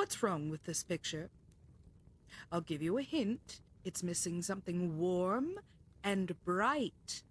What's wrong with this picture? I'll give you a hint. It's missing something warm and bright.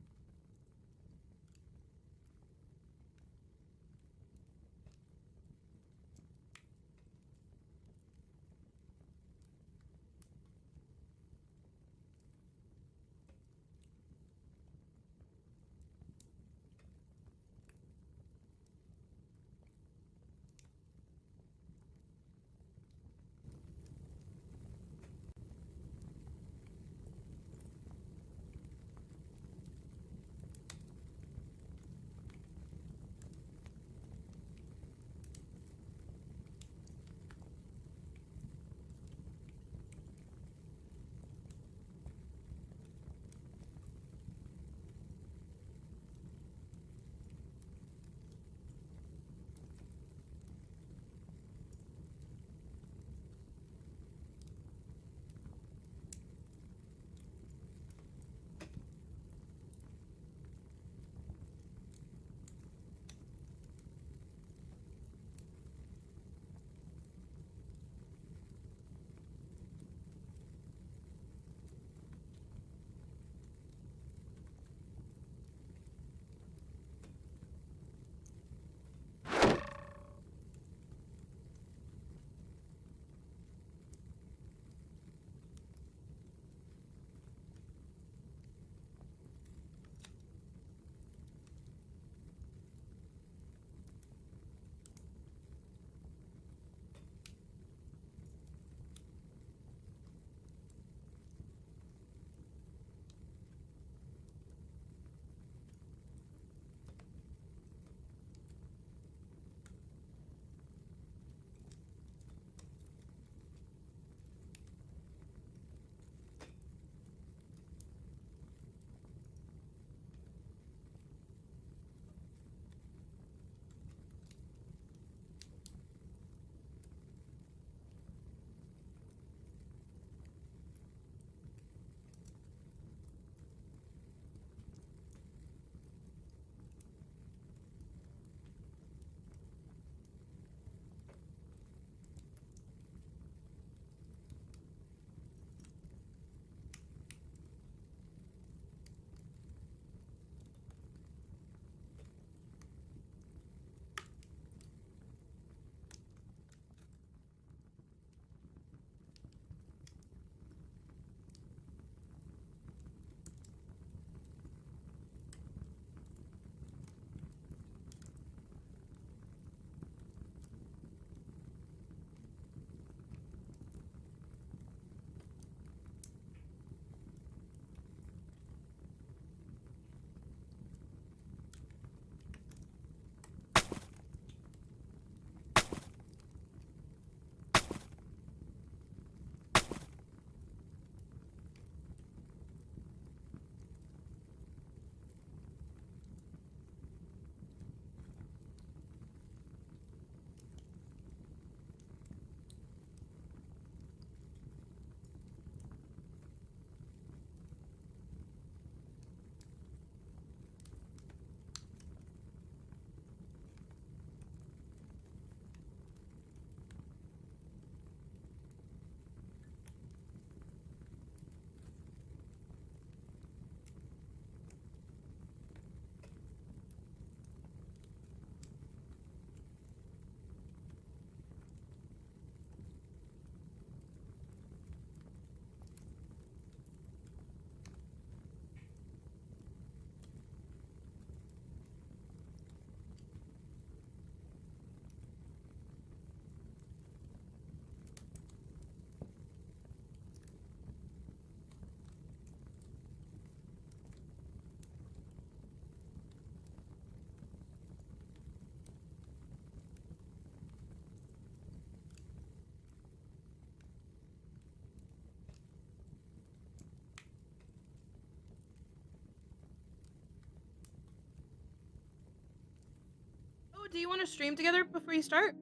Oh, do you want to stream together before you start?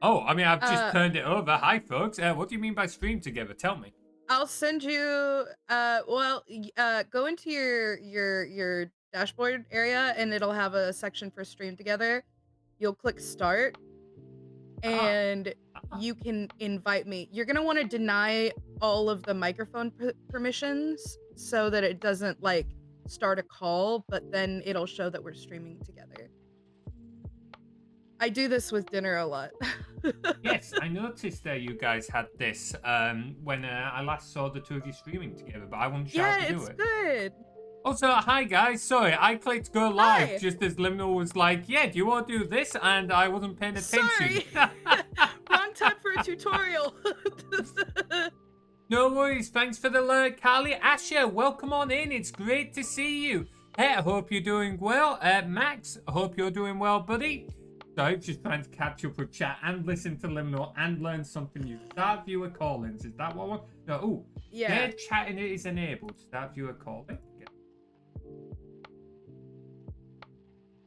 Oh, I mean, I've just turned it over. Hi, folks. What do you mean by stream together? Tell me. I'll send you go into your dashboard area and it'll have a section for stream together. You'll click start Ah, and you can invite me. You're gonna want to deny all of the microphone permissions so that it doesn't like start a call, but then it'll show that we're streaming together. I do this with dinner a lot. Yes, I noticed that you guys had this when I last saw the two of you streaming together, but I wasn't sure how to do it. Yeah, it's good. Also, hi guys, sorry, I clicked go live Hi. just as Liminal was like, yeah, do you want to do this? And I wasn't paying attention. Sorry. Wrong time for a tutorial. No worries, thanks for the alert, Carly. Asher, welcome on in, it's great to see you. Hey, I hope you're doing well. Max, I hope you're doing well, buddy. So, just trying to catch up with chat and listen to Liminal and learn something new. Start viewer call-ins, is that what we're... No, ooh. Yeah. Their chatting is enabled. Start viewer call-in.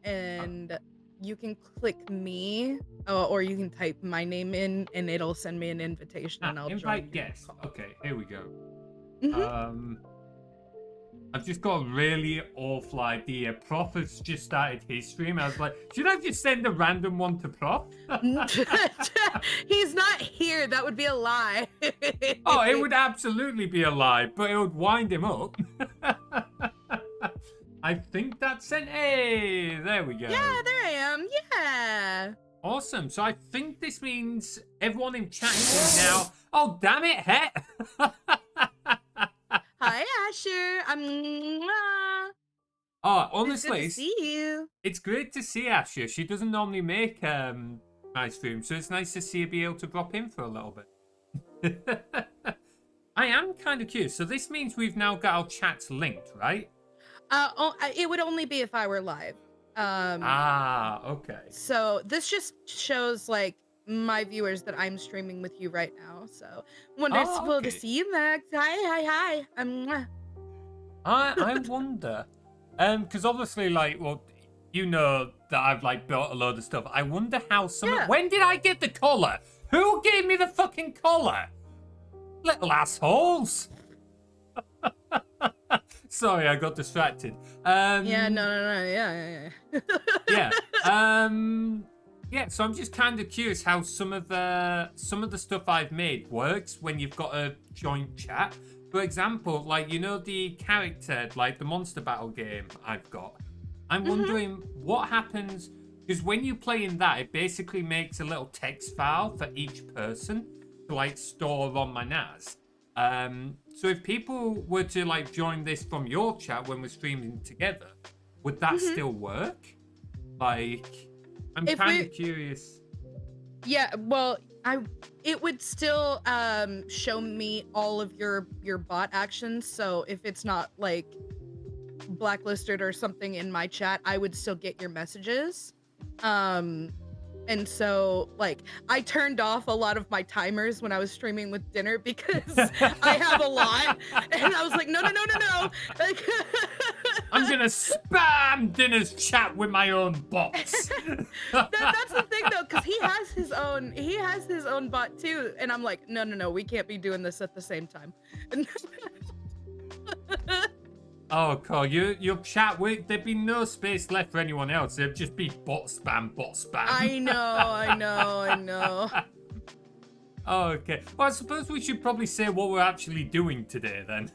And you can click me, or you can type my name in, and it'll send me an invitation, and I'll invite join. guest. Okay, here we go. Mm-hmm. I've just got a really awful idea. Prof has just started his stream. I was like, should I just send a random one to Prof? He's not here. That would be a lie. Oh, it would absolutely be a lie, but it would wind him up. I think that's sent. Hey, there we go. Yeah, there I am. Yeah. Awesome. So I think this means everyone in chat is now. Oh, damn it, Het. Hi, Asher. Oh, honestly, it's good to see you. It's great to see Asher. She doesn't normally make my streams, so it's nice to see her be able to drop in for a little bit. I am kind of curious. So this means we've now got our chats linked, right? It would only be if I were live. Okay. So this just shows like my viewers that I'm streaming with you right now. So wonderful to see you, Max. Hi. I wonder, because obviously, like, well, you know that I've like built a load of stuff. I wonder how when did I get the collar? Who gave me the fucking collar? Little assholes. Sorry, I got distracted. Yeah, no. Yeah. Yeah, so I'm just kind of curious how some of the stuff I've made works when you've got a joint chat. For example, like, you know, the character, like the monster battle game I've got. I'm wondering what happens, because when you play in that, it basically makes a little text file for each person to like store on my NAS. So if people were to like join this from your chat when we're streaming together, would that still work? Like, I'm kind of curious. Yeah, well, it would still show me all of your bot actions. So if it's not like blacklisted or something in my chat, I would still get your messages. And so, like, I turned off a lot of my timers when I was streaming with dinner because I have a lot. And I was like, no. Like, I'm going to spam dinner's chat with my own bots. That's the thing, though, because he has his own bot, too. And I'm like, no, we can't be doing this at the same time. Oh, Cole, your chat, there'd be no space left for anyone else. There'd just be bot spam. I know. Oh, okay. Well, I suppose we should probably say what we're actually doing today, then.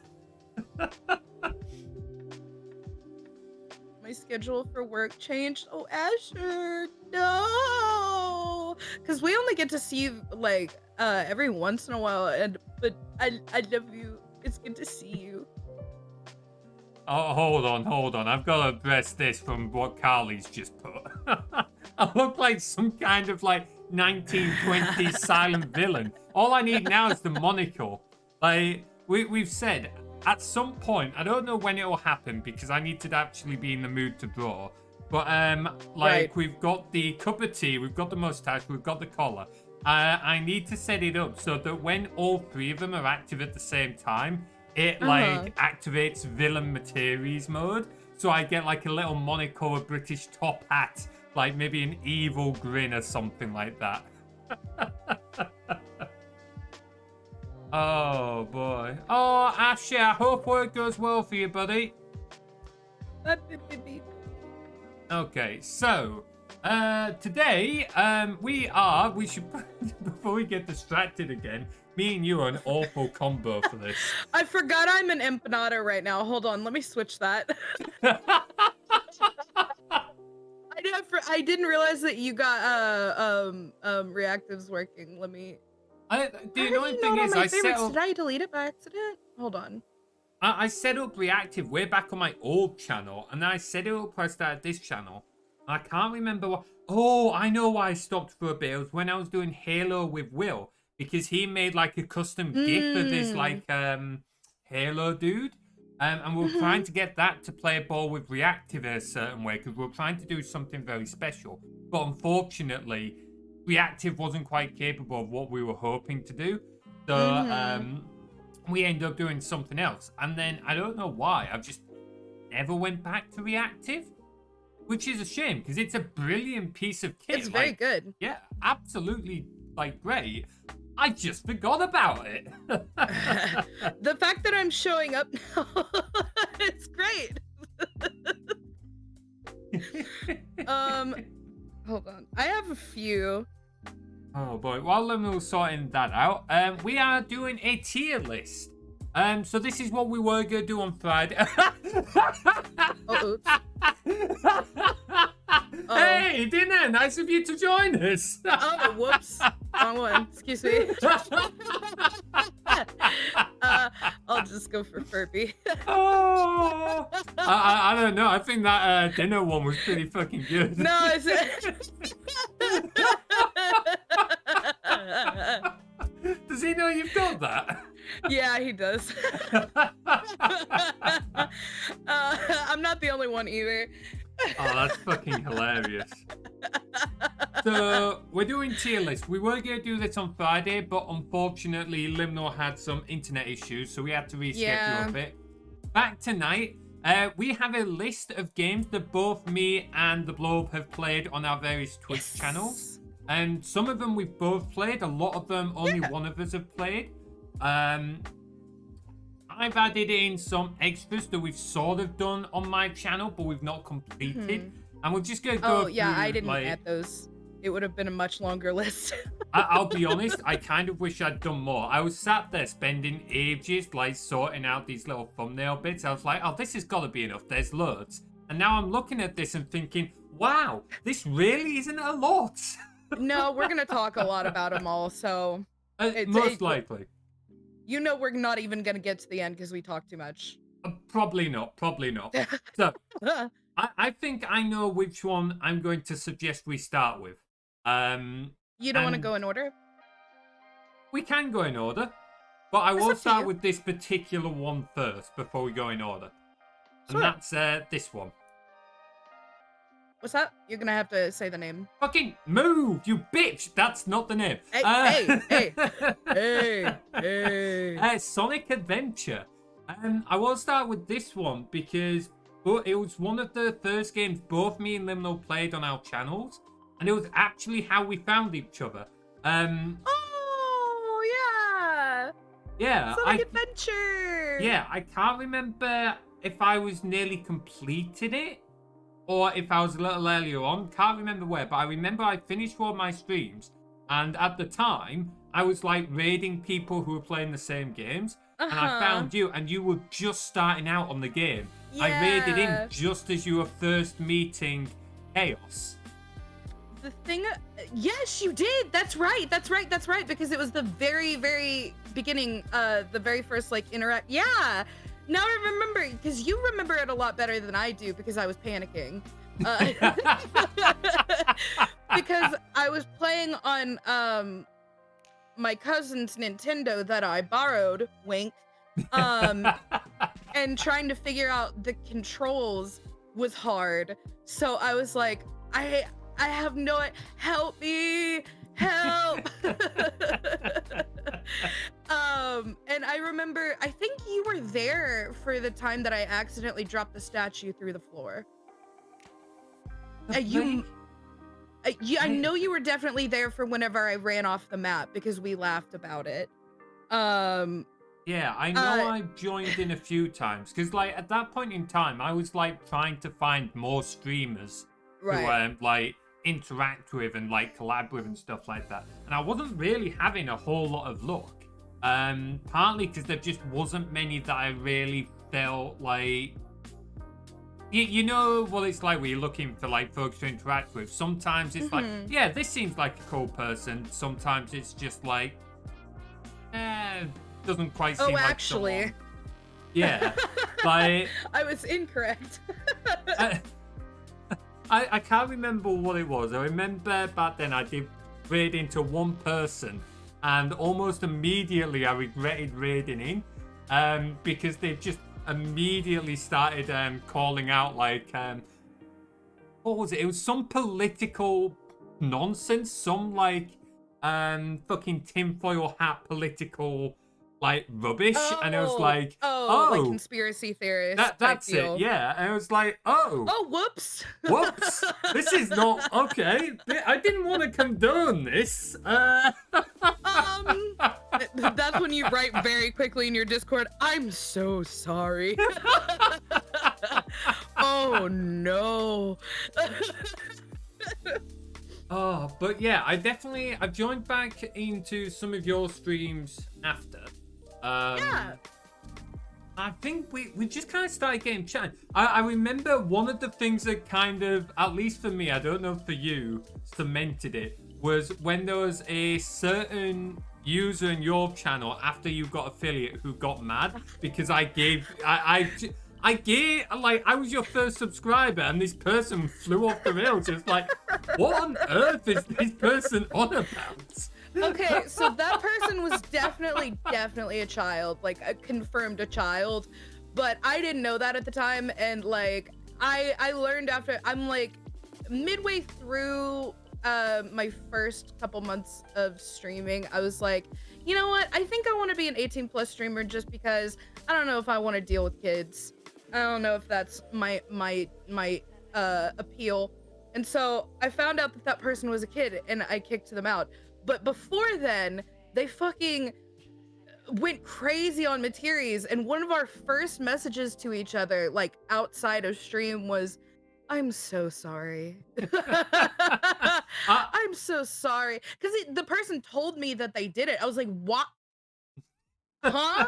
My schedule for work changed. Oh, Asher, no. Because we only get to see you, like, every once in a while. But I love you. It's good to see you. Oh, hold on. I've got to address this from what Carly's just put. I look like some kind of like 1920s silent villain. All I need now is the monocle. Like, we've said, at some point, I don't know when it will happen because I need to actually be in the mood to draw. But, we've got the cup of tea, we've got the mustache, we've got the collar. I need to set it up so that when all three of them are active at the same time, it like activates villain Materies mode, so I get like a little monocle, a British top hat, like maybe an evil grin or something like that. Oh boy. Oh, Asher, I hope work goes well for you, buddy. Okay, so Today, we should, before we get distracted again, me and you are an awful combo for this. I forgot I'm an empanada right now. Hold on, let me switch that. I didn't realize that you got reactives working. Let me. The annoying thing is, Did I delete it by accident? Hold on. I set up reactive way back on my old channel, and then I set it up when I started this channel. I can't remember what. Oh, I know why I stopped for a bit. It was when I was doing Halo with Will, because he made like a custom GIF of this like Halo dude. And we were trying to get that to play a ball with reactive in a certain way, because we were trying to do something very special. But unfortunately, reactive wasn't quite capable of what we were hoping to do. So we ended up doing something else. And then I don't know why, I've just never went back to reactive, which is a shame, because it's a brilliant piece of kit. It's very good. Yeah, absolutely, like, great. I just forgot about it. The fact that I'm showing up now, it's great. Hold on. I have a few. Oh boy, while Liminal's sorting that out, we are doing a tier list. So this is what we were gonna do on Friday. Oh, oops. Hey, dinner! Nice of you to join us. Oh, whoops. Wrong one. Excuse me. I'll just go for Furby. Oh, I don't know. I think that dinner one was pretty fucking good. No, it's. Does he know you've got that? Yeah, he does. I'm not the only one either. Oh, that's fucking hilarious. So, we're doing tier list. We were going to do this on Friday, but unfortunately, Liminal had some internet issues, so we had to reschedule a bit. Back tonight, we have a list of games that both me and the Blob have played on our various Twitch channels. And some of them we've both played, a lot of them only one of us have played. I've added in some extras that we've sort of done on my channel, but we've not completed. And we're just going to go through, I didn't add those. It would have been a much longer list. I'll be honest, I kind of wish I'd done more. I was sat there spending ages, like, sorting out these little thumbnail bits. I was like, oh, this has got to be enough. There's loads. And now I'm looking at this and thinking, wow, this really isn't a lot. No, we're going to talk a lot about them all, so... most likely. You know we're not even going to get to the end because we talk too much. Probably not. So, I think I know which one I'm going to suggest we start with. You don't want to go in order? We can go in order, but I will start with this particular one first before we go in order. And that's this one. What's that? You're gonna have to say the name. Fucking move, you bitch! That's not the name. Hey. Sonic Adventure. I will start with this one because it was one of the first games both me and Liminal played on our channels, and it was actually how we found each other. Oh yeah. Yeah. Sonic Adventure. Yeah, I can't remember if I was nearly completed it, or if I was a little earlier on. Can't remember where, but I remember I finished one of my streams, and at the time, I was like raiding people who were playing the same games, and I found you, and you were just starting out on the game. Yeah. I raided in just as you were first meeting Chaos. The thing, yes, you did. That's right, because it was the very, very beginning, the very first like interact. Yeah. Now I remember, because you remember it a lot better than I do, because I was panicking. Because I was playing on my cousin's Nintendo that I borrowed, wink, and trying to figure out the controls was hard. So I was like, I have no, help me, help. And I remember, I think you were there for the time that I accidentally dropped the statue through the floor. I know you were definitely there for whenever I ran off the map because we laughed about it. Yeah, I know I joined in a few times because, like, at that point in time, I was like trying to find more streamers who like interact with and like collab with and stuff like that. And I wasn't really having a whole lot of luck. Partly because there just wasn't many that I really felt like. You know what it's like when you're looking for like folks to interact with. Sometimes it's like, yeah, this seems like a cool person. Sometimes it's just like, doesn't quite seem like actually. someone. Yeah, like I was incorrect. I can't remember what it was. I remember back then I did raid into one person, and almost immediately I regretted raiding in, because they just immediately started calling out like what was it? It was some political nonsense, some like fucking tinfoil hat political like rubbish, and it was like, like conspiracy theorist. That's deal. it, yeah. And I was like, whoops, this is not okay. I didn't want to condone this. That's when you write very quickly in your Discord, I'm so sorry. Oh no. Oh, but yeah, I've joined back into some of your streams after. Yeah. I think we just kind of started getting chatting. I remember one of the things that kind of, at least for me, I don't know for you, cemented it, was when there was a certain user in your channel after you got affiliate who got mad because I was your first subscriber and this person flew off the rails. It's like, what on earth is this person on about? Okay, so that person was definitely a child, like confirmed a child, but I didn't know that at the time, and like I learned after. I'm like midway through my first couple months of streaming, I was like, you know what? I think I want to be an 18+ streamer just because I don't know if I want to deal with kids. I don't know if that's my appeal. And so I found out that person was a kid and I kicked them out. But before then, they fucking went crazy on Materies, and one of our first messages to each other, like outside of stream, was, I'm so sorry. I'm so sorry. Because the person told me that they did it. I was like, what? Huh?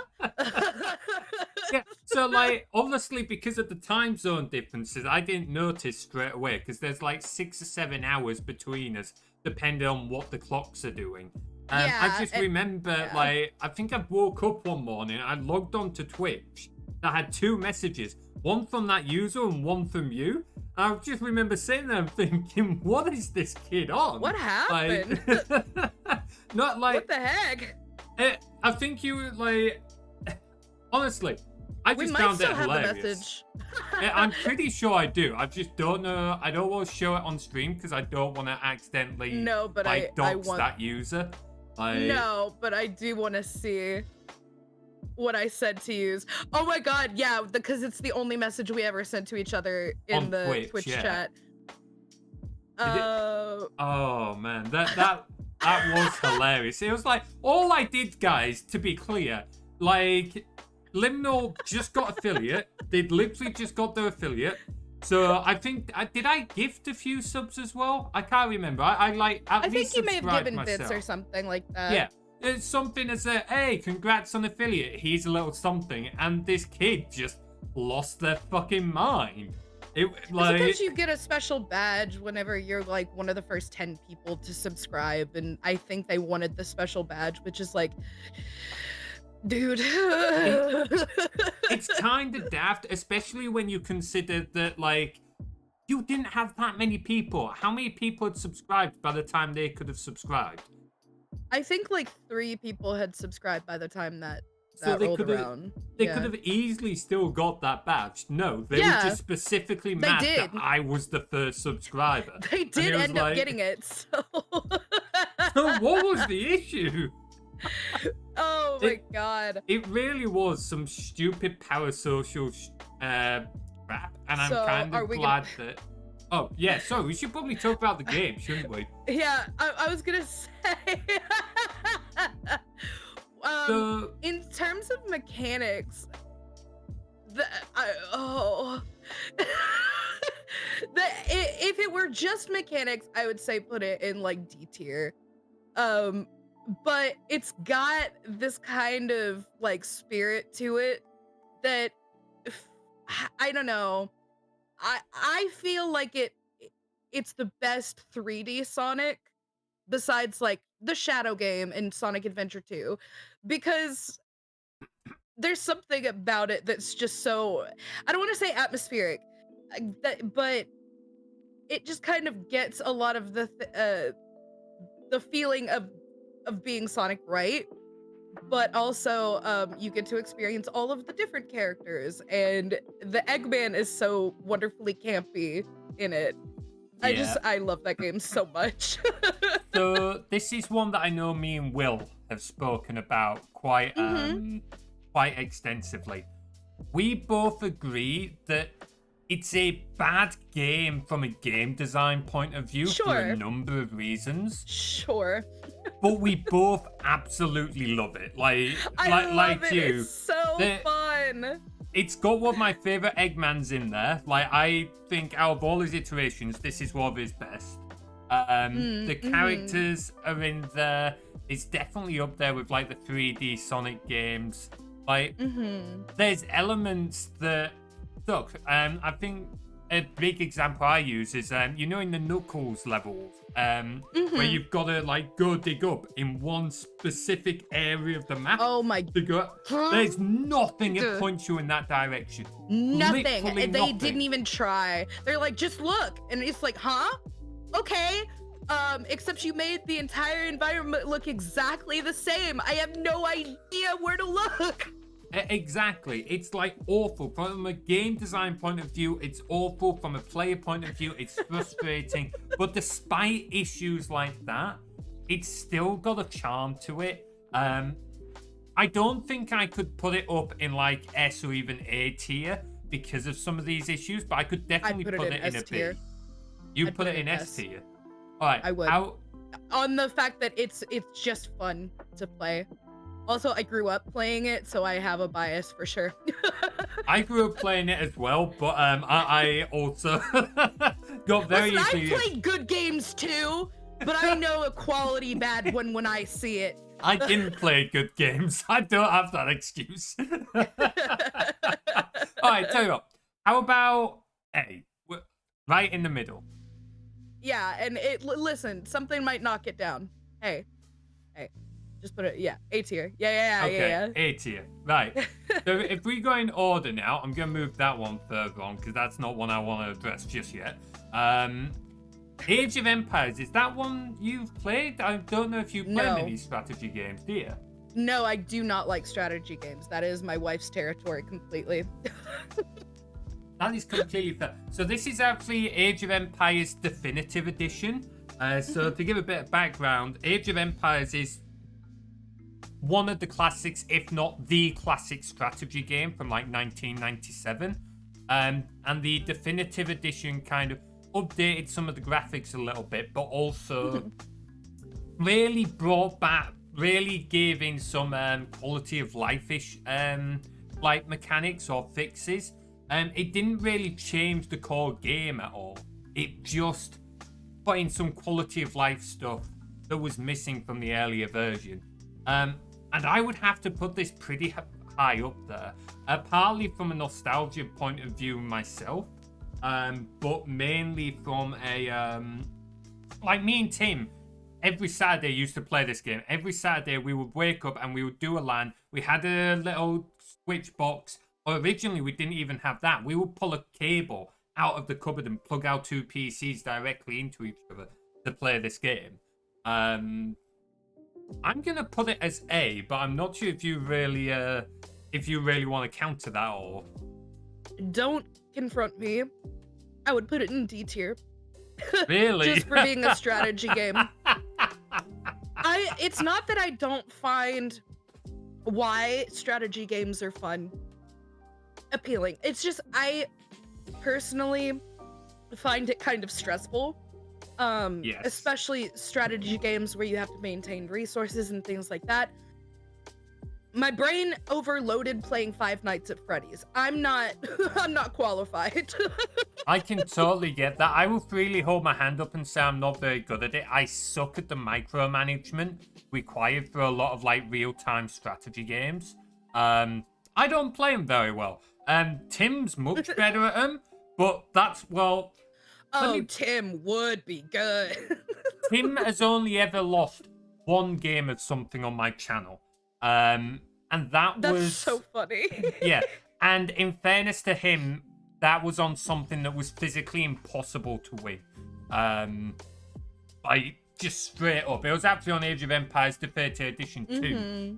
Yeah, so like obviously because of the time zone differences, I didn't notice straight away because there's like 6 or 7 hours between us depending on what the clocks are doing. I just remember like I think I woke up one morning, I logged on to Twitch, I had 2 messages, one from that user and one from you. I just remember sitting there and thinking, what is this kid on? What happened? Like, not like what the heck? I think you were like, honestly, I just we found might it still have hilarious. the message. I'm pretty sure I do. I just don't know. I don't want to show it on stream because I don't want to accidentally dox that user. No, but I do want to see what I said to use. Oh my god, yeah, because it's the only message we ever sent to each other in the Twitch chat. Oh man, that was hilarious. It was like, all I did, guys, to be clear, like, Liminal just got affiliate. They'd literally just got their affiliate. So I think, did I gift a few subs as well? I can't remember. I think you may have given bits or something like that. Yeah. It's something as a, hey, congrats on affiliate. Here's a little something. And this kid just lost their fucking mind. Sometimes you get a special badge whenever you're like one of the first 10 people to subscribe, and I think they wanted the special badge, which is like, dude. It's kind of daft, especially when you consider that like you didn't have that many people. How many people had subscribed by the time they could have subscribed? I think like 3 people had subscribed by the time that so they rolled could around. They could have easily still got that badge. No, they were just specifically mad that I was the first subscriber. They did end up getting it, so... So what was the issue? Oh my god. It really was some stupid parasocial crap, and I'm kind of glad that... Oh, yeah, so we should probably talk about the game, shouldn't we? Yeah, I was gonna say... in terms of mechanics, if it were just mechanics, I would say put it in like D tier. But it's got this kind of like spirit to it that I don't know. I feel like it's the best 3D Sonic besides like the Shadow game and Sonic Adventure 2 because there's something about it that's just so I don't want to say atmospheric, but it just kind of gets a lot of the feeling of being Sonic right, but also you get to experience all of the different characters, and the Eggman is so wonderfully campy in it. Yeah. I love that game so much. So this is one that I know me and Will have spoken about quite quite extensively. We both agree that it's a bad game from a game design point of view for a Sure. number of reasons, Sure. but we both absolutely love it. I love like it. you, It's so fun. it's got one of my favorite Eggmans in there. Like, I think out of all his iterations, this is one of his best. The characters are in there. It's definitely up there with like the 3D Sonic games. Like, there's elements that look. I think a big example I use is you know, in the Knuckles levels, where you've got to like go dig up in one specific area of the map. Oh my to go. There's nothing that points you in that direction. Nothing. Literally They nothing. didn't even try. They're like, just look. And it's like, huh? Okay. Except you made the entire environment look exactly the same. I have no idea where to look. Exactly. It's like awful. From a game design point of view, it's awful. From a player point of view, it's frustrating. But despite issues like that, it's still got a charm to it. I don't think I could put it up in like S or even A tier because of some of these issues, but I could definitely put it in a B. You put it in S tier. All right. I would. On the fact that it's just fun to play. Also, I grew up playing it, so I have a bias for sure. I grew up playing it as well, but I also got very Listen, easily. I played good games too, but I know a quality bad one when I see it. I didn't play good games. I don't have that excuse. All right, tell you what. How about A? Right in the middle. Yeah, and listen, something might knock it down. Hey, just put it. Yeah, A tier. Yeah. A tier. Right. So if we go in order now, I'm gonna move that one further on because that's not one I want to address just yet. Age of Empires, is that one you've played? I don't know if you play many strategy games, do you? No, I do not like strategy games. That is my wife's territory completely. That is completely fair. So this is actually Age of Empires Definitive Edition. So to give a bit of background, Age of Empires is one of the classics, if not the classic strategy game from like 1997. And the Definitive Edition kind of updated some of the graphics a little bit, but also really brought back, really gave in some quality of life-ish like mechanics or fixes. It didn't really change the core game at all. It just put in some quality of life stuff that was missing from the earlier version. And I would have to put this pretty high up there, partly from a nostalgia point of view myself, but mainly from a like me and Tim every Saturday used to play this game. Every Saturday we would wake up and we would do a LAN. We had a little switch box, or originally we didn't even have that. We would pull a cable out of the cupboard and plug our two PCs directly into each other to play this game. I'm gonna put it as A, but I'm not sure if you really want to counter that or. Don't confront me. I would put it in D tier. Really? Just for being a strategy game. It's not that I don't find why strategy games are fun appealing. It's just I personally find it kind of stressful. Yes. Especially strategy games where you have to maintain resources and things like that. My brain overloaded playing Five Nights at Freddy's. I'm not I'm not qualified. I can totally get that. I will freely hold my hand up and say I'm not very good at it. I suck at the micromanagement required for a lot of like real-time strategy games. I don't play them very well. Tim's much better at them, but that's, well... Tim would be good. Tim has only ever lost one game of something on my channel. And that's was... so funny. Yeah, and in fairness to him, that was on something that was physically impossible to win. Like, just straight up. It was actually on Age of Empires the 30th edition too.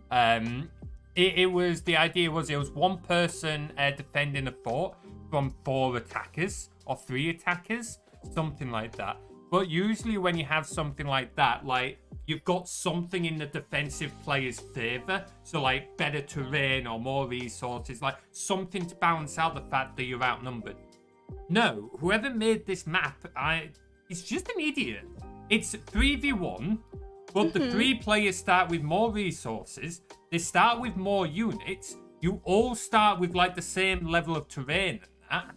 It was, the idea was it was one person defending a fort from 4 attackers or 3 attackers, something like that. But usually when you have something like that, like, you've got something in the defensive player's favor. So, like, better terrain or more resources, like something to balance out the fact that you're outnumbered. No, whoever made this map, it's just an idiot. It's 3v1, but the 3 players start with more resources. They start with more units. You all start with, like, the same level of terrain and that.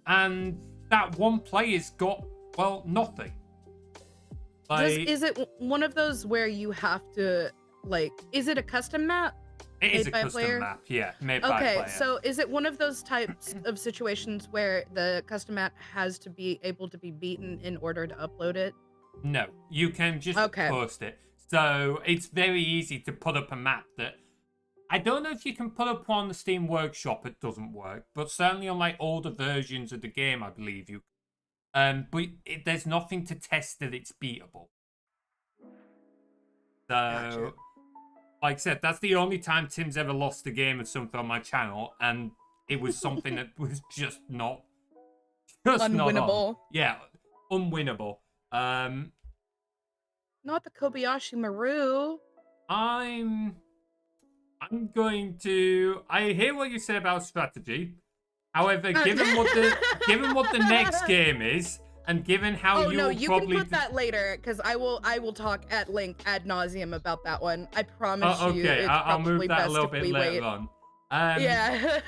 And that one player's got, well, nothing. Like, is it one of those where you have to, like, is it a custom map? It is a custom map, yeah, made by a player. Okay, so is it one of those types of situations where the custom map has to be able to be beaten in order to upload it? No, you can just post it. So it's very easy to put up a map that... I don't know if you can put up on the Steam Workshop, it doesn't work, but certainly on like older versions of the game, I believe you. But there's nothing to test that it's beatable. So, Gotcha. Like I said, that's the only time Tim's ever lost a game of something on my channel, and it was something that was just not Unwinnable. Not on. Yeah, unwinnable. Not the Kobayashi Maru. I'm going to... I hear what you say about strategy. However, given what the next game is, and given how you can put that later, because I will talk at length ad nauseum about that one. I promise you. Okay, I'll move that a little best bit later on. Yeah.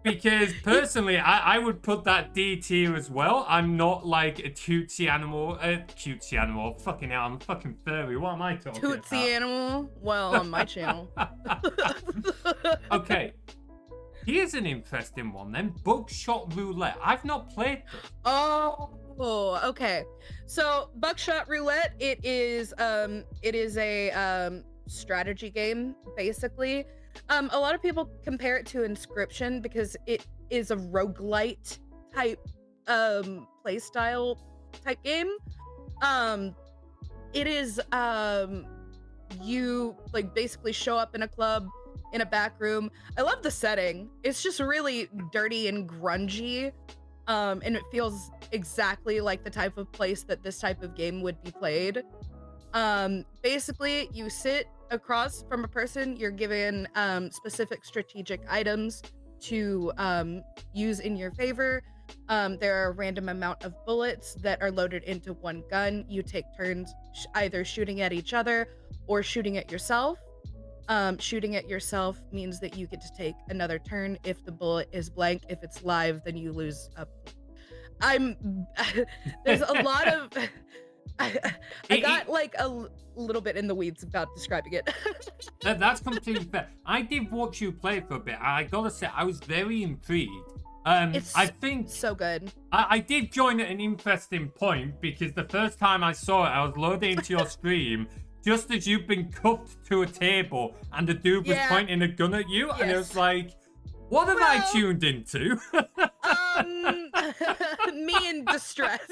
Because personally, I would put that D tier as well. I'm not like a cutesy animal. Fucking hell, I'm a fucking furry. What am I talking about? Tootsie animal? Well, on my channel. Okay. Here's an interesting one then. Buckshot Roulette. I've not played this. Oh, okay. So Buckshot Roulette, it is a strategy game, basically. A lot of people compare it to Inscription because it is a roguelite type playstyle type game. It is you like basically show up in a club in a back room. I love the setting. It's just really dirty and grungy. And it feels exactly like the type of place that this type of game would be played. Basically, you sit across from a person, you're given specific strategic items to use in your favor. There are a random amount of bullets that are loaded into one gun. You take turns either shooting at each other or shooting at yourself. Shooting at yourself means that you get to take another turn if the bullet is blank. If it's live, then you lose a... There's a lot of... I got like a little bit in the weeds about describing it. That's completely fair. I did watch you play for a bit. I gotta say, I was very intrigued. I think so good. I did join at an interesting point because the first time I saw it, I was loading into your stream just as you've been cuffed to a table and the dude was pointing a gun at you, and it was like, what have I tuned into? Me in distress.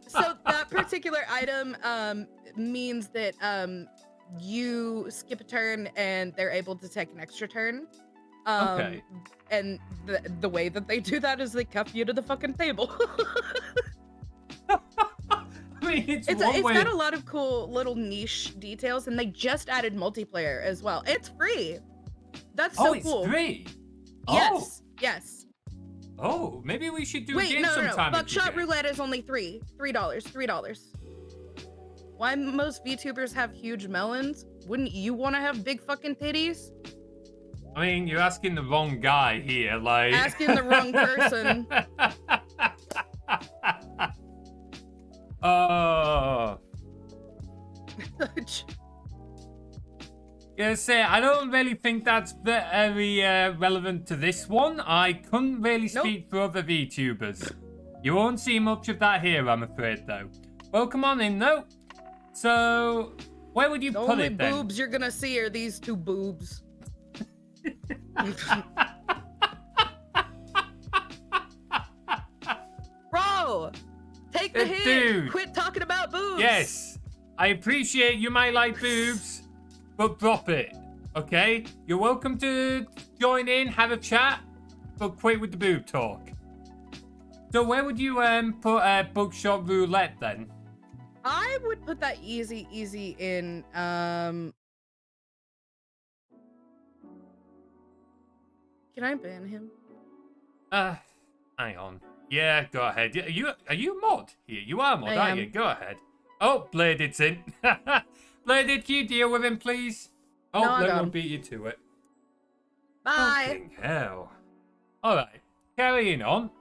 So that particular item means that you skip a turn and they're able to take an extra turn. Okay. And the way that they do that is they cuff you to the fucking table. I mean, it's got a lot of cool little niche details, and they just added multiplayer as well. It's free. That's so cool. It's free? Yes. Yes. Oh, maybe we should do a game sometime. Buckshot Roulette is only $3. why most VTubers have huge melons? Wouldn't you want to have big fucking titties? I mean, you're asking the wrong guy here, like... Asking the wrong person. Oh... Yeah, say, I don't really think that's very relevant to this one. I couldn't really speak for other VTubers. You won't see much of that here, I'm afraid, though. Well, come on in, though. So, where would you put it, then? The only boobs you're gonna see are these two boobs. Bro! Take the hint! Dude. Quit talking about boobs! Yes, I appreciate you might like boobs, but drop it, okay? You're welcome to join in, have a chat, but quit with the boob talk. So where would you put Bookshop Roulette then? I would put that easy in can I ban him? Hang on. Yeah, go ahead. Are you a mod here? You are a mod, I aren't am. you? Go ahead. Oh, Bladed's in. Bladed, can you deal with him, please? Oh, No, I let got him him. beat you to it. Bye! Fucking hell. Alright, carrying on.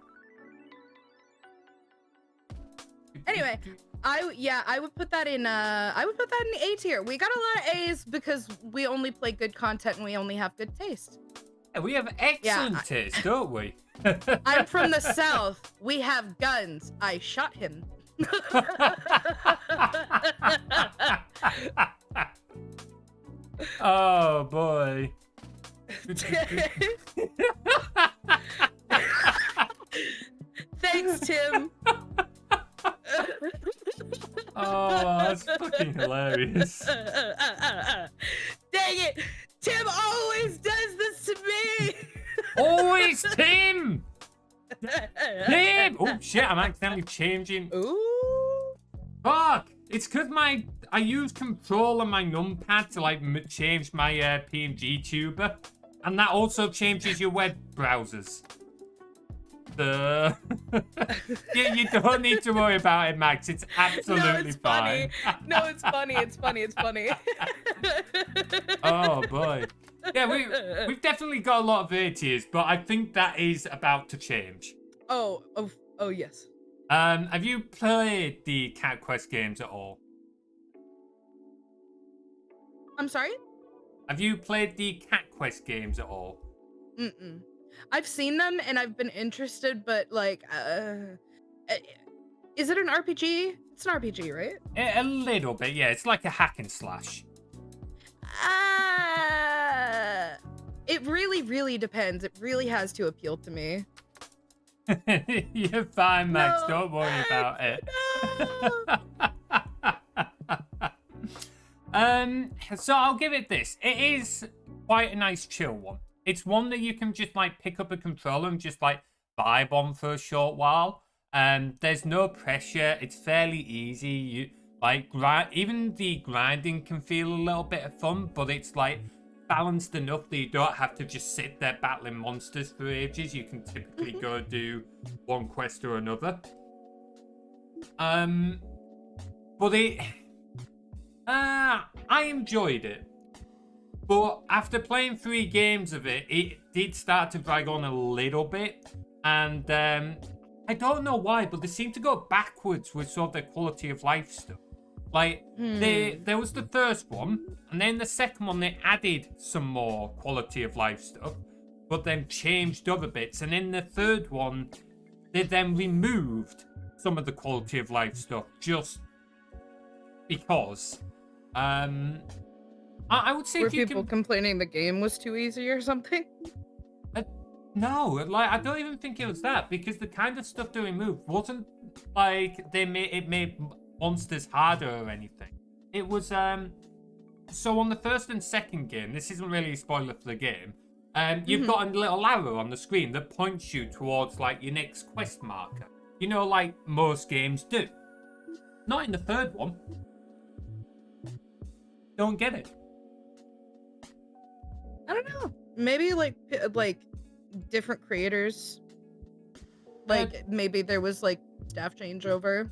Anyway, I would put that in A tier. We got a lot of A's because we only play good content and we only have good taste. Yeah, we have excellent taste, don't we? I'm from the South. We have guns. I shot him. Oh boy. Thanks, Tim. Oh, that's fucking hilarious. Dang it! Tim always does this to me! Always Tim! Tim! Oh shit, I'm accidentally changing. Ooh. Fuck! It's because I use control on my numpad to like change my PNGTuber, and that also changes your web browsers. Yeah, you don't need to worry about it, Max. It's absolutely fine. No, it's funny. It's funny. It's funny. Oh boy. Yeah, we've definitely got a lot of A tiers, but I think that is about to change. Oh yes. Have you played the Cat Quest games at all? I'm sorry? Have you played the Cat Quest games at all? Mm-mm. I've seen them and I've been interested, but like, is it an RPG? It's an RPG, right? A little bit, yeah. It's like a hack and slash. It really depends. It really has to appeal to me. You're fine, Max. No, Don't worry Max, about it. No. So I'll give it this. It is quite a nice chill one. It's one that you can just like pick up a controller and just like vibe on for a short while. There's no pressure. It's fairly easy. You like even the grinding can feel a little bit of fun, but it's like balanced enough that you don't have to just sit there battling monsters for ages. You can typically go do one quest or another. But I enjoyed it. But after playing 3 games of it, it did start to drag on a little bit. And I don't know why, but they seem to go backwards with sort of their quality of life stuff. Like, there was the first one, and then the second one, they added some more quality of life stuff, but then changed other bits. And in the third one, they then removed some of the quality of life stuff just because. I would say Were if you people can... complaining the game was too easy or something? No, like I don't even think it was that, because the kind of stuff they removed wasn't like it made monsters harder or anything. It was so on the first and second game, this isn't really a spoiler for the game. You've got a little arrow on the screen that points you towards like your next quest marker. You know, like most games do. Not in the third one. Don't get it. I don't know. Maybe like different creators. Like maybe there was like staff changeover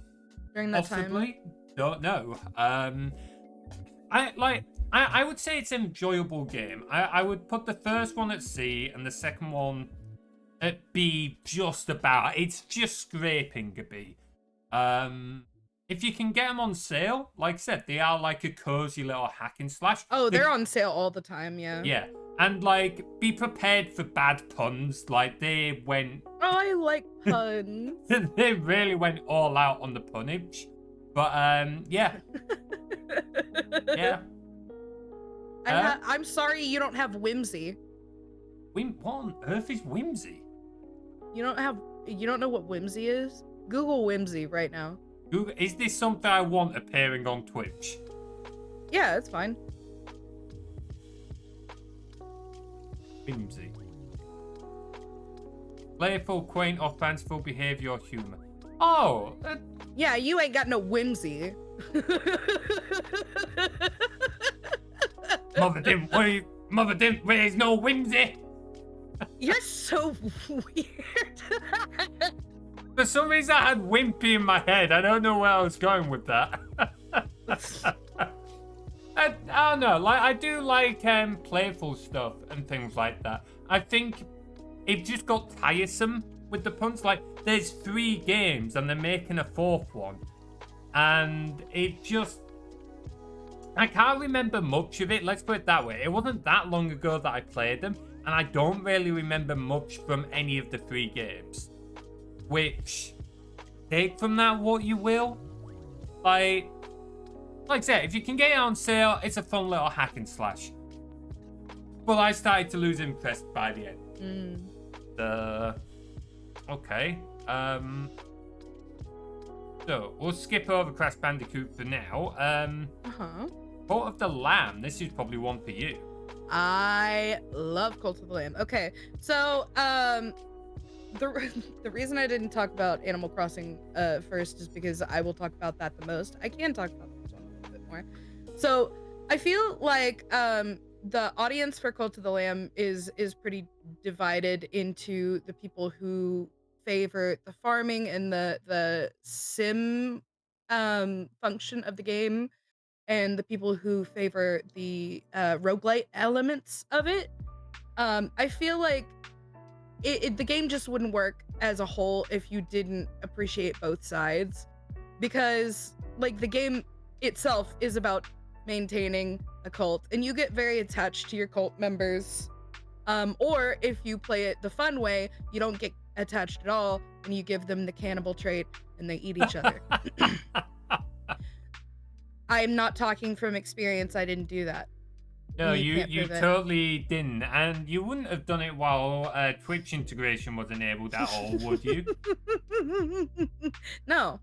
during that Possibly. time. Don't know. I would say it's an enjoyable game. I would put the first one at C and the second one at B, just about. It's just scraping a B. If you can get them on sale, like I said, they are like a cozy little hack and slash. Oh, they're on sale all the time, yeah. Yeah, and like be prepared for bad puns. Like they went. Oh, I like puns. They really went all out on the punnage. But yeah. Yeah. I'm sorry you don't have whimsy. What on earth is whimsy? You don't know what whimsy is? Google whimsy right now. Google, is this something I want appearing on Twitch? Yeah, it's fine. Whimsy. Playful, quaint, or fanciful behavior or humor. Oh. Yeah, you ain't got no whimsy. Mother didn't raise no whimsy. You're so weird. For some reason, I had wimpy in my head. I don't know where I was going with that. I don't know. Like I do like playful stuff and things like that. I think it just got tiresome with the puns. Like there's 3 games and they're making a 4th one, and it just. I can't remember much of it, let's put it that way. It wasn't that long ago that I played them, and I don't really remember much from any of the 3 games. Which, take from that what you will. Like I said, if you can get it on sale, it's a fun little hack and slash. But I started to lose interest by the end. Okay. So, we'll skip over Crash Bandicoot for now. Cult of the Lamb. This is probably one for you. I love Cult of the Lamb. Okay, so the reason I didn't talk about Animal Crossing first is because I will talk about that the most. I can talk about this one a little bit more. So I feel like the audience for Cult of the Lamb is pretty divided into the people who favor the farming and the sim function of the game, and the people who favor the roguelite elements of it. I feel like the game just wouldn't work as a whole if you didn't appreciate both sides, because like the game itself is about maintaining a cult, and you get very attached to your cult members. Or if you play it the fun way, you don't get attached at all, and you give them the cannibal trait and they eat each other. I'm not talking from experience. I didn't do that. No, you totally didn't, and you wouldn't have done it while Twitch integration was enabled at all, would you? No,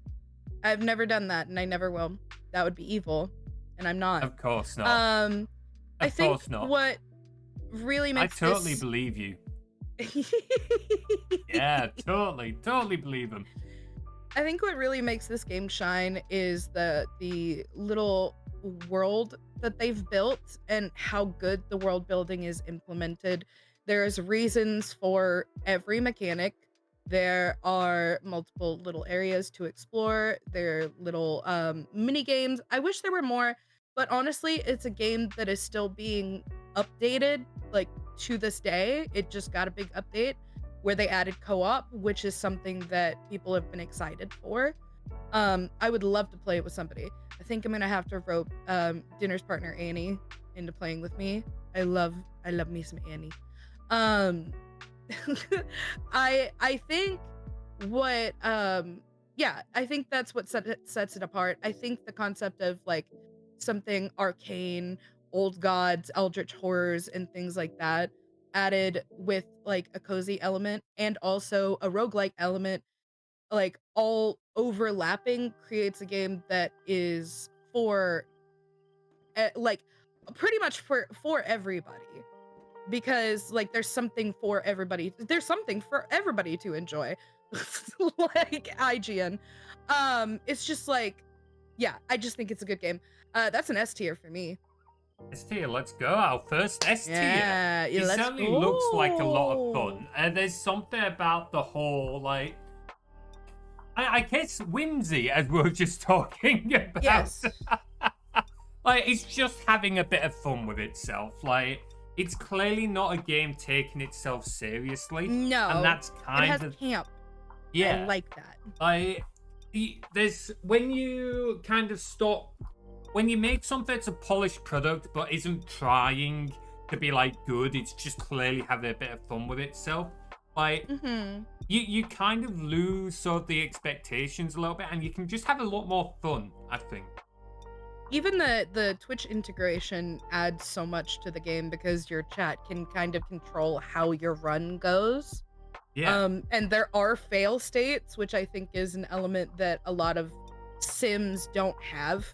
I've never done that, and I never will. That would be evil, and I'm not. Of course not. I think what really makes I totally believe you. Yeah, totally believe him. I think what really makes this game shine is the little world that they've built and how good the world building is implemented. There's reasons for every mechanic. There are multiple little areas to explore. There are little mini games. I wish there were more, but honestly, it's a game that is still being updated, like to this day. It just got a big update where they added co-op, which is something that people have been excited for. I would love to play it with somebody. I think I'm gonna have to rope Dinner's partner Annie into playing with me. I love me some Annie. I think what I think that's what sets it apart. I think the concept of like something arcane, old gods, eldritch horrors, and things like that, added with like a cozy element and also a roguelike element, like all overlapping, creates a game that is for like pretty much for everybody, because like there's something for everybody to enjoy. Like IGN. It's just like, yeah, I just think it's a good game. That's an S tier for me. S tier, let's go. Our first S tier. Yeah, it certainly looks like a lot of fun. And there's something about the whole, like, I guess whimsy, as we were just talking about. Yes. Like, it's just having a bit of fun with itself. Like, it's clearly not a game taking itself seriously. No. And that's kind it has of camp. yeah. I like that. Like, there's when you kind of stop when you make something that's a polished product but isn't trying to be like good, it's just clearly having a bit of fun with itself. Like, you kind of lose sort of the expectations a little bit, and you can just have a lot more fun, I think. Even the Twitch integration adds so much to the game because your chat can kind of control how your run goes. Yeah. And there are fail states, which I think is an element that a lot of Sims don't have.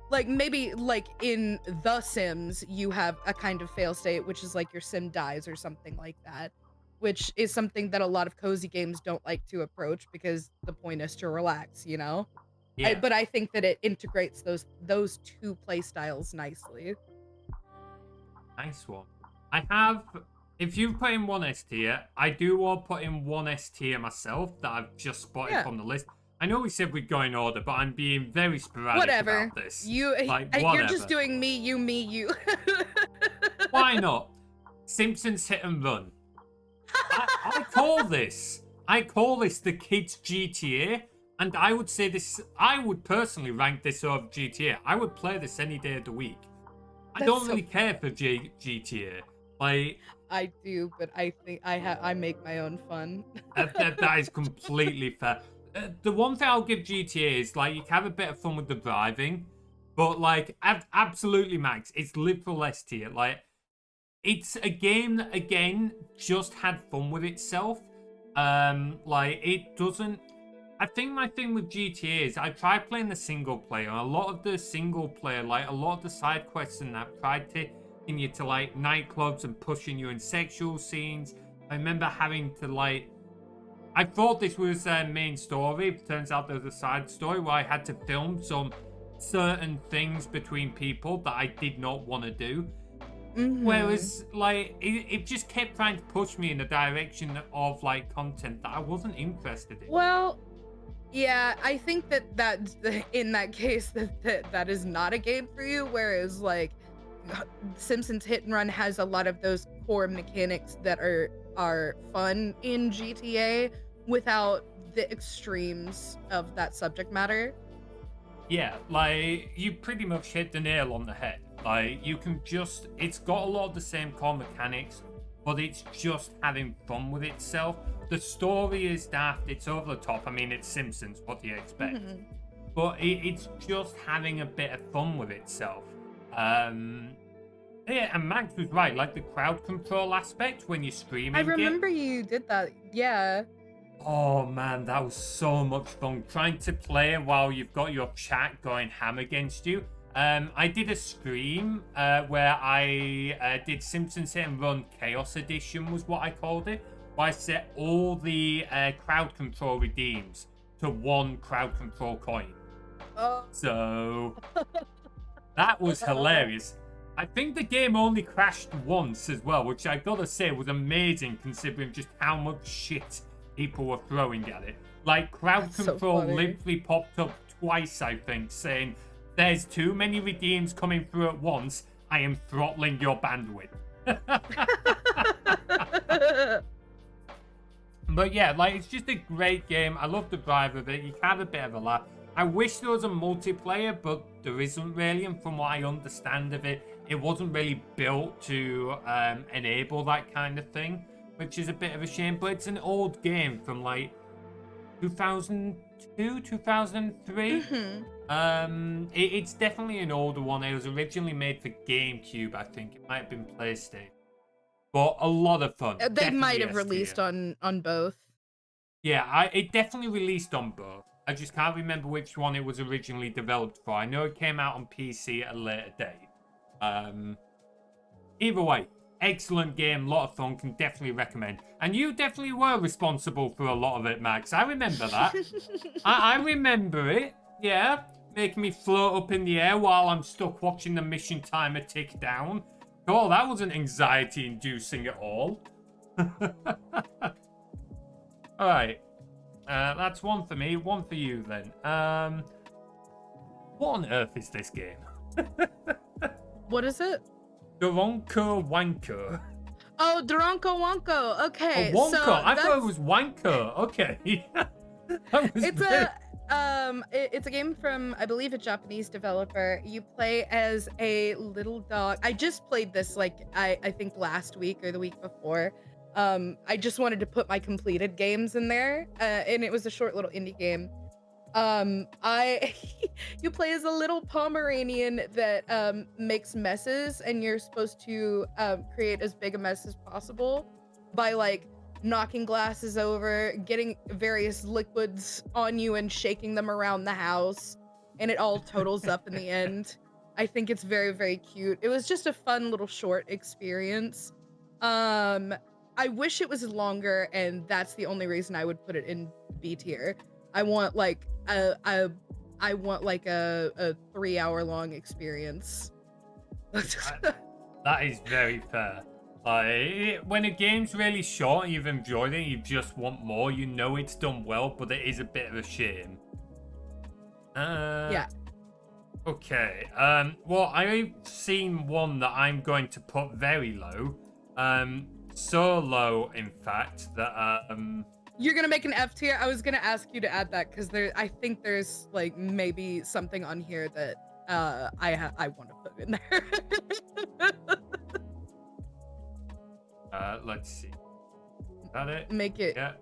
Like, maybe like in The Sims, you have a kind of fail state, which is like your sim dies or something like that, which is something that a lot of cozy games don't like to approach because the point is to relax, you know? Yeah. But I think that it integrates those two play styles nicely. Nice one. I have, if you put in one S tier, I do want to put in one S tier myself that I've just spotted from the list. I know we said we'd go in order, but I'm being very sporadic about this. You're just doing me, you. Why not? Simpsons Hit and Run. I call this the kids GTA, and I would say this. I would personally rank this over GTA. I would play this any day of the week. I don't really care for GTA. Like, I do, but I think I make my own fun. that is completely fair. The one thing I'll give GTA is, like, you can have a bit of fun with the driving, but, like, absolutely, Max, it's literal S tier. Like, it's a game that, again, just had fun with itself. Like, it doesn't... I think my thing with GTA is I tried playing the single player, and a lot of the single player, like, a lot of the side quests and that tried taking you to, like, nightclubs and pushing you in sexual scenes. I remember having to, like... I thought this was a main story. It turns out there was a side story where I had to film some certain things between people that I did not want to do. Whereas, like, it just kept trying to push me in the direction of, like, content that I wasn't interested in. Well, yeah, I think that in that case that is not a game for you. Whereas, like, Simpsons Hit and Run has a lot of those core mechanics that are fun in GTA without the extremes of that subject matter. Yeah, like, you pretty much hit the nail on the head. Like, you can just... It's got a lot of the same core mechanics, but it's just having fun with itself. The story is daft. It's over the top. I mean, it's Simpsons. What do you expect? But it's just having a bit of fun with itself. Yeah, and Max was right. Like, the crowd control aspect when you're streaming. I remember you did that. Yeah. Oh man, that was so much fun. Trying to play while you've got your chat going ham against you. I did a stream where I did Simpsons Hit and Run Chaos Edition was what I called it. Where I set all the crowd control redeems to one crowd control coin. So that was hilarious. I think the game only crashed once as well, which I gotta say was amazing considering just how much shit people were throwing at it. Like, crowd control literally popped up twice, I think, saying, "There's too many redeems coming through at once. I am throttling your bandwidth." But yeah, like, it's just a great game. I love the drive of it. You can have a bit of a laugh. I wish there was a multiplayer, but there isn't really. And from what I understand of it, it wasn't really built to enable that kind of thing, which is a bit of a shame. But it's an old game from, like, 2002, 2003. It's definitely an older one. It was originally made for GameCube, I think. It might have been PlayStation. But a lot of fun. They Definitely might have released on both. Yeah, it definitely released on both. I just can't remember which one it was originally developed for. I know it came out on PC at a later date. Either way, excellent game, lot of fun, can definitely recommend. And you definitely were responsible for a lot of it, Max. I remember that. I remember it, yeah. Making me float up in the air while I'm stuck watching the mission timer tick down. Oh, that wasn't anxiety-inducing at all. Alright. That's one for me, one for you then. What on earth is this game? What is it? Doronko Wanko. Oh, Doronko Wonko. Okay, Oh, Wonko. so I thought it was Wanko. Okay. It's a game from, I believe, a Japanese developer. You play as a little dog. I just played this like I think last week or the week before. I just wanted to put my completed games in there, and it was a short little indie game. You play as a little Pomeranian that makes messes, and you're supposed to create as big a mess as possible by like knocking glasses over, getting various liquids on you and shaking them around the house, and it all totals up in the end. I think it's very, very cute. It was just a fun little short experience. I wish it was longer, and that's the only reason I would put it in B tier. I want like a 3-hour long experience. That is very fair. When a game's really short and you've enjoyed it, you just want more. You know it's done well, but it is a bit of a shame. Yeah. Okay. Well, I've seen one that I'm going to put very low. So low, in fact, that You're gonna make an F tier? I was gonna ask you to add that because I think there's like maybe something on here that I want to put in there. Let's see. Is that it? Make it Yeah.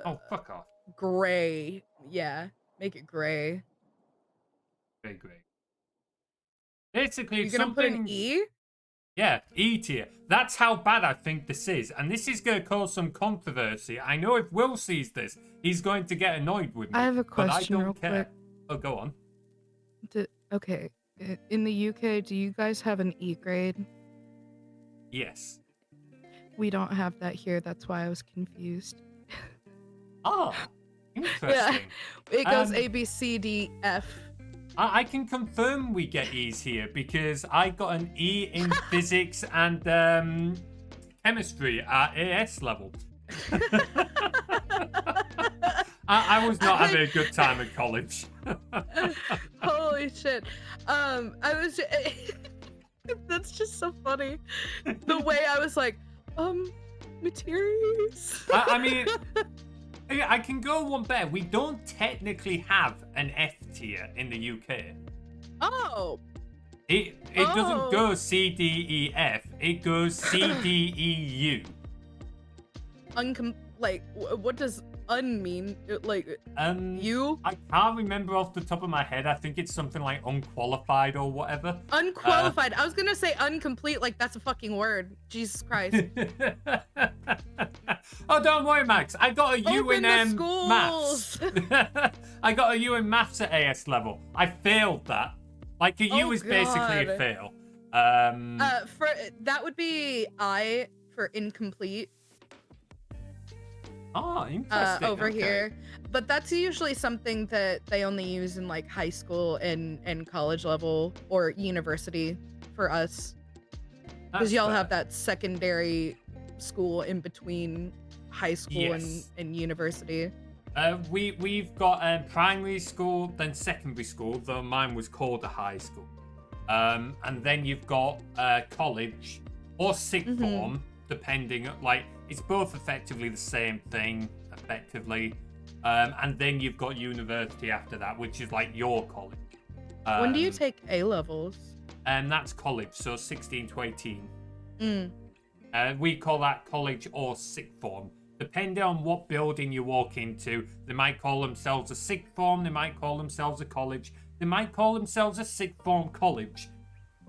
Oh, fuck off. gray. Yeah, make it gray. Very great. Basically, You're it's gonna put an something. E? Yeah, E tier. That's how bad I think this is. And this is going to cause some controversy. I know if Will sees this, he's going to get annoyed with me. I have a but question I don't real care. quick. Oh, go on. Okay, in the UK, do you guys have an E grade? Yes. We don't have that here. That's why I was confused. Oh, interesting. Yeah, it goes Um, A, B, C, D, F. I can confirm we get E's here because I got an E in physics and chemistry at AS level. I was not having a good time at college. Holy shit. I was that's just so funny. The way I was like, Materies. I mean, I can go one better. We don't technically have an F tier in the UK. Oh. It doesn't go C, D, E, F. It goes C, D, E, U. What does mean? Like, you? I can't remember off the top of my head. I think it's something like unqualified or whatever. Unqualified. I was gonna say incomplete, like that's a fucking word. Jesus Christ. Oh, don't worry, Max. I got a U Open in the maths. I got a U in maths at AS level. I failed that. Like a U is basically a fail. For that would be I for incomplete. Oh, interesting. Over here, but that's usually something that they only use in like high school and college level or university for us, because y'all have that secondary school in between high school and university. We've got primary school, then secondary school, though mine was called a high school. And then you've got college or sixth form, depending, like, it's both effectively the same thing, effectively. And then you've got university after that, which is like your college. When do you take A-levels? And that's college, so 16 to 18. We call that college or sixth form. Depending on what building you walk into, they might call themselves a sixth form, they might call themselves a college, they might call themselves a sixth form college.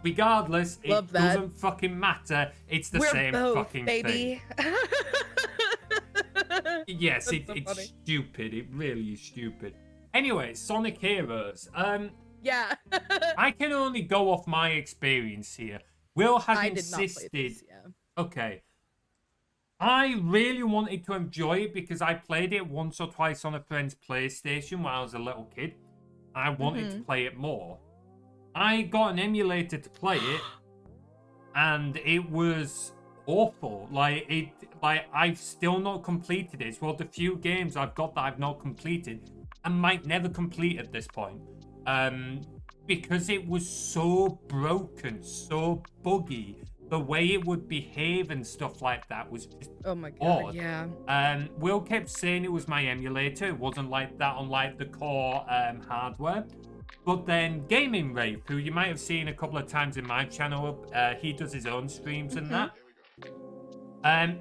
Regardless, it doesn't fucking matter. It's the same fucking thing. Yes, it's stupid. It really is stupid. Anyway, Sonic Heroes. Yeah. I can only go off my experience here. Will has insisted. This, yeah. Okay. I really wanted to enjoy it because I played it once or twice on a friend's PlayStation when I was a little kid. I wanted to play it more. I got an emulator to play it, and it was awful. Like like, I've still not completed it. It's one of the few games I've got that I've not completed and might never complete at this point. Because it was so broken, so buggy. The way it would behave and stuff like that was just Oh my god, odd. yeah. Will kept saying it was my emulator. It wasn't like that on like the core hardware. But then Gaming Rafe, who you might have seen a couple of times in my channel, he does his own streams and that.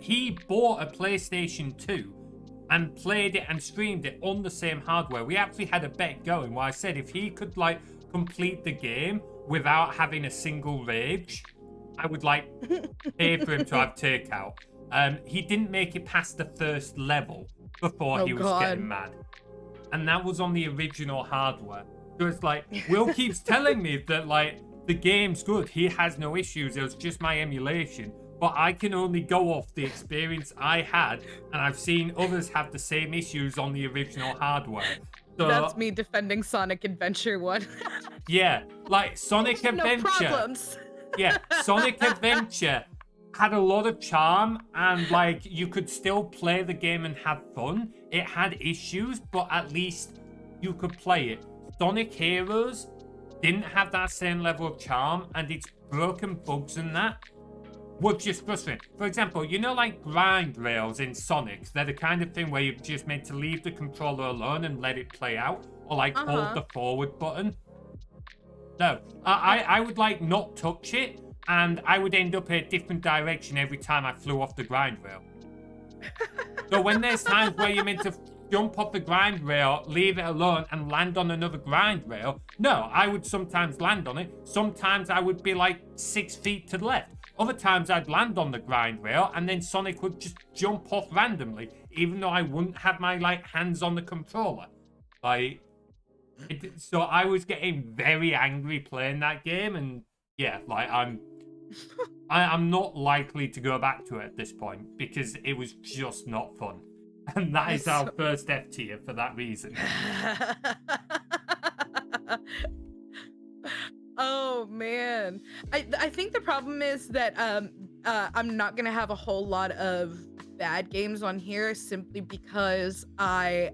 He bought a PlayStation 2 and played it and streamed it on the same hardware. We actually had a bet going where I said if he could like complete the game without having a single rage, I would like pay for him to have takeout. He didn't make it past the first level before he was getting mad. And that was on the original hardware. So it's like, Will keeps telling me that like the game's good. He has no issues. It was just my emulation. But I can only go off the experience I had, and I've seen others have the same issues on the original hardware. So, that's me defending Sonic Adventure 1. Yeah, like Sonic Adventure. No problems. Yeah, Sonic Adventure had a lot of charm, and like you could still play the game and have fun. It had issues, but at least you could play it. Sonic Heroes didn't have that same level of charm, and its broken bugs and that were just frustrating. For example, you know, like grind rails in Sonic, they're the kind of thing where you're just meant to leave the controller alone and let it play out, or like hold the forward button. No, I would like not touch it, and I would end up in a different direction every time I flew off the grind rail. So when there's times where you're meant to jump off the grind rail, leave it alone, and land on another grind rail, no, I would sometimes land on it. Sometimes I would be like 6 feet to the left. Other times I'd land on the grind rail, and then Sonic would just jump off randomly, even though I wouldn't have my like hands on the controller. Like, so I was getting very angry playing that game, and yeah, like I'm not likely to go back to it at this point because it was just not fun. And that is our first F tier for that reason. Oh man, I think the problem is that I'm not gonna have a whole lot of bad games on here simply because I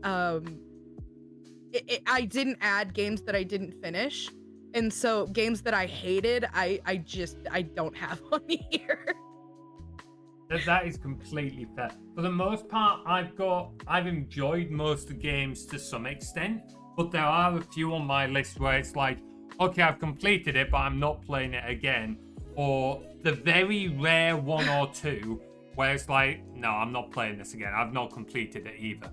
didn't add games that I didn't finish, and so games that I hated I don't have on here. That is completely fair. For the most part, I've enjoyed most of the games to some extent, but there are a few on my list where it's like, okay, I've completed it, but I'm not playing it again. Or the very rare one or two where it's like, no, I'm not playing this again. I've not completed it either.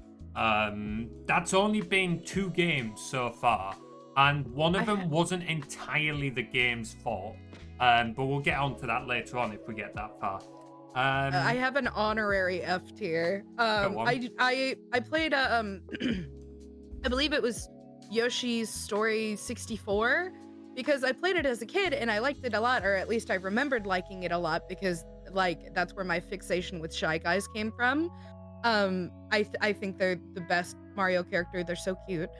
That's only been 2 games so far, and one of them wasn't entirely the game's fault. But we'll get onto that later on if we get that far. I have an honorary F tier. I played I believe it was Yoshi's Story 64 because I played it as a kid and I liked it a lot, or at least I remembered liking it a lot because like that's where my fixation with Shy Guys came from. I think they're the best Mario character. They're so cute.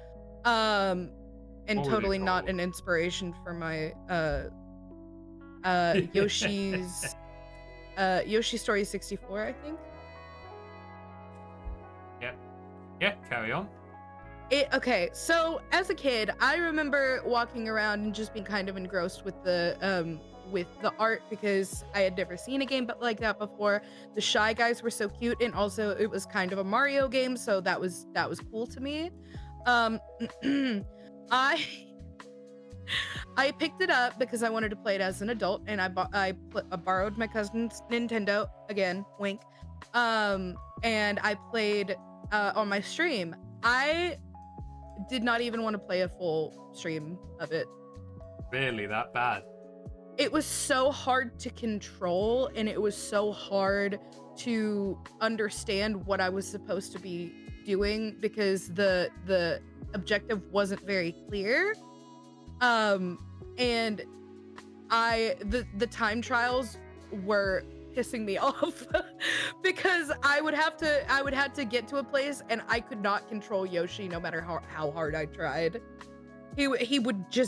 And totally not an inspiration for my Yoshi's Yoshi Story 64, I think. Yeah, carry on. Okay, so as a kid, I remember walking around and just being kind of engrossed with the art because I had never seen a game like that before. The Shy Guys were so cute, and also it was kind of a Mario game, so that was cool to me. I picked it up because I wanted to play it as an adult, and I borrowed my cousin's Nintendo, again, wink, and I played on my stream. I did not even want to play a full stream of it. Really, that bad? It was so hard to control, and it was so hard to understand what I was supposed to be doing because the objective wasn't very clear. And the time trials were pissing me off because I would have to get to a place and I could not control Yoshi no matter how hard I tried. He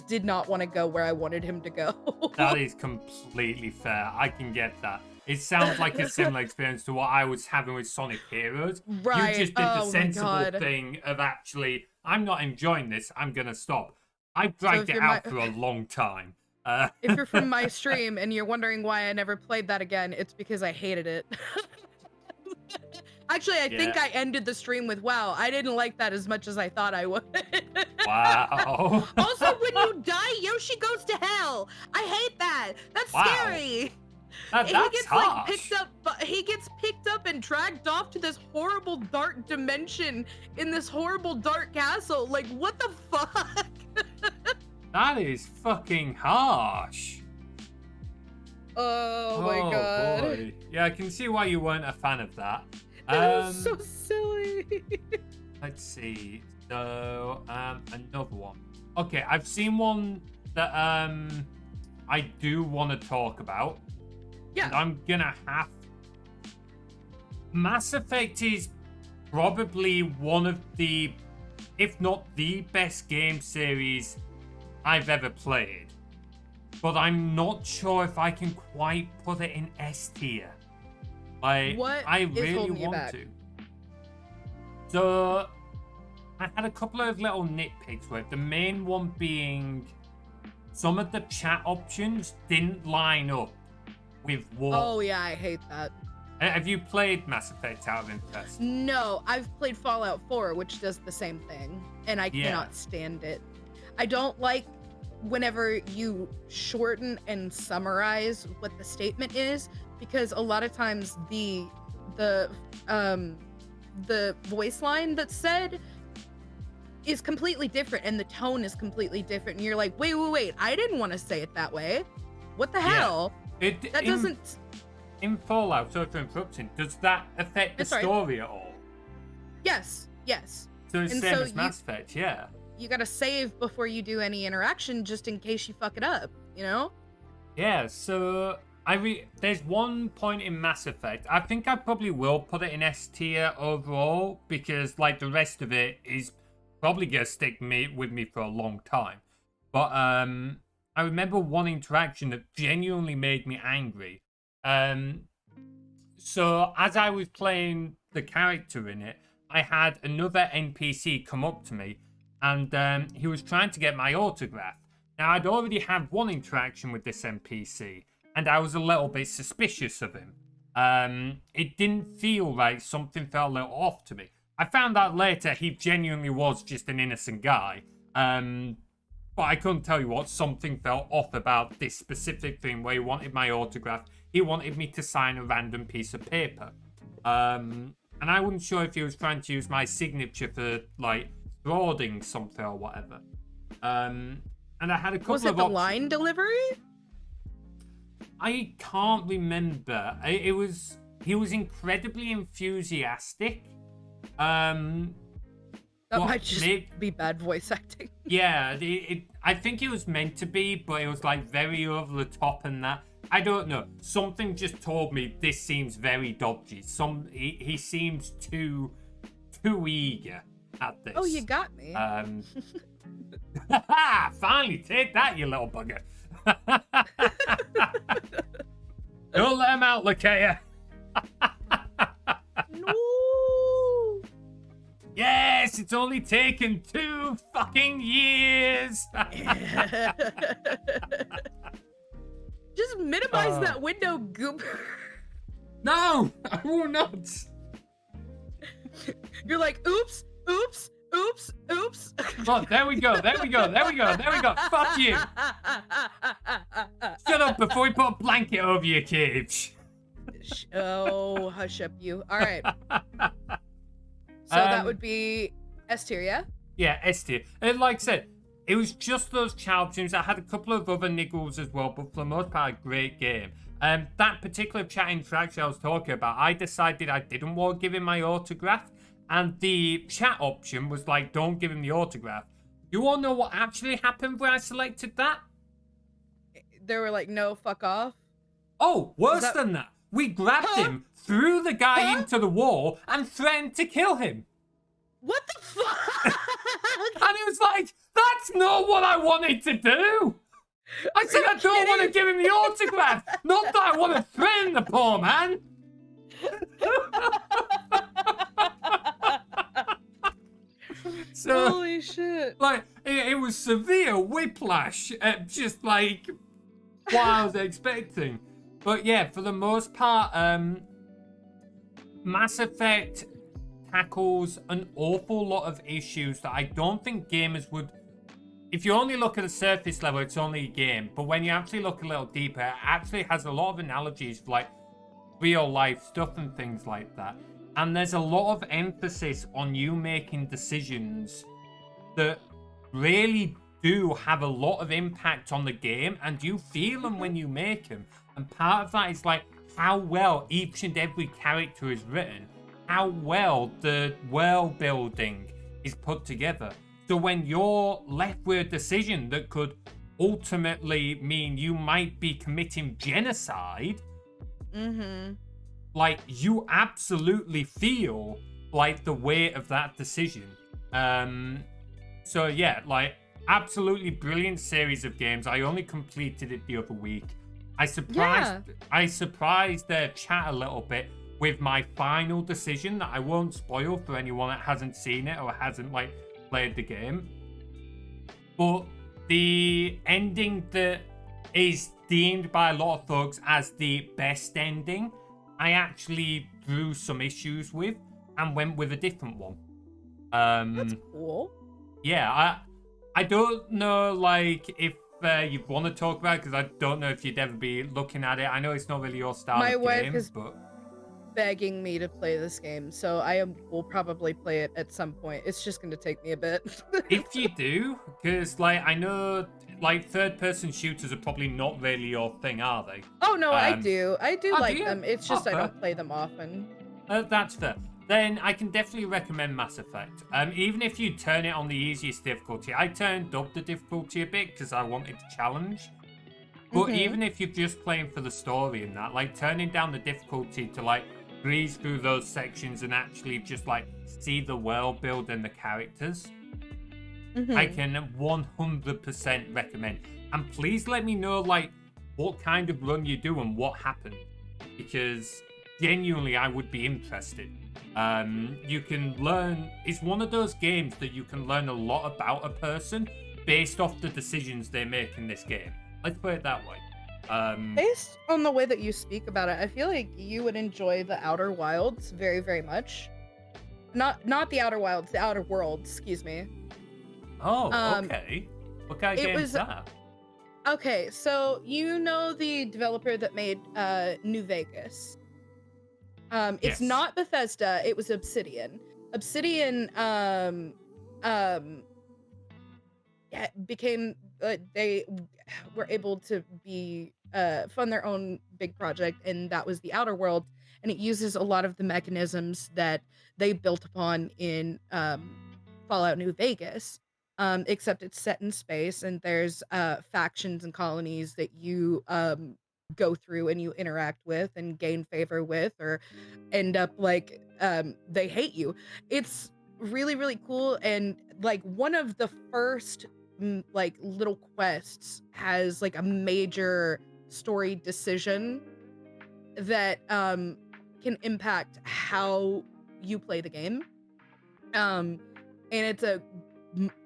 did not want to go where I wanted him to go. That is completely fair. I can get that. It sounds like a similar experience to what I was having with Sonic Heroes. Right. You just did the Oh my sensible God. thing of actually, I'm not enjoying this, I'm going to stop. I if dragged it you're out for a long time. If you're from my stream and you're wondering why I never played that again, it's because I hated it. Actually, I think Yeah. I ended the stream with, wow, I didn't like that as much as I thought I would. Wow. Also, when you die, Yoshi goes to hell. I hate that. That's Wow. scary. That's He gets like harsh. picked up, but he gets picked up and dragged off to this horrible dark dimension in this horrible dark castle. Like, what the fuck? That is fucking harsh. Oh my god. Boy. Yeah, I can see why you weren't a fan of that. That was so silly. Let's see. So, another one. Okay, I've seen one that I do want to talk about. Yeah. And I'm gonna have. Mass Effect is probably one of the, if not the best game series I've ever played. But I'm not sure if I can quite put it in S tier. What I is really holding you want back? to. So I had a couple of little nitpicks with the main one being some of the chat options didn't line up with what. Oh yeah, I hate that. Have you played Mass Effect out of interest? No, I've played Fallout 4, which does the same thing, and I cannot stand it. I don't like whenever you shorten and summarize what the statement is, because a lot of times the voice line that's said is completely different and the tone is completely different, and you're like, wait, I didn't want to say it that way. What the hell? That doesn't. In Fallout, sorry for interrupting, does that affect the story at all? Yes. So it's And same so as Mass Effect, yeah. You gotta save before you do any interaction, just in case you fuck it up, you know? Yeah, so there's one point in Mass Effect. I think I probably will put it in S tier overall, because like the rest of it is probably gonna stick with me for a long time. But I remember one interaction that genuinely made me angry. So as I was playing the character in it, I had another NPC come up to me, and he was trying to get my autograph. Now, I'd already had one interaction with this NPC, and I was a little bit suspicious of him. It didn't feel right. Something felt a little off to me. I found out later he genuinely was just an innocent guy. But I couldn't tell you what. Something felt off about this specific thing where he wanted my autograph. He wanted me to sign a random piece of paper. And I wasn't sure if he was trying to use my signature for, like, frauding something or whatever. And I had a couple of options. Was it the line delivery? I can't remember. He was incredibly enthusiastic. That might just be bad voice acting. Yeah, I think it was meant to be, but it was like very over the top and that. I don't know. Something just told me this seems very dodgy. He seems too eager at this. Oh, you got me. Finally, take that, you little bugger. Don't let him out, Lakea. No. Yes, it's only taken 2 fucking years. Just minimize that window, goop. No, I will not. You're like, oops. Oh, there we go. Fuck you. Shut up before we put a blanket over your cage. Oh, hush up you. All right. So that would be S tier, yeah? Yeah, S tier. And like I said, it was just those child tunes. I had a couple of other niggles as well, but for the most part, a great game. That particular chat interaction I was talking about, I decided I didn't want to give him my autograph, and the chat option was like, don't give him the autograph. You all know what actually happened when I selected that? They were like, no, fuck off. Oh, worse than that. We grabbed him, threw the guy into the wall, and threatened to kill him. What the fuck? And it was like, that's not what I wanted to do. I said I don't want to give him the autograph. Not that I want to threaten the poor man. So, Holy shit. like, it was severe whiplash at just, like, what I was expecting. But, yeah, for the most part, Mass Effect tackles an awful lot of issues that I don't think gamers would... If you only look at the surface level, it's only a game. But when you actually look a little deeper, it actually has a lot of analogies for, like, real-life stuff and things like that. And there's a lot of emphasis on you making decisions that really do have a lot of impact on the game, and you feel them when you make them. And part of that is like how well each and every character is written, how well the world building is put together. So when you're left with a decision that could ultimately mean you might be committing genocide, like, you absolutely feel like the weight of that decision. So yeah, like, absolutely brilliant series of games. I only completed it the other week. I surprised their chat a little bit with my final decision that I won't spoil for anyone that hasn't seen it or hasn't, like, played the game. But the ending that is deemed by a lot of folks as the best ending, I actually drew some issues with and went with a different one. That's cool. Yeah, I don't know, like, if you want to talk about it, because I don't know if you'd ever be looking at it. I know it's not really your style My of wife game, is but... begging me to play this game, so I will probably play it at some point. It's just going to take me a bit. If you do, because, like, I know, like, third-person shooters are probably not really your thing, are they? Oh, no, I do. I do like do you? them. It's just I fair. don't play them often. That's fair. Then I can definitely recommend Mass Effect. Even if you turn it on the easiest difficulty, I turned up the difficulty a bit because I wanted to challenge. But even if you're just playing for the story and that, like, turning down the difficulty to, like, breeze through those sections and actually just, like, see the world build and the characters, I can 100% recommend. And please let me know, like, what kind of run you do and what happened, because genuinely I would be interested. You can learn... It's one of those games that you can learn a lot about a person based off the decisions they make in this game. Let's put it that way. Based on the way that you speak about it, I feel like you would enjoy the Outer Wilds very, very much. Not the Outer Wilds, the Outer Worlds, excuse me. Oh, okay. What kind of game is that? Okay, so you know the developer that made New Vegas? It's not Bethesda, it was Obsidian. Obsidian became they were able to fund their own big project, and that was the Outer World, and it uses a lot of the mechanisms that they built upon in Fallout New Vegas, except it's set in space, and there's factions and colonies that you go through and you interact with and gain favor with, or end up like they hate you. It's really, really cool. And like one of the first like little quests has like a major story decision that can impact how you play the game, and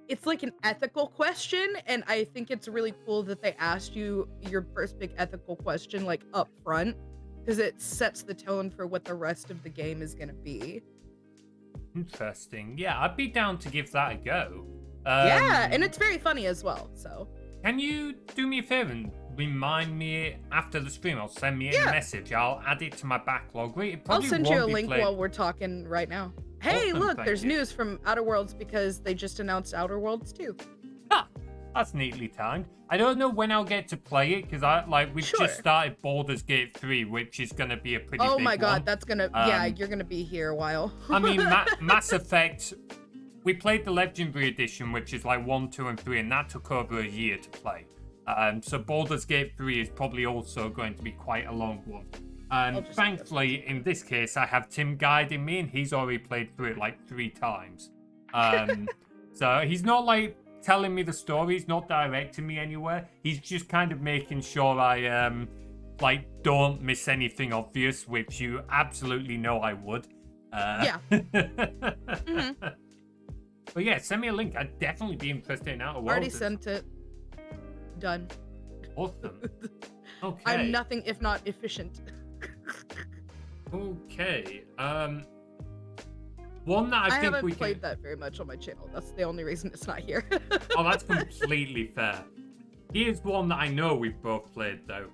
it's like an ethical question, and I think it's really cool that they asked you your first big ethical question like up front, because it sets the tone for what the rest of the game is going to be. Interesting. Yeah, I'd be down to give that a go. Yeah, and it's very funny as well, so. Can you do me a favor and remind me after the stream? I'll send me a message. I'll add it to my backlog. I'll send you a link while we're talking right now. Hey, awesome, look, there's news from Outer Worlds because they just announced Outer Worlds 2. Ha! That's neatly timed. I don't know when I'll get to play it because we've just started Baldur's Gate 3, which is going to be a pretty big one. Oh my god, that's going to... yeah, you're going to be here a while. I mean, Mass Effect... We played the Legendary Edition, which is like 1, 2, and 3, and that took over a year to play. So Baldur's Gate 3 is probably also going to be quite a long one. Thankfully, in this case, I have Tim guiding me, and he's already played through it like 3 times. So he's not like telling me the story. He's not directing me anywhere. He's just kind of making sure I like don't miss anything obvious, which you absolutely know I would. Yeah. Mhm. But yeah, send me a link. I'd definitely be interested in Outer Worlds. Already sent it. Done. Awesome. Okay. I'm nothing if not efficient. Okay. One that I think haven't we played that very much on my channel. That's the only reason it's not here. Oh, that's completely fair. Here's one that I know we've both played though.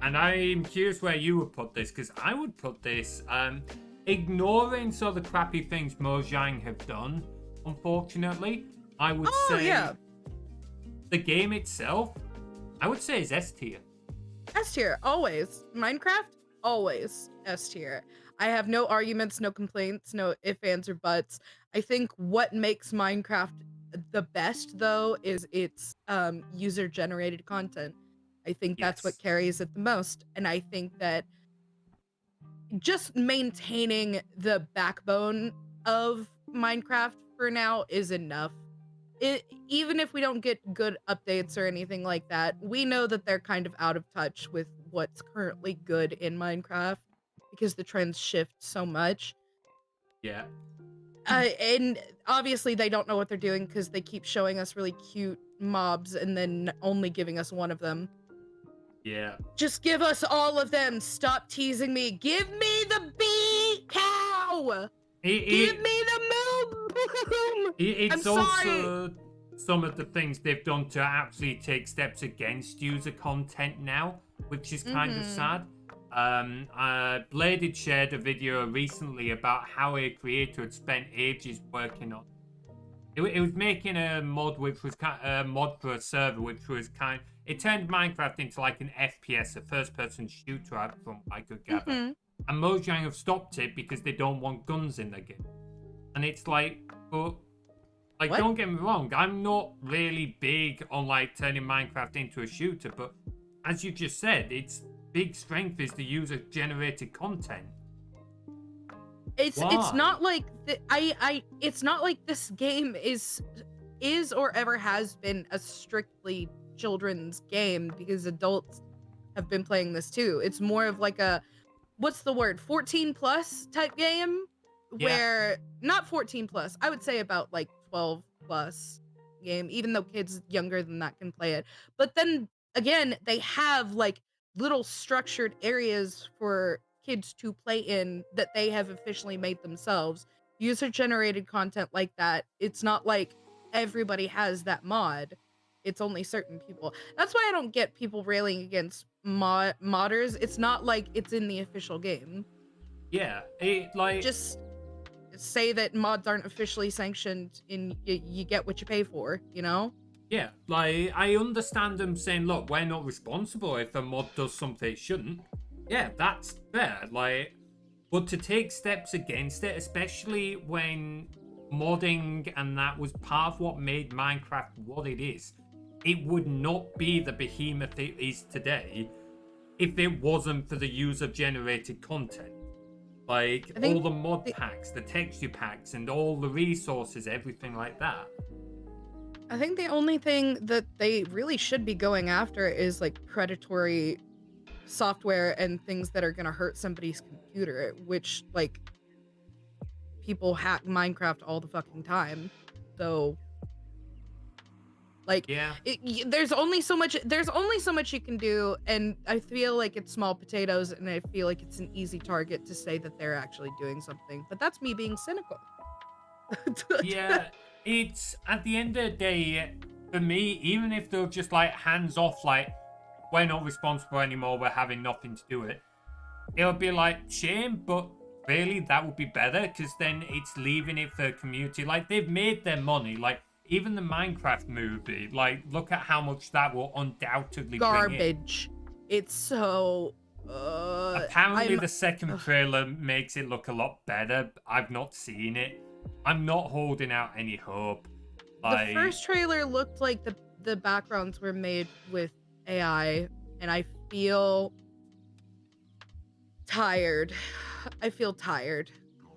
And I'm curious where you would put this, because I would put this, ignoring some of the crappy things Mojang have done, unfortunately, I would say yeah. the game itself, I would say is S tier. S tier, always. Minecraft, always S tier. I have no arguments, no complaints, no ifs, ands, or buts. I think what makes Minecraft the best, though, is its user-generated content. I think that's what carries it the most. And I think that just maintaining the backbone of Minecraft for now is enough. Even if we don't get good updates or anything like that, we know that they're kind of out of touch with what's currently good in Minecraft because the trends shift so much. Yeah. And obviously they don't know what they're doing because they keep showing us really cute mobs and then only giving us one of them. Yeah. Just give us all of them. Stop teasing me. Give me the bee cow. Give me the moo. It's I'm also sorry. some of the things they've done to actually take steps against user content now, which is kind of sad. Bladed shared a video recently about how a creator had spent ages working on. It was making a mod which was a mod for a server which was it turned Minecraft into like an FPS, a first-person shooter, from what I could gather. And Mojang have stopped it because they don't want guns in their game. And it's like, but like, don't get me wrong, I'm not really big on like turning Minecraft into a shooter, but as you just said, its big strength is the user-generated content. It's not like it's not like this game is or ever has been a strictly children's game, because adults have been playing this too. It's more of like a, what's the word, 14 plus type game, where not 14 plus, I would say about like 12 plus game, even though kids younger than that can play it. But then again, they have like little structured areas for kids to play in that they have officially made themselves. User generated content like that, it's not like everybody has that mod. It's only certain people. That's why I don't get people railing against modders. It's not like it's in the official game. Yeah, it like just say that mods aren't officially sanctioned and you get what you pay for, you know? Yeah, like, I understand them saying, look, we're not responsible if a mod does something it shouldn't. Yeah, that's fair, like, but to take steps against it, especially when modding and that was part of what made Minecraft what it is, it would not be the behemoth it is today if it wasn't for the user-generated content. Like, all the mod packs, the texture packs, and all the resources, everything like that. I think the only thing that they really should be going after is like predatory software and things that are going to hurt somebody's computer, which like people hack Minecraft all the fucking time. So like, there's only so much you can do, and I feel like it's small potatoes, and I feel like it's an easy target to say that they're actually doing something, but that's me being cynical. Yeah, it's, at the end of the day, for me, even if they're just like hands off, like, we're not responsible anymore, we're having nothing to do with it, it'll be like, shame, but really, that would be better, because then it's leaving it for the community. Like, they've made their money, like, even the Minecraft movie, like, look at how much that will undoubtedly garbage. Bring in. It's so apparently the second trailer makes it look a lot better. I've not seen it. I'm not holding out any hope. Like, the first trailer looked like the backgrounds were made with AI, and I feel tired. I feel tired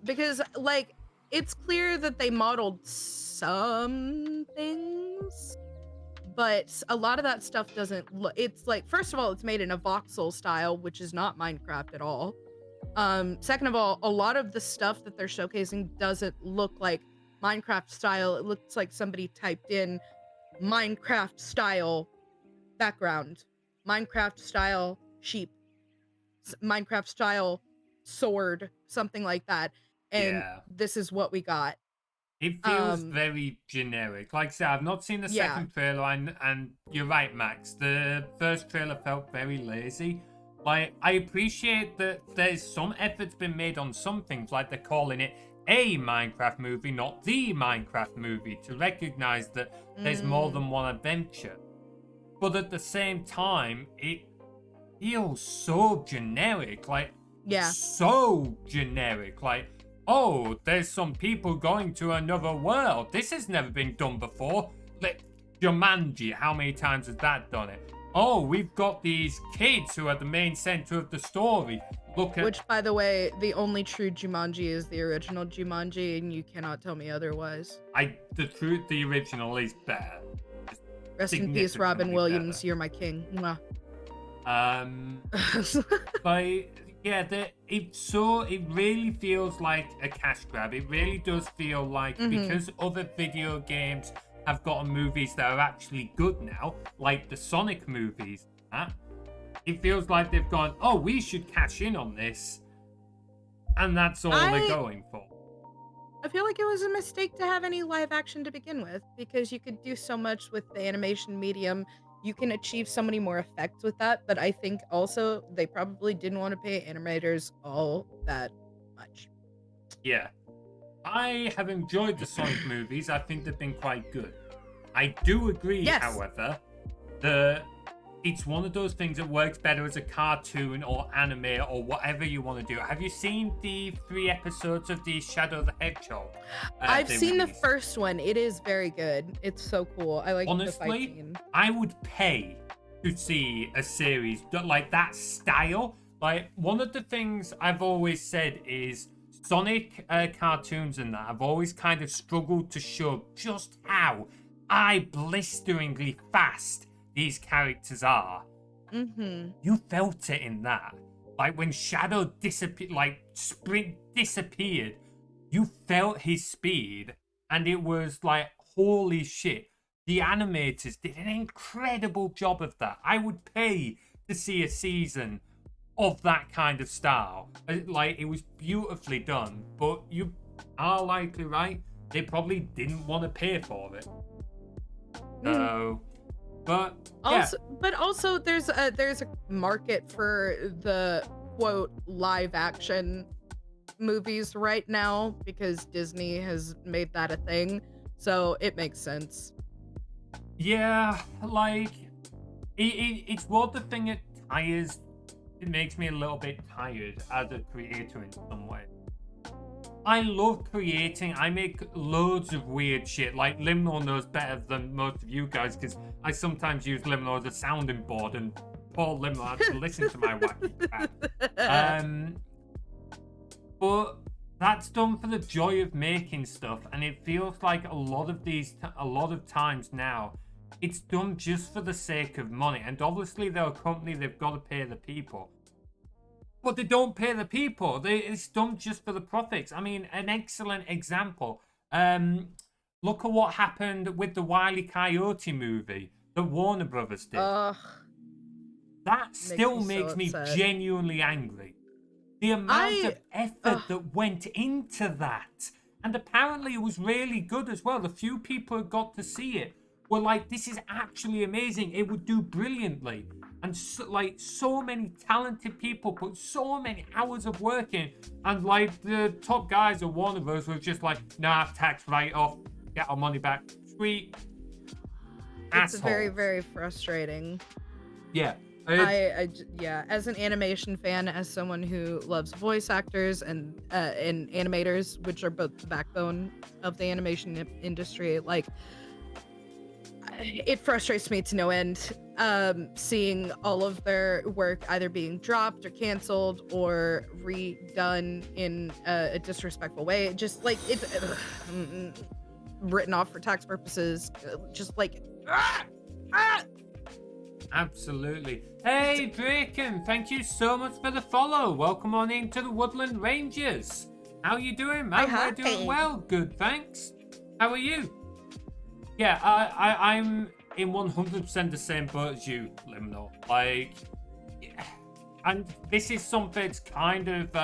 because like it's clear that they modeled some things things, but a lot of that stuff doesn't look. It's like, first of all, it's made in a voxel style, which is not Minecraft at all. Second of all, a lot of the stuff that they're showcasing doesn't look like Minecraft style. It looks like somebody typed in Minecraft style background, Minecraft style sheep, Minecraft style sword, something like that. And Yeah. this is what we got. It feels very generic. Like I said, I've not seen the Yeah. second trailer, and you're right, Max. The first trailer felt very lazy. Like, I appreciate that there's some effort's been made on some things, like they're calling it a Minecraft movie, not the Minecraft movie, to recognize that there's more than one adventure. But at the same time, it feels so generic. Like, Yeah. so generic. Like, oh, there's some people going to another world. This has never been done before. Like, Jumanji, how many times has that done it? Oh, we've got these kids who are the main center of the story. Look at... Which, by the way, the only true Jumanji is the original Jumanji, and you cannot tell me otherwise. The original is better. Rest in peace, Robin Williams. Better. You're my king. Mwah. But yeah, it really feels like a cash grab. It really does feel like because other video games have gotten movies that are actually good now, like the Sonic movies, it feels like they've gone, oh, we should cash in on this, and that's all they're going for. I feel like it was a mistake to have any live action to begin with, because you could do so much with the animation medium. You can achieve so many more effects with that, but I think also they probably didn't want to pay animators all that much. Yeah. I have enjoyed the Sonic movies. I think they've been quite good. I do agree, however, that it's one of those things that works better as a cartoon or anime or whatever you want to do. Have you seen the 3 episodes of the Shadow the Hedgehog? I've seen the first one. It is very good. It's so cool. I like the fight scene. I would pay to see a series like that style. Like, one of the things I've always said is Sonic cartoons and that, I've always kind of struggled to show just how eye-blisteringly fast these characters are. You felt it in that. Like, when Shadow disappeared, you felt his speed, and it was like, holy shit. The animators did an incredible job of that. I would pay to see a season of that kind of style. Like, it was beautifully done, but you are likely right. They probably didn't want to pay for it. So, but also there's a market for the quote live action movies right now, because Disney has made that a thing, so it makes sense. Yeah, like it's what the thing it tires. It makes me a little bit tired as a creator in some way. I love creating. I make loads of weird shit. Like, Liminal knows better than most of you guys, because I sometimes use Liminal as a sounding board, and poor Liminal has to listen to my wacky crap. But that's done for the joy of making stuff, and it feels like a lot of times now, it's done just for the sake of money. And obviously, they're a company, they've got to pay the people. But they don't pay the people. It's done just for the profits. I mean, an excellent example. Look at what happened with the Wile E. Coyote movie that Warner Brothers did. That still makes me genuinely angry. The amount of effort that went into that. And apparently it was really good as well. The few people who got to see it were like, this is actually amazing. It would do brilliantly. And so many talented people put so many hours of work in, and like the top guys at Warner Bros. Were just like, nah, tax write-off, get our money back. Sweet. It's very, very frustrating. Yeah. Yeah, as an animation fan, as someone who loves voice actors and animators, which are both the backbone of the animation industry, like, it frustrates me to no end, seeing all of their work either being dropped or canceled or redone in a disrespectful way. Just like, it's written off for tax purposes. Just like, ah, ah. Absolutely. Hey, Draken, thank you so much for the follow. Welcome on into the Woodland Rangers. How you doing, man? Hi. We're doing well. Good, thanks. How are you? Yeah, I'm in 100% the same boat as you, Liminal. Like, and this is something that's kind of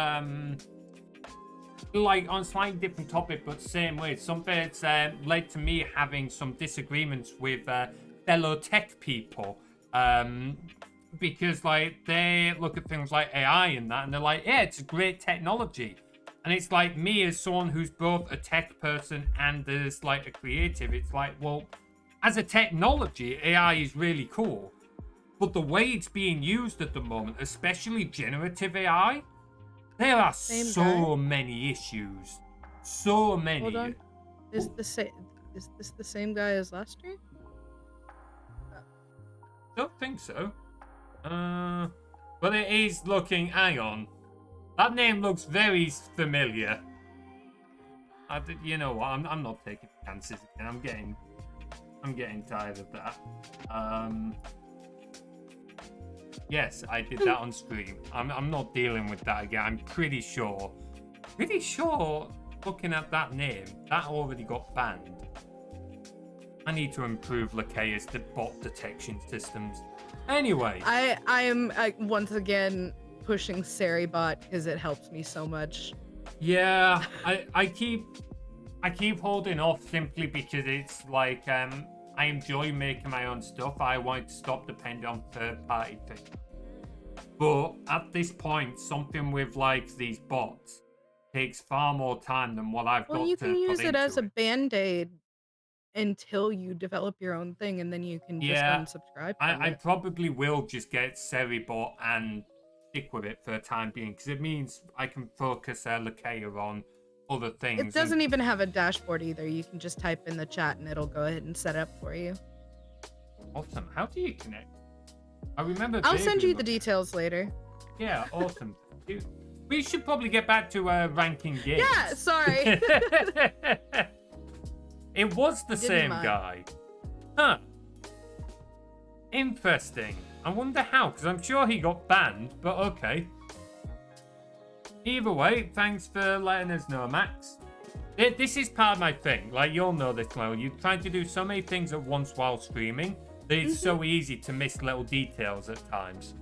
like on a slightly different topic, but same way. Something that's led to me having some disagreements with fellow tech people. Because like they look at things like AI and that, and they're like, yeah, it's a great technology. And it's like me as someone who's both a tech person and as like a creative, it's like, well, as a technology, AI is really cool. But the way it's being used at the moment, especially generative AI, there are so many issues. So many. Hold on. Is this the same guy as last year? Don't think so. But it is looking. Hang on. That name looks very familiar. You know what? I'm not taking chances again. I'm getting tired of that. Yes, I did that on stream. I'm not dealing with that again. I'm pretty sure. Looking at that name, that already got banned. I need to improve Lakea's bot detection systems. Anyway, I am once again pushing Seribot because it helps me so much. Yeah, I keep holding off simply because it's like I enjoy making my own stuff. I want to stop depending on third-party things. But at this point, something with like these bots takes far more time than what I've got to put into it. Well, you can use it as a band-aid until you develop your own thing, and then you can just unsubscribe. I probably will just get Seribot and stick with it for the time being, because it means I can focus Lakea on other things. It doesn't even have a dashboard either. You can just type in the chat and it'll go ahead and set up for you. Awesome. How do you connect? I remember. I'll send you the details later. Yeah, awesome. We should probably get back to ranking games. Yeah, sorry. It was the same guy. Huh. Interesting. I wonder how, because I'm sure he got banned, but okay. Either way, thanks for letting us know, Max. This is part of my thing. Like, you'll know this well. You try to do so many things at once while streaming that it's so easy to miss little details at times.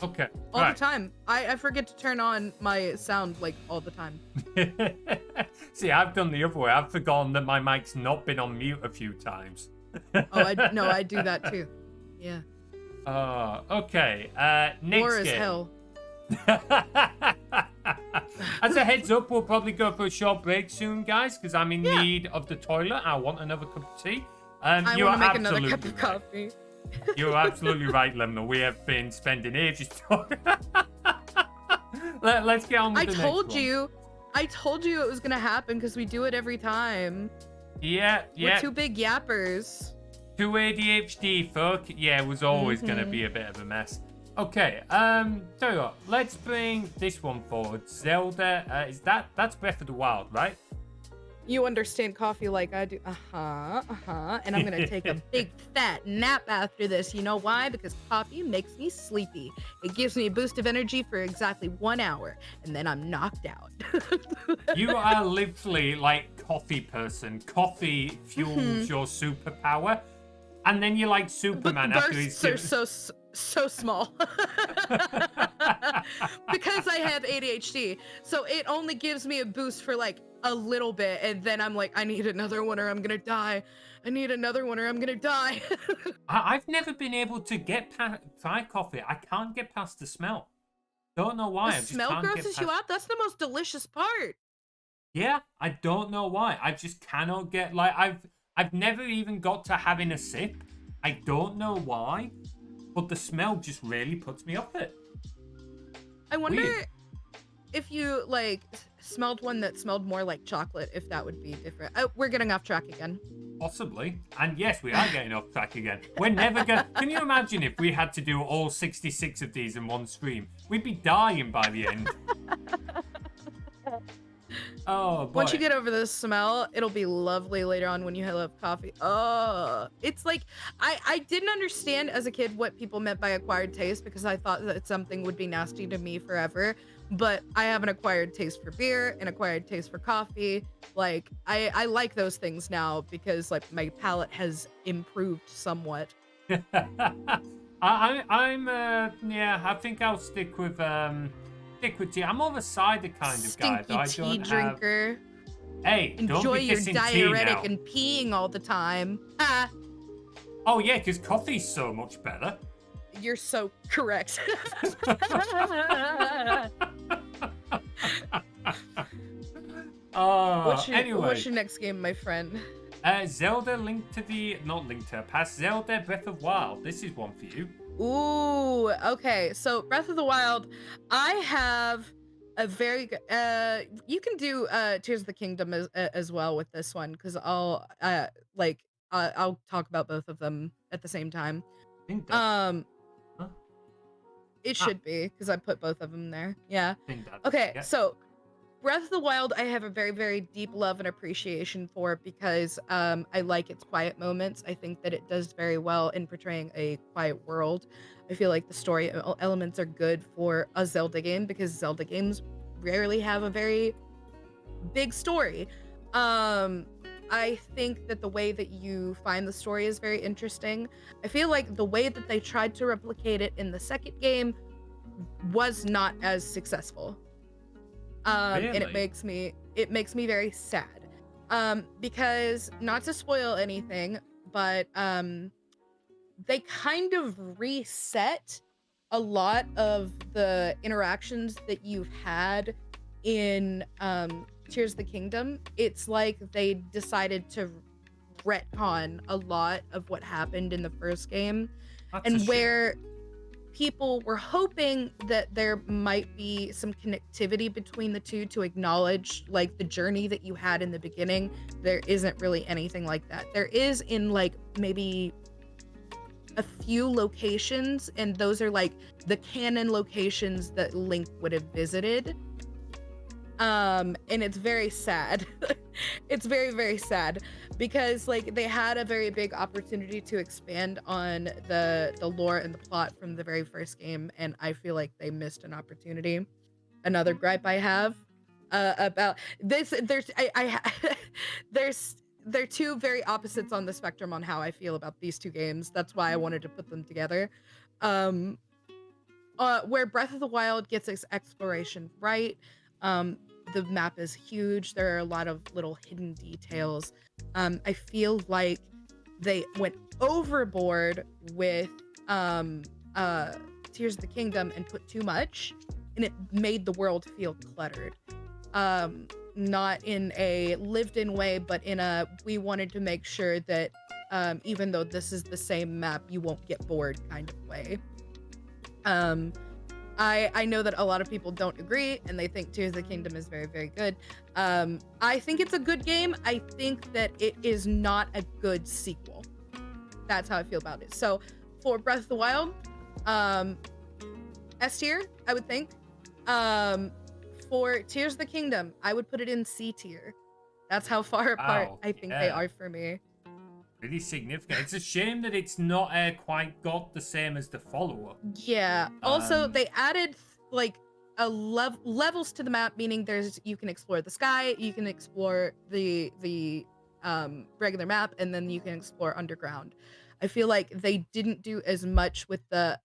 Okay. All the time. I forget to turn on my sound, like, all the time. See, I've done the other way. I've forgotten that my mic's not been on mute a few times. I do that too. Yeah. Okay. Next War game. as hell. As a heads up, we'll probably go for a short break soon, guys, because I'm in need of the toilet. I want another cup of tea. I want to make another cup of coffee. You're absolutely right, Liminal. We have been spending ages talking. Let's get on with the next one. I told you it was going to happen because we do it every time. Yeah. We're two big yappers. Two ADHD folk. Yeah, it was always going to be a bit of a mess. Okay, tell you what, let's bring this one forward. Zelda, that's Breath of the Wild, right? You understand coffee like I do. And I'm gonna take a big fat nap after this. You know why? Because coffee makes me sleepy. It gives me a boost of energy for exactly 1 hour, and then I'm knocked out. You are literally like coffee person. Coffee fuels your superpower. And then you're like Superman but the after he's bursts are so small. Because I have ADHD. So it only gives me a boost for like a little bit, and then I'm like, I need another one or I'm gonna die. I need another one or I'm gonna die. I've never been able to get try coffee. I can't get past the smell. Don't know why. The smell grosses you out? That's the most delicious part. Yeah, I don't know why. I just cannot get like I've never even got to having a sip. I don't know why, but the smell just really puts me off it. I wonder if you like smelled one that smelled more like chocolate, if that would be different. We're getting off track again. Possibly. And yes, we are getting off track again. We're never gonna... Can you imagine if we had to do all 66 of these in one stream? We'd be dying by the end. Oh Once you boy. get over the smell, it'll be lovely later on when you have coffee. Oh, it's like I didn't understand as a kid what people meant by acquired taste because I thought that something would be nasty to me forever. But I have an acquired taste for beer, an acquired taste for coffee. Like I like those things now because like my palate has improved somewhat. I think I'll stick with tea. I'm more of a cider kind of guy, though Stinky I tea don't have. drinker. Hey, don't Enjoy be your dissing tea diuretic now. and peeing all the time. Ah, Oh yeah, because coffee's so much better. you're so correct. Anyway, what's your next game, my friend? Zelda not Link to Past, Zelda Breath of Wild. This is one for you. Ooh, okay. So Breath of the Wild, I have a very good. You can do Tears of the Kingdom as well with this one because I'll talk about both of them at the same time. I think that's. Huh? It should be because I put both of them there. Yeah. I think that's. Okay, Yeah. so Breath of the Wild, I have a very, very deep love and appreciation for because I like its quiet moments. I think that it does very well in portraying a quiet world. I feel like the story elements are good for a Zelda game because Zelda games rarely have a very big story. I think that the way that you find the story is very interesting. I feel like the way that they tried to replicate it in the second game was not as successful. And it Really? makes me very sad. Because not to spoil anything, but they kind of reset a lot of the interactions that you've had in Tears of the Kingdom. It's like they decided to retcon a lot of what happened in the first game. That's a And shame. where people were hoping that there might be some connectivity between the two to acknowledge like the journey that you had in the beginning, there isn't really anything like that. There is in like maybe a few locations, and those are like the canon locations that Link would have visited. And it's very sad. It's very, very sad because like they had a very big opportunity to expand on the lore and the plot from the very first game, and I feel like they missed an opportunity. Another gripe I have about this, they're two very opposites on the spectrum on how I feel about these two games. That's why I wanted to put them together. Where Breath of the Wild gets its exploration right, the map is huge. There are a lot of little hidden details. I feel like they went overboard with Tears of the Kingdom and put too much, and it made the world feel cluttered. Not in a lived-in way, but in a we wanted to make sure that even though this is the same map, you won't get bored kind of way. I know that a lot of people don't agree and they think Tears of the Kingdom is very, very good. I think it's a good game. I think that it is not a good sequel. That's how I feel about it. So for Breath of the Wild, S tier, I would think. For Tears of the Kingdom, I would put it in C tier. That's how far apart I think they are for me. Really significant. It's a shame that it's not quite got the same as the follow-up. Yeah. Also, they added like a levels to the map, meaning you can explore the sky, you can explore the regular map, and then you can explore underground. I feel like they didn't do as much with the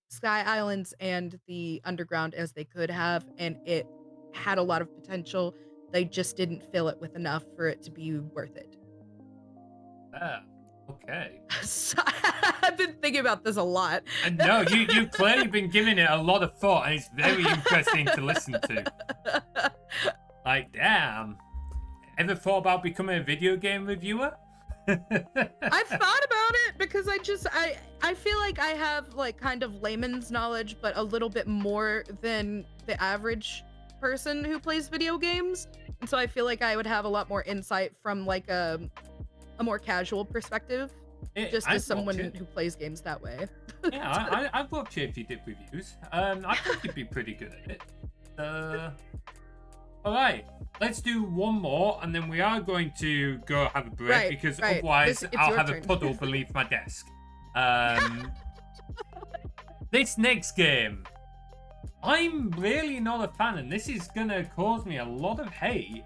sky islands and the underground as they could have, and it had a lot of potential. They just didn't fill it with enough for it to be worth it. Okay. So, I've been thinking about this a lot. And no, you've clearly been giving it a lot of thought, and it's very interesting to listen to. Like, damn. Ever thought about becoming a video game reviewer? I've thought about it because I feel like I have like kind of layman's knowledge, but a little bit more than the average person who plays video games. And so I feel like I would have a lot more insight from like a more casual perspective, just as someone who plays games that way. Yeah, I'd watch it if you did reviews. I think you'd be pretty good at it. All right, let's do one more, and then we are going to go have a break because otherwise I'll have a puddle beneath my desk. This next game, I'm really not a fan, and this is gonna cause me a lot of hate.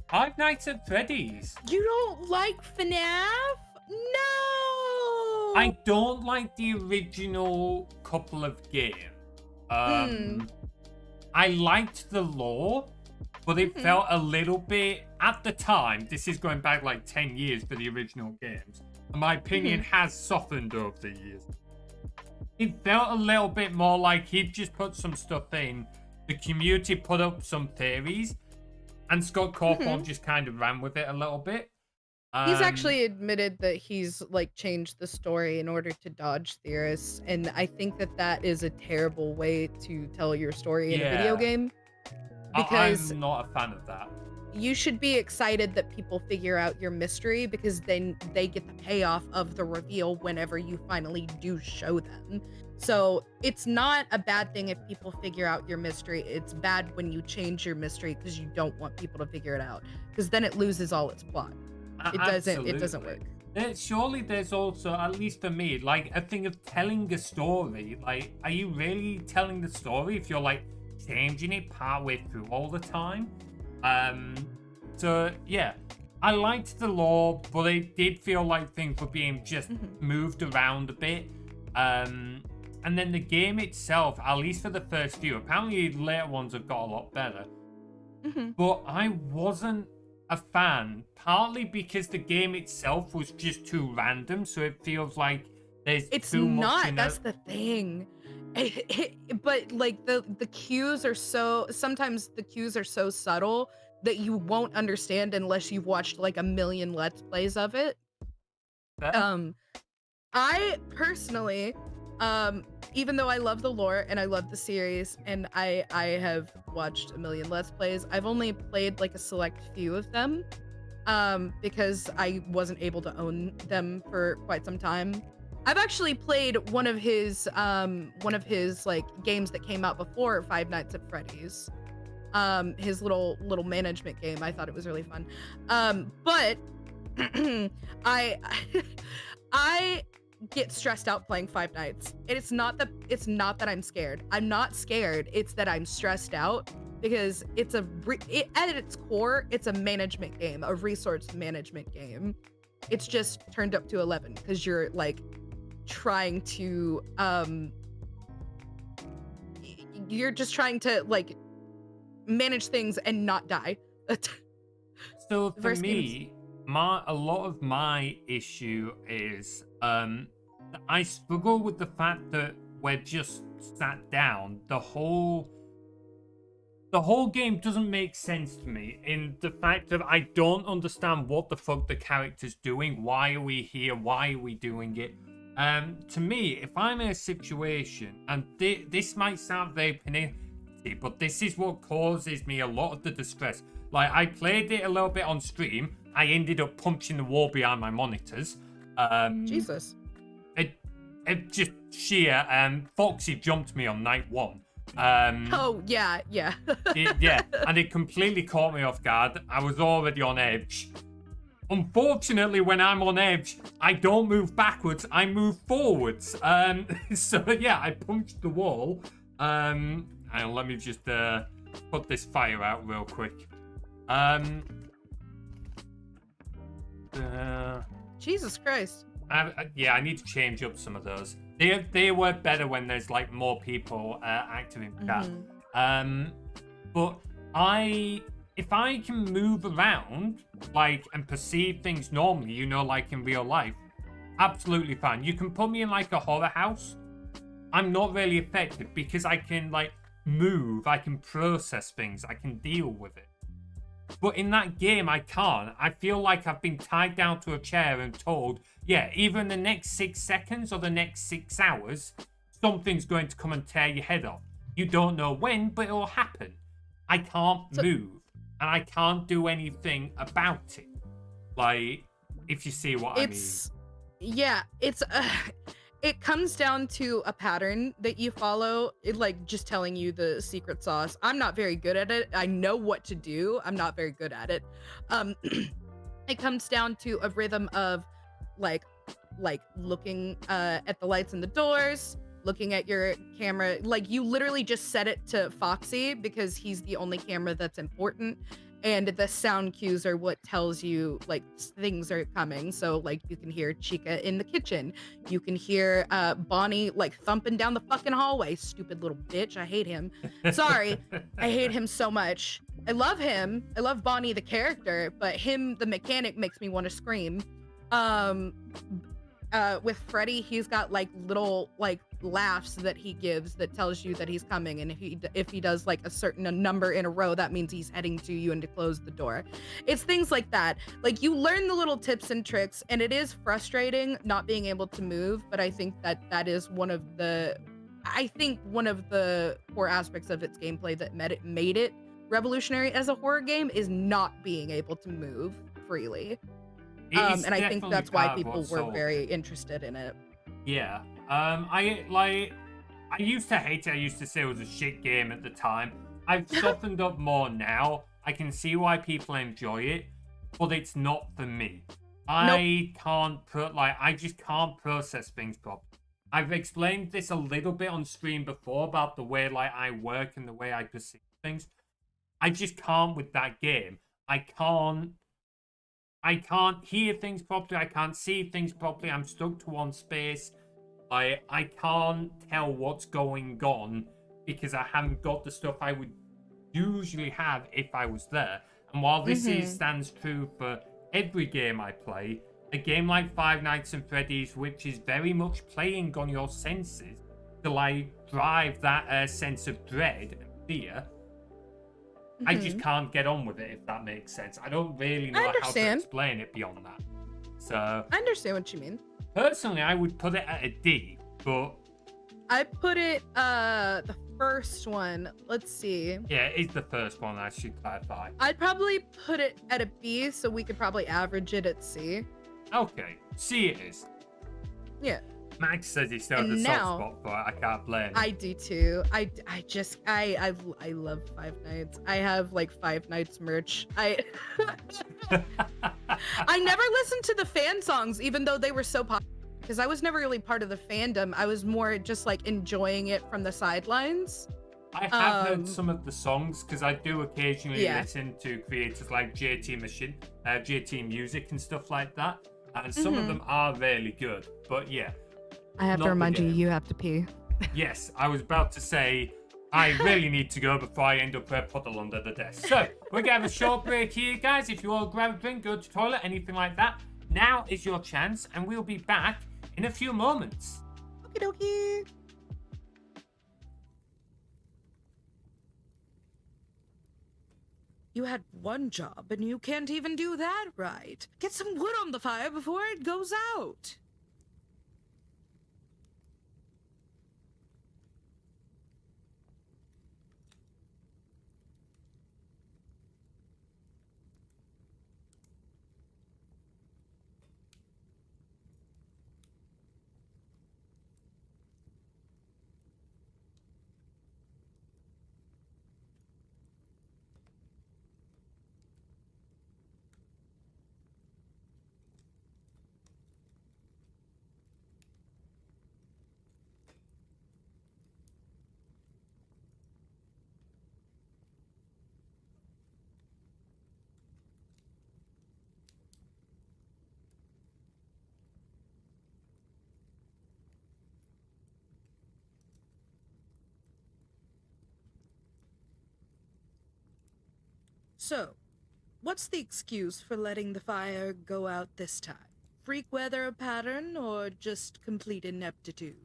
Five Nights at Freddy's. You don't like FNAF? No! I don't like the original couple of games. I liked the lore, but it felt a little bit, at the time, this is going back like 10 years for the original games, and my opinion has softened over the years. It felt a little bit more like he'd just put some stuff in, the community put up some theories, and Scott Cawthon just kind of ran with it a little bit. He's actually admitted that he's like changed the story in order to dodge theorists, and I think that that is a terrible way to tell your story in a video game. Because I'm not a fan of that. You should be excited that people figure out your mystery, because then they get the payoff of the reveal whenever you finally do show them. So it's not a bad thing if people figure out your mystery. It's bad when you change your mystery because you don't want people to figure it out, because then it loses all its plot. It doesn't work. Surely there's also, at least for me, like a thing of telling a story. Like, are you really telling the story if you're like changing it partway through all the time? So yeah, I liked the lore, but it did feel like things were being just moved around a bit. And then the game itself, at least for the first few, apparently later ones have got a lot better. But I wasn't a fan, partly because the game itself was just too random, so it feels like there's too much in it. That's the thing. But like the cues are sometimes the cues are so subtle that you won't understand unless you've watched like a million let's plays of it. I personally, even though I love the lore and I love the series and I have watched a million let's plays, I've only played like a select few of them, because I wasn't able to own them for quite some time. I've actually played one of his like games that came out before Five Nights at Freddy's. His little management game. I thought it was really fun. But I get stressed out playing Five Nights. It's not that I'm scared. I'm not scared. It's that I'm stressed out, because at its core, it's a management game, a resource management game. It's just turned up to 11 because you're like trying to you're just trying to like manage things and not die. So for me, a lot of my issue is I struggle with the fact that we're just sat down. The whole game doesn't make sense to me, in the fact that I don't understand what the fuck the character's doing. Why are we here? Why are we doing it? To me, if I'm in a situation, and this might sound very pernicious, but this is what causes me a lot of the distress. Like, I played it a little bit on stream. I ended up punching the wall behind my monitors. Jesus. It just sheer. Foxy jumped me on night one. Oh yeah. Yeah, and it completely caught me off guard. I was already on edge. Unfortunately, when I'm on edge, I don't move backwards, I move forwards. So yeah, I punched the wall. And let me just put this fire out real quick. Jesus Christ. Yeah, I need to change up some of those. They work better when there's like more people active in chat. But if I can move around like and perceive things normally, you know, like in real life, absolutely fine. You can put me in like a horror house, I'm not really affected because I can like move, I can process things, I can deal with it. But in that game, I can't. I feel like I've been tied down to a chair and told, yeah, either in the next 6 seconds or the next 6 hours, something's going to come and tear your head off. You don't know when, but it'll happen. I can't move, and I can't do anything about it. Like, if you see what I mean. Yeah, It comes down to a pattern that you follow, like just telling you the secret sauce. I'm not very good at it. I know what to do. I'm not very good at it. Um, it comes down to a rhythm of like looking at the lights and the doors, looking at your camera. Like you literally just set it to Foxy because he's the only camera that's important. And the sound cues are what tells you like things are coming. So like you can hear Chica in the kitchen. You can hear Bonnie like thumping down the fucking hallway. Stupid little bitch. I hate him. Sorry. I hate him so much. I love him. I love Bonnie the character, but him the mechanic makes me want to scream. With Freddy, he's got like little like laughs that he gives that tells you that he's coming, and if he does like a certain number in a row, that means he's heading to you and to close the door. It's things like that. Like you learn the little tips and tricks, and it is frustrating not being able to move, but I think that is one of the core aspects of its gameplay that made it revolutionary as a horror game is not being able to move freely. And I think that's why people were very interested in it. Yeah. I used to hate it. I used to say it was a shit game at the time. I've softened up more now. I can see why people enjoy it, but it's not for me. I just can't process things properly. I've explained this a little bit on stream before about the way like I work and the way I perceive things. I just can't with that game. I can't hear things properly. I can't see things properly. I'm stuck to one space. I can't tell what's going on because I haven't got the stuff I would usually have if I was there. And while this stands true for every game I play, a game like Five Nights at Freddy's, which is very much playing on your senses to like drive that sense of dread and fear, I just can't get on with it, if that makes sense. I don't really know how to explain it beyond that. So I understand what you mean. Personally, I would put it at a D, but I put it the first one. Let's see. Yeah, it's the first one, I should clarify. I'd probably put it at a B, so we could probably average it at C. Okay, C it is. Yeah. Max says he still has a soft spot for it. I can't blame him. I do too. I love Five Nights. I have like Five Nights merch. I never listened to the fan songs, even though they were so popular, because I was never really part of the fandom. I was more just like enjoying it from the sidelines. I have heard some of the songs because I do occasionally listen to creators like JT Music and stuff like that, and some of them are really good. But yeah. I have to remind you, you have to pee. Yes, I was about to say, I really need to go before I end up a puddle under the desk. So, we're going to have a short break here, guys. If you want to grab a drink, go to the toilet, anything like that, now is your chance, and we'll be back in a few moments. Okie dokie. You had one job, and you can't even do that right. Get some wood on the fire before it goes out. So, what's the excuse for letting the fire go out this time? Freak weather pattern or just complete ineptitude?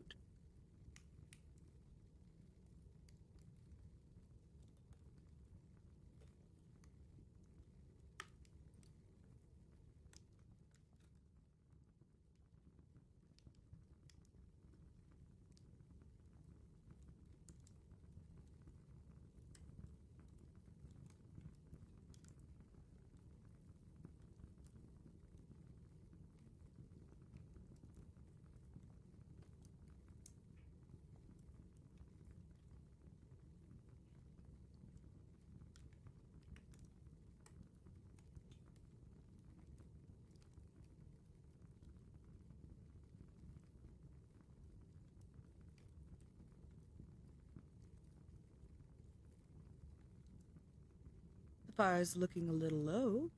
fire's looking a little low.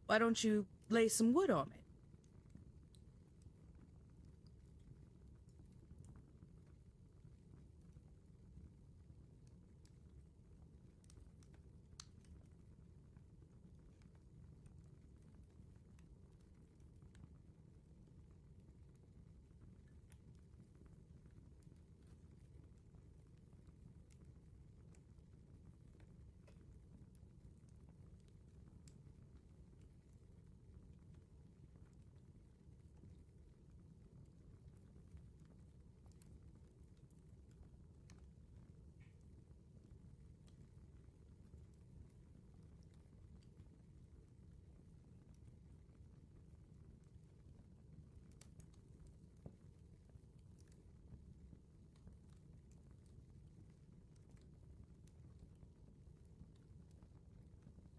Why don't you lay some wood on it?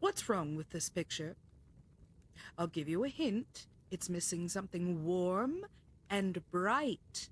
What's wrong with this picture? I'll give you a hint. It's missing something warm and bright.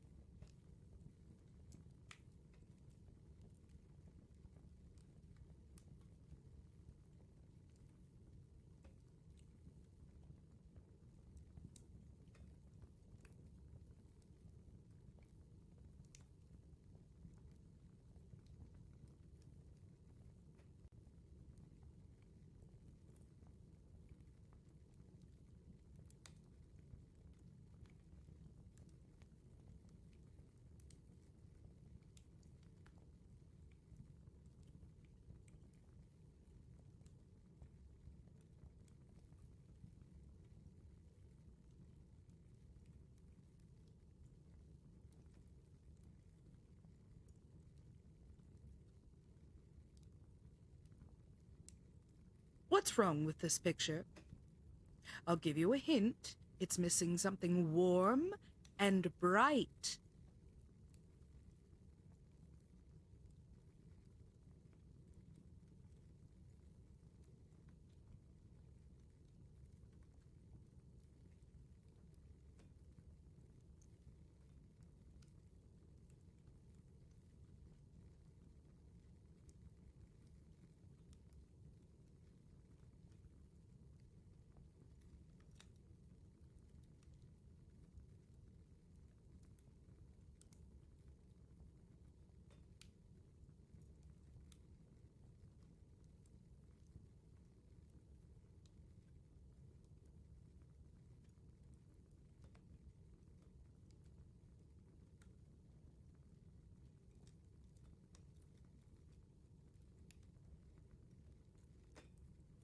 What's wrong with this picture? I'll give you a hint. It's missing something warm and bright.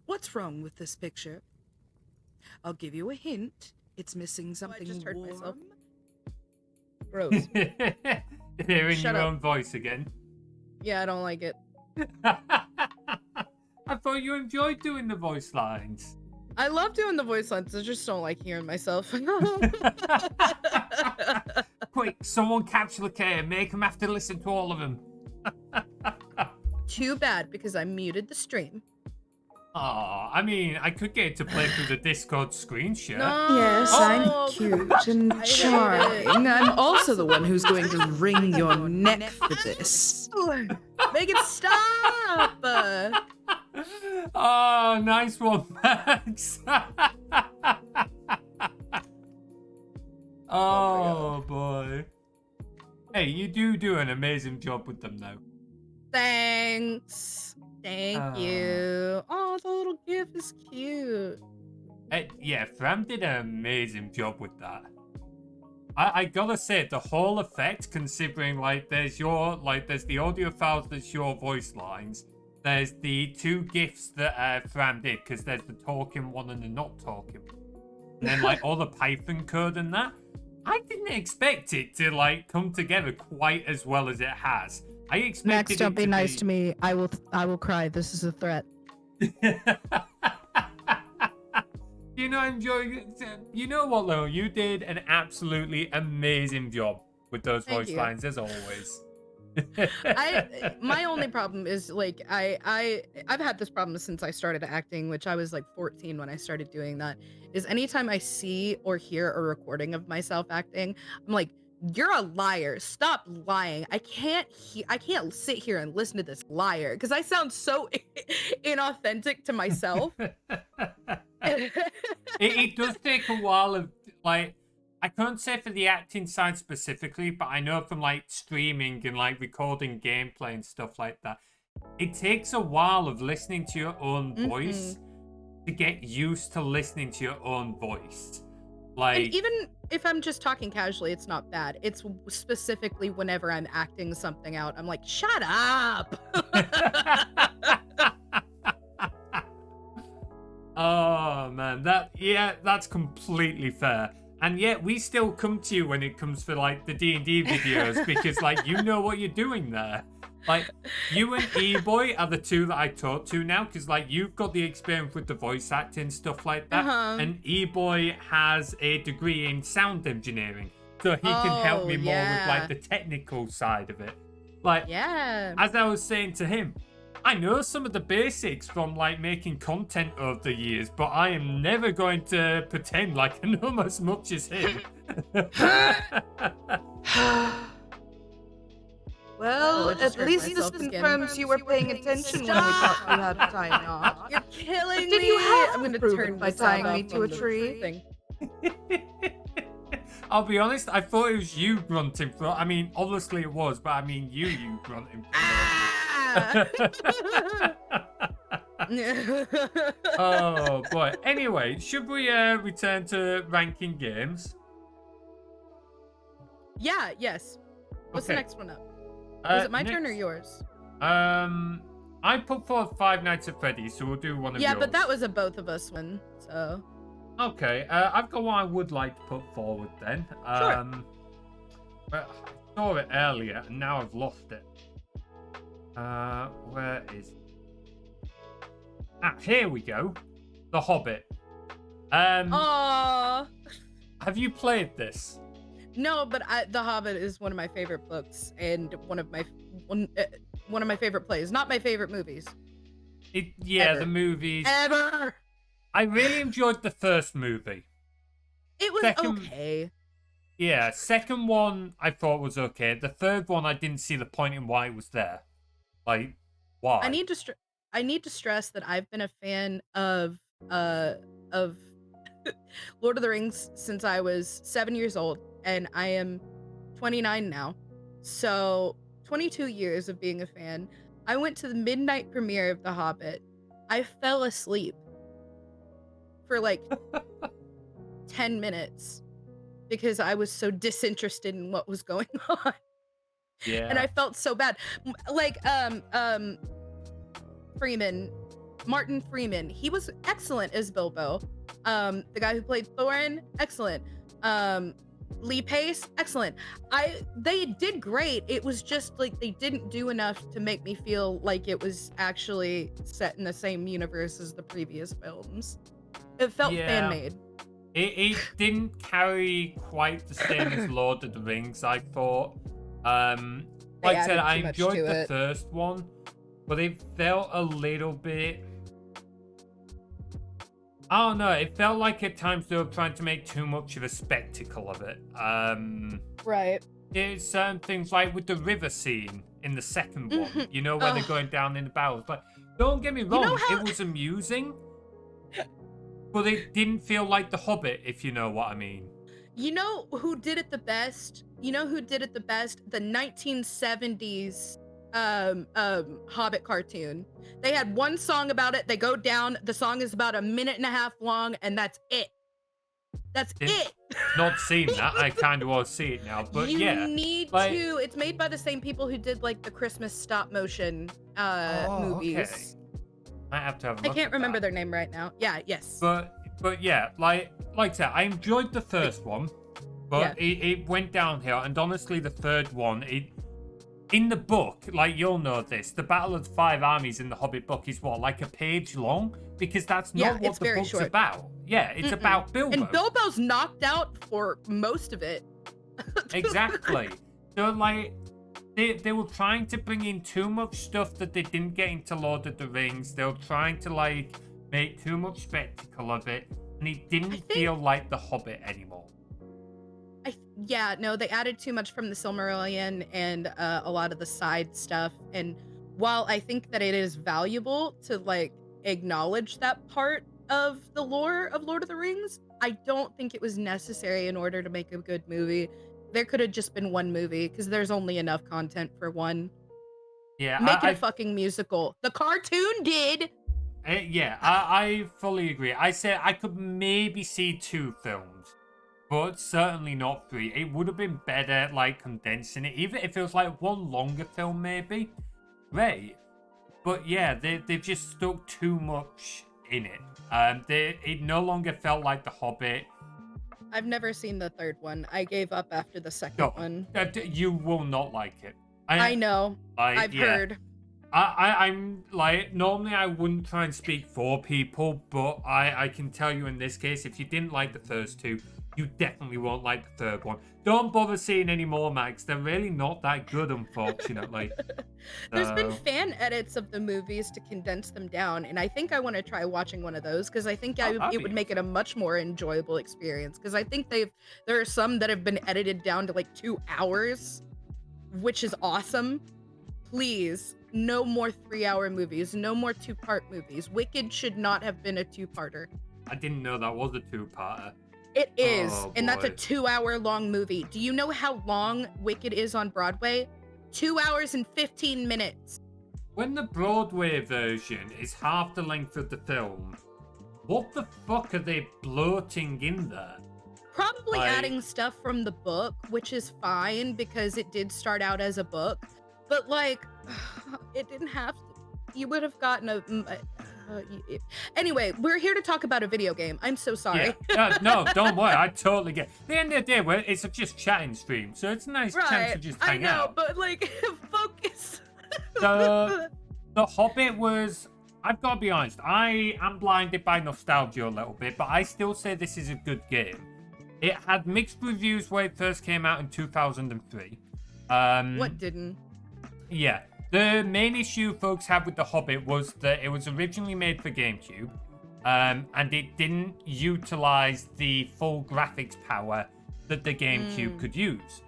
What's wrong with this picture? I'll give you a hint. It's missing something just heard warm. myself. Gross. Hearing Shut your up. own voice again. Yeah, I don't like it. I thought you enjoyed doing the voice lines. I love doing the voice lines. I just don't like hearing myself. Quick, someone catch Lakea. Make him have to listen to all of them. Too bad, because I muted the stream. Oh, I mean, I could get it to play through the Discord screen share. No. Yes, Oh, I'm cute and I hate it. charming. I'm also the one who's going to wring your neck for this. Make it stop! Oh, nice one, Max. Oh, boy. Hey, you do an amazing job with them, though. Thanks. Thank you. Oh, the little gif is cute. Yeah, Fram did an amazing job with that. I gotta say, the whole effect, considering there's the audio files that's your voice lines, there's the two gifs that Fram did, because there's the talking one and the not talking one. And then all the Python code and that. I didn't expect it to come together quite as well as it has. I expected Max, don't it be to nice to me. I will cry. This is a threat. You know what, though? You did an absolutely amazing job with those Thank voice you. lines, as always. My only problem is I've had this problem since I started acting, which I was 14 when I started doing that, is anytime I see or hear a recording of myself acting, I'm like, You're a liar. Stop lying. I can't sit here and listen to this liar because I sound so inauthentic to myself. It does take a while of, like, I can't say for the acting side specifically, but I know from, like, streaming and, like, recording gameplay and stuff like that, it takes a while of listening to your own voice to get used to listening to your own voice. Like, and even if I'm just talking casually, it's not bad. It's specifically whenever I'm acting something out, I'm like, shut up. Oh man, that's completely fair. And yet we still come to you when it comes for like the D&D videos because like you know what you're doing there. Like you and E-Boy are the two that I talk to now because like you've got the experience with the voice acting stuff like that, and E-Boy has a degree in sound engineering, so he can help me more with like the technical side of it. Like as I was saying to him, I know some of the basics from like making content over the years, but I am never going to pretend like I know as much as him. Well, at least this confirms you were paying attention when we thought you had time off. You're killing me. Did you have I'm gonna proof turn by tying me to a tree? Thing. I'll be honest, I thought it was you grunting for. I mean, obviously it was, but I mean you grunting for. Oh boy. Anyway, should we return to ranking games? Yeah. Yes. What's the next one up? Is it my turn or yours? I put forward Five Nights at Freddy's, so we'll do one of yours. Yeah, but that was a both of us one, so. Okay, I've got one I would like to put forward then. Sure. But I saw it earlier and now I've lost it. Where is it? Ah, here we go. The Hobbit. Aww. Have you played this? No, but The Hobbit is one of my favorite books and one of my favorite plays. Not my favorite movies. The movies. Ever. I really enjoyed the first movie. It was okay. Yeah, second one I thought was okay. The third one I didn't see the point in why it was there. Like, why? I need to stress that I've been a fan of Lord of the Rings since I was 7 years old, and I am 29 now. So 22 years of being a fan. I went to the midnight premiere of The Hobbit. I fell asleep for like 10 minutes because I was so disinterested in what was going on. Yeah. And I felt so bad. Like Martin Freeman, he was excellent as Bilbo. The guy who played Thorin, excellent. Lee Pace, excellent. They did great. It was just like they didn't do enough to make me feel like it was actually set in the same universe as the previous films. It felt fan-made. It didn't carry quite the same as Lord of the Rings, I thought. Like I said, I enjoyed the first one, but it felt a little bit... I don't know, it felt like at times they were trying to make too much of a spectacle of it. Right. There's certain things like with the river scene in the second one, you know, where they're going down in the barrels. But don't get me wrong, it was amusing, but it didn't feel like The Hobbit, if you know what I mean. You know who did it the best? The 1970s Hobbit cartoon. They had one song about it. They go down. The song is about 1.5 minutes long, and that's it. That's it. Not seen that. I kind of want to see it now, but you need to. It's made by the same people who did like the Christmas stop motion movies. Okay. I have to have a look I can't at remember that. their name right now. Yeah, yes. But yeah, like I said, I enjoyed the first one, but it went downhill. And honestly, the third one, in the book, like you'll know this, the Battle of the Five Armies in the Hobbit book is what, like a page long? Because that's not what the book's about. Yeah, it's about Bilbo. And Bilbo's knocked out for most of it. Exactly. So like they were trying to bring in too much stuff that they didn't get into Lord of the Rings. They were trying to like make too much spectacle of it, and it didn't feel like The Hobbit anymore. Yeah, no, they added too much from the Silmarillion and a lot of the side stuff. And while I think that it is valuable to like acknowledge that part of the lore of Lord of the Rings, I don't think it was necessary in order to make a good movie. There could have just been one movie because there's only enough content for one. Yeah, Make it a fucking musical. The cartoon did. I fully agree. I said I could maybe see 2 films, but certainly not 3. It would have been better, like, condensing it. Even if it was, like, one longer film, maybe. Great. But, yeah, they've just stuck too much in it. It no longer felt like The Hobbit. I've never seen the third one. I gave up after the second No, one. you will not like it. I know. I've heard. I'm like, normally I wouldn't try and speak for people, but I can tell you in this case, if you didn't like the first 2, you definitely won't like the third one. Don't bother seeing any more, Max. They're really not that good, unfortunately. There's been fan edits of the movies to condense them down, and I think I want to try watching one of those because I think it would make it a much more enjoyable experience. Because I think there are some that have been edited down to like 2 hours, which is awesome. Please, no more 3-hour movies, no more 2-part movies. Wicked should not have been a 2-parter. I didn't know that was a 2-parter. It is, Oh, and that's a boy. 2-hour long movie. Do you know how long Wicked is on Broadway? 2 hours and 15 minutes. When the Broadway version is half the length of the film, what the fuck are they bloating in there? Probably Like- adding stuff from the book, which is fine because it did start out as a book. But like, it didn't have to. You would have gotten anyway, we're here to talk about a video game. I'm so sorry. Yeah. No, don't worry. I totally get it. At the end of the day, it's a just chatting stream, so it's a nice chance to just hang I know, out. but like, focus. The Hobbit was... I've got to be honest, I am blinded by nostalgia a little bit, but I still say this is a good game. It had mixed reviews when it first came out in 2003. What didn't? Yeah. The main issue folks had with The Hobbit was that it was originally made for GameCube, and it didn't utilize the full graphics power that the GameCube could use.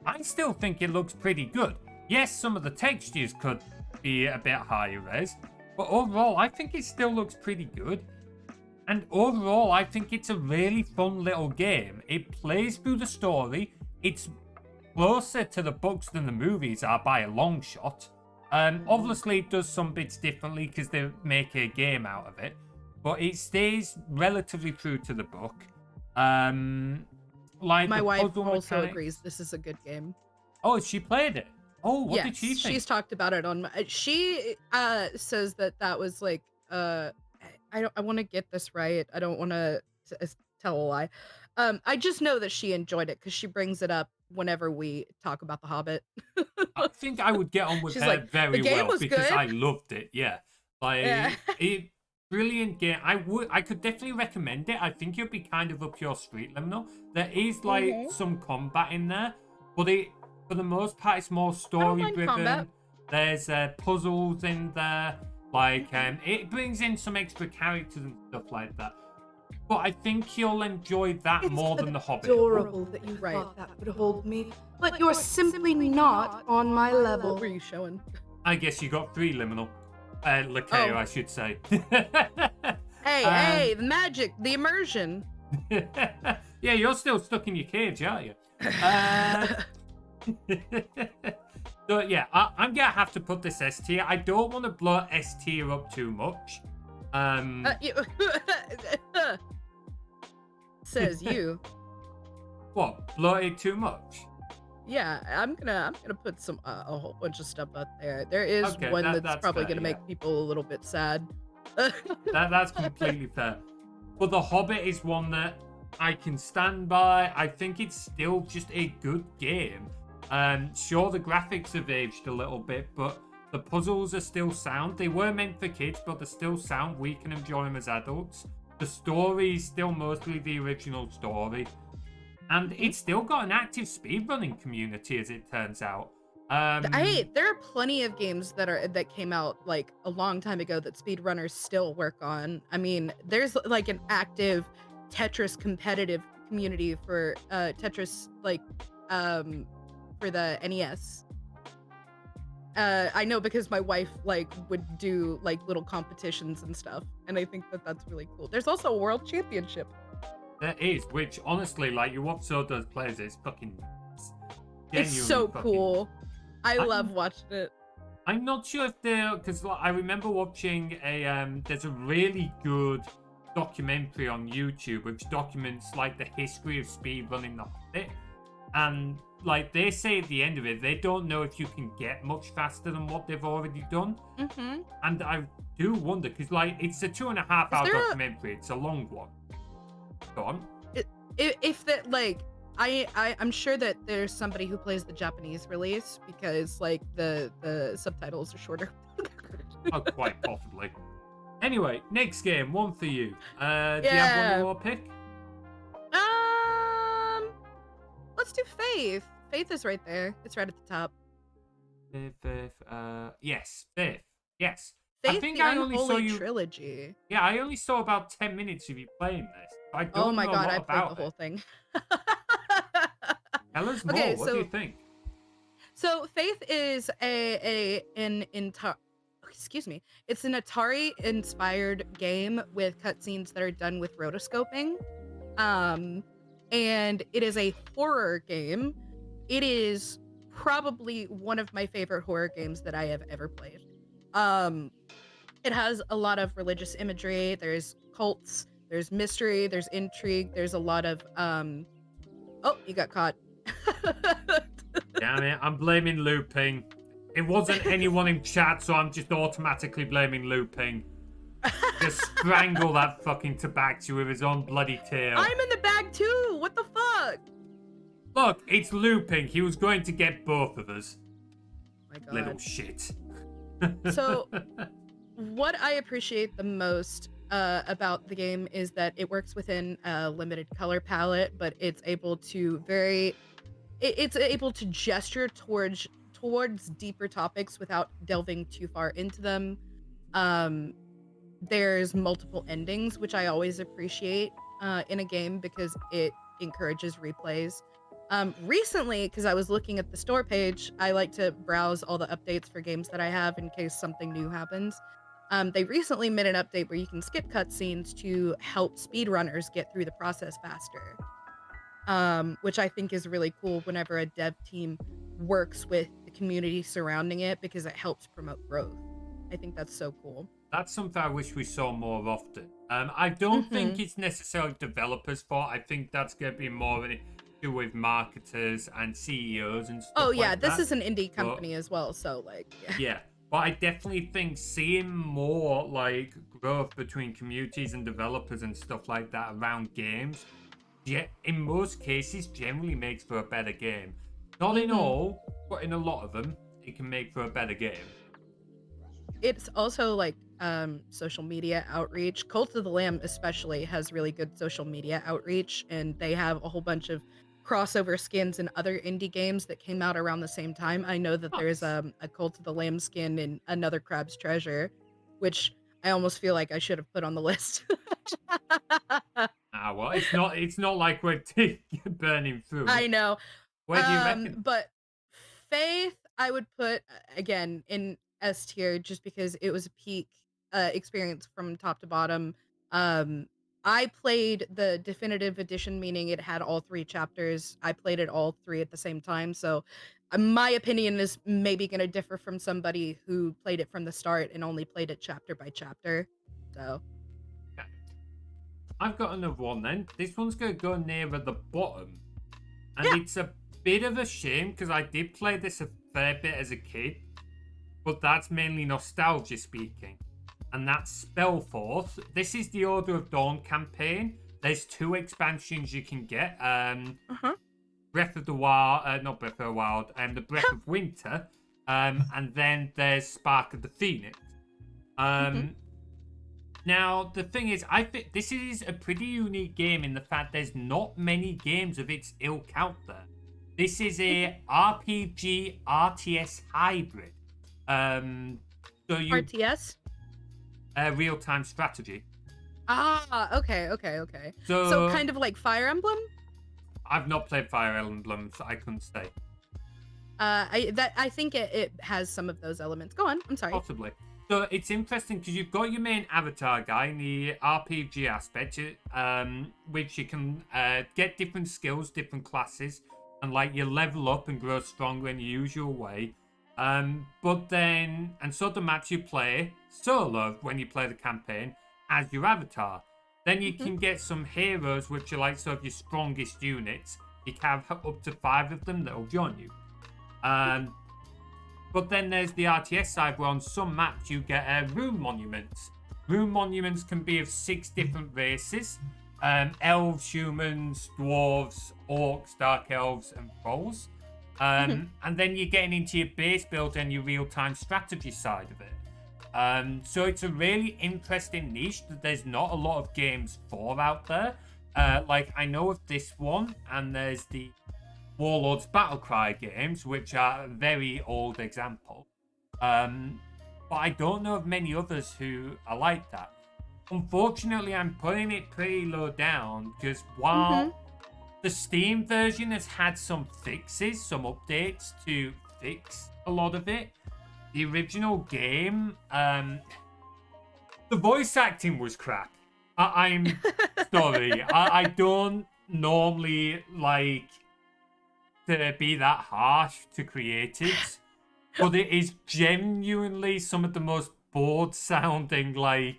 I still think it looks pretty good. Yes, some of the textures could be a bit higher res, but overall, I think it still looks pretty good. And overall, I think it's a really fun little game. It plays through the story. It's closer to the books than the movies are by a long shot. Obviously, it does some bits differently because they make a game out of it, but it stays relatively true to the book. Like My the wife puzzle also mechanics- agrees this is a good game. Oh, she played it. Oh, what did she Yes, think? she's talked about it on she says that was like I want to get this right. I don't want to tell a lie. I just know that she enjoyed it because she brings it up whenever we talk about The Hobbit. I think I would get on with She's her like, very "The game well was because good." I loved it. Yeah, like Yeah. brilliant game. I could definitely recommend it. I think it'd be kind of up your street, Liminal. There is like some combat in there, but for the most part it's more story mind driven. combat. There's puzzles in there. Like it brings in some extra characters and stuff like that. But I think you'll enjoy that more than The Hobbit. Adorable that you Right. thought that would hold me, but you're simply not on my What level. were you showing? I guess you got 3 Liminal. Lakea, Oh. I should say. Hey, the magic, the immersion. Yeah, you're still stuck in your cage, aren't you? So yeah, I'm gonna have to put this S tier. I don't want to blow S tier up too much. Says you. What? Blow it too much? Yeah, I'm gonna put a whole bunch of stuff out there. There is Okay, one that's that's probably fair, gonna make people a little bit sad. That's completely fair. But The Hobbit is one that I can stand by. I think it's still just a good game. Sure, the graphics have aged a little bit, but the puzzles are still sound. They were meant for kids, but they're still sound. We can enjoy them as adults. The story is still mostly the original story. And it's still got an active speedrunning community, as it turns out. Hey, there are plenty of games that came out like a long time ago that speedrunners still work on. I mean, there's like an active Tetris competitive community for Tetris, like for the NES. I know because my wife like would do like little competitions and stuff, and I think that that's really cool. There's also a world championship. There is, which honestly, like, you watch so those players, it's fucking. It's so fucking- cool. I I'm- love watching it. I'm not sure if they're, because like, I remember watching there's a really good documentary on YouTube which documents like the history of speedrunning the Hobbit, and like they say at the end of it, they don't know if you can get much faster than what they've already done. Mm-hmm. And I do wonder, because like it's a 2.5 hour documentary, it's a long one. Go on. If that like I'm sure that there's somebody who plays the Japanese release because like the subtitles are shorter. Oh, quite possibly. Anyway, next game, one for you. Do you have one more pick? Let's do Faith. Faith is right there. It's right at the top. Faith. Yes, Faith. Yes. Faith, I think the I only saw Unholy you. Trilogy. Yeah, I only saw about 10 minutes of you playing this. I don't Oh my know god, a lot I played about the whole it. thing. Tell us more. Okay, What do you think? So Faith is it's an Atari inspired game with cutscenes that are done with rotoscoping. And it is a horror game. It is probably one of my favorite horror games that I have ever played. It has a lot of religious imagery, there's cults, there's mystery, there's intrigue, there's a lot of oh, you got caught. Damn it, I'm blaming looping. It wasn't anyone in chat, so I'm just automatically blaming looping. Just strangle that fucking tabaxi with his own bloody tail. I'm in the bag too. What the fuck? Look, it's looping. He was going to get both of us. My God. Little shit. So, what I appreciate the most about the game is that it works within a limited color palette, but it's able to it's able to gesture towards deeper topics without delving too far into them. There's multiple endings, which I always appreciate in a game because it encourages replays. Recently, because I was looking at the store page, I like to browse all the updates for games that I have in case something new happens. They recently made an update where you can skip cutscenes to help speedrunners get through the process faster, which I think is really cool whenever a dev team works with the community surrounding it because it helps promote growth. I think that's so cool. That's something I wish we saw more often. I don't think it's necessarily developers' fault. I think that's going to be more of an issue with marketers and CEOs and stuff. Oh yeah, like this that. is an indie company as well, so like Yeah, but I definitely think seeing more like growth between communities and developers and stuff like that around games, in most cases, generally makes for a better game. Not in all, but in a lot of them, it can make for a better game. It's also like social media outreach. Cult of the Lamb especially has really good social media outreach, and they have a whole bunch of crossover skins and other indie games that came out around the same time. I know that there's a Cult of the Lamb skin in Another Crab's Treasure, which I almost feel like I should have put on the list. Well, it's not like we're burning through. I know. Where do you reckon? But Faith, I would put again in S tier just because it was a peak experience from top to bottom. I played the definitive edition, meaning it had all 3 chapters. I played it all 3 at the same time, so my opinion is maybe going to differ from somebody who played it from the start and only played it chapter by chapter. So I've got another one then. This one's going to go near at the bottom. And it's a bit of a shame because I did play this a fair bit as a kid. But that's mainly nostalgia speaking. And that's Spellforce. This is the Order of Dawn campaign. There's 2 expansions you can get. Breath of the Wild, not Breath of the Wild, the Breath of Winter. And then there's Spark of the Phoenix. Now, the thing is, I think this is a pretty unique game in the fact there's not many games of its ilk out there. This is a RPG RTS hybrid. RTS? Real-time strategy. Okay. So kind of like Fire Emblem? I've not played Fire Emblem, so I couldn't say. I think it has some of those elements. Go on. I'm sorry. Possibly. So it's interesting because you've got your main avatar guy in the RPG aspect, which you can get different skills, different classes, and like you level up and grow stronger in the usual way. But then, and so the maps you play solo when you play the campaign as your avatar. Then you can get some heroes, which are like sort of your strongest units. You can have up to 5 of them that will join you. But then there's the RTS side where on some maps you get rune monuments. Rune monuments can be of 6 different races. Elves, humans, dwarves, orcs, dark elves, and trolls. And then you're getting into your base build and your real-time strategy side of it. So it's a really interesting niche that there's not a lot of games for out there. Like I know of this one, and there's the Warlords Battlecry games, which are a very old example. But I don't know of many others who are like that. Unfortunately, I'm putting it pretty low down because while the Steam version has had some fixes, some updates to fix a lot of it, the original game, the voice acting was crap. I'm sorry. I don't normally like to be that harsh to creatives, but it is genuinely some of the most bored sounding, like...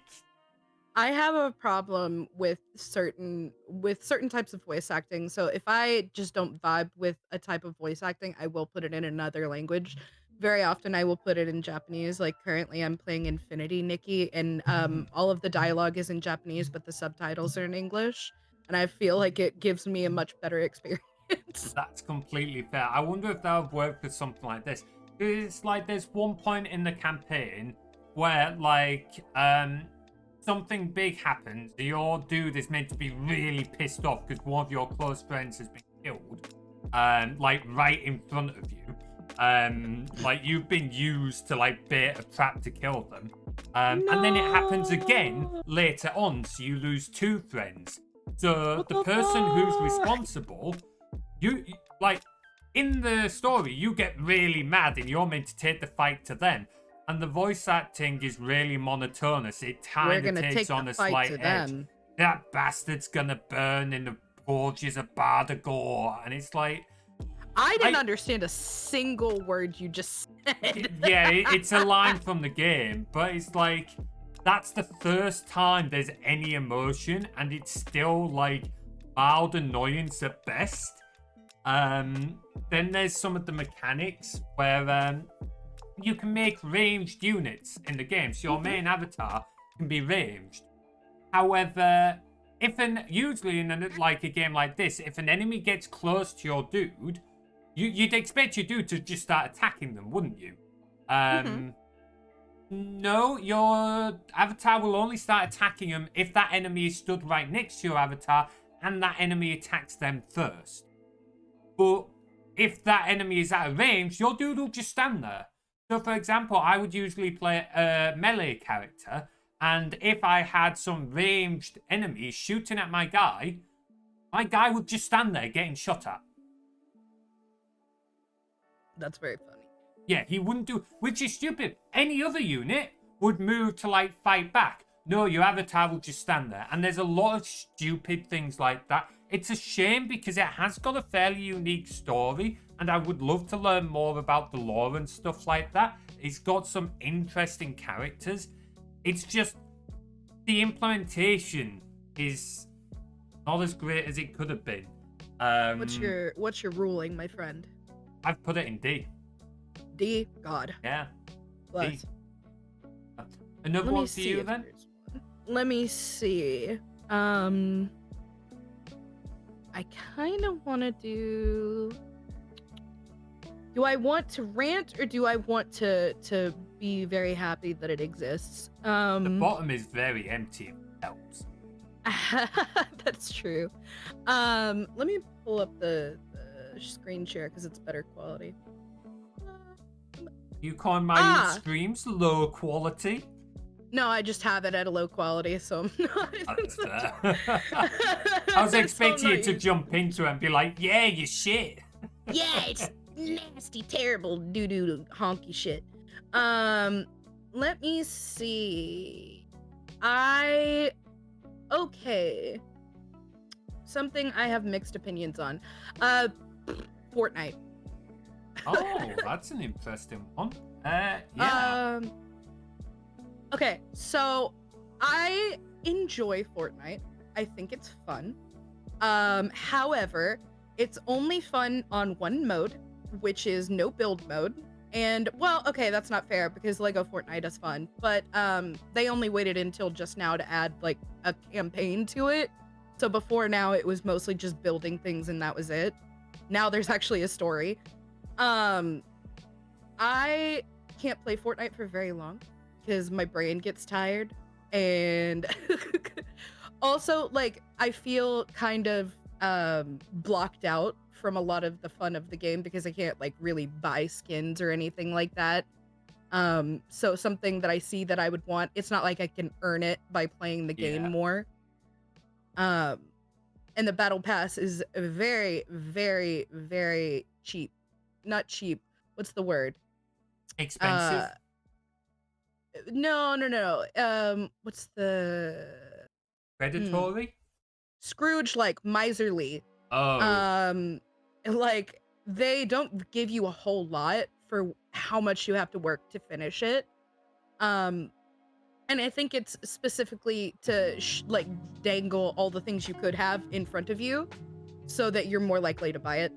I have a problem with certain types of voice acting. So if I just don't vibe with a type of voice acting, I will put it in another language. Very often I will put it in Japanese. Like currently I'm playing Infinity Nikki, and all of the dialogue is in Japanese, but the subtitles are in English. And I feel like it gives me a much better experience. That's completely fair. I wonder if that would work with something like this. It's like there's one point in the campaign where like something big happens. Your dude is meant to be really pissed off because one of your close friends has been killed, like right in front of you. Like you've been used to like bait a trap to kill them. And then it happens again later on, so you lose 2 friends. So the person who's responsible, you like in the story, you get really mad and you're meant to take the fight to them. And the voice acting is really monotonous. It kind of takes on a slight edge. That bastard's gonna burn in the gorges of Bardagor. And it's like... I didn't understand a single word you just said. Yeah, it's a line from the game. But it's like, that's the first time there's any emotion. And it's still like mild annoyance at best. Then there's some of the mechanics where... you can make ranged units in the game, so your main avatar can be ranged. However, usually in a game like this, if an enemy gets close to your dude, you'd expect your dude to just start attacking them, wouldn't you? No, your avatar will only start attacking them if that enemy is stood right next to your avatar and that enemy attacks them first. But if that enemy is at a range, your dude will just stand there. So, for example, I would usually play a melee character, and if I had some ranged enemies shooting at my guy would just stand there getting shot at. That's very funny. Yeah, he wouldn't do... Which is stupid. Any other unit would move to, like, fight back. No, your avatar will just stand there. And there's a lot of stupid things like that. It's a shame because it has got a fairly unique story, and I would love to learn more about the lore and stuff like that. It's got some interesting characters. It's just the implementation is not as great as it could have been. What's your ruling, my friend? I've put it in D. D? God. Yeah. Bless. D. Another one for you then? Let me see. I kind of want to do... Do I want to rant or do I want to be very happy that it exists? The bottom is very empty. It helps. That's true. Let me pull up the screen share because it's better quality. You calling my streams low quality? No, I just have it at a low quality, so I'm not. That's fair. I was expecting you to jump into it and be like, yeah, you shit. Yeah, it's nasty, terrible, doo-doo, honky shit. Let me see. Okay. Something I have mixed opinions on. Fortnite. Oh, that's an interesting one. Yeah. Okay, so I enjoy Fortnite. I think it's fun. However, it's only fun on one mode, which is no build mode. And well, okay, that's not fair because Lego Fortnite is fun, but they only waited until just now to add like a campaign to it. So before now it was mostly just building things and that was it. Now there's actually a story. I can't play Fortnite for very long because my brain gets tired, and also like I feel kind of blocked out from a lot of the fun of the game because I can't like really buy skins or anything like that. So something that I see that I would want, it's not like I can earn it by playing the game more. And the battle pass is very, very, very cheap. Not cheap. What's the word? Expensive? No. What's the Predatory? Scrooge, like miserly. Oh. Like they don't give you a whole lot for how much you have to work to finish it. And I think it's specifically to like dangle all the things you could have in front of you so that you're more likely to buy it.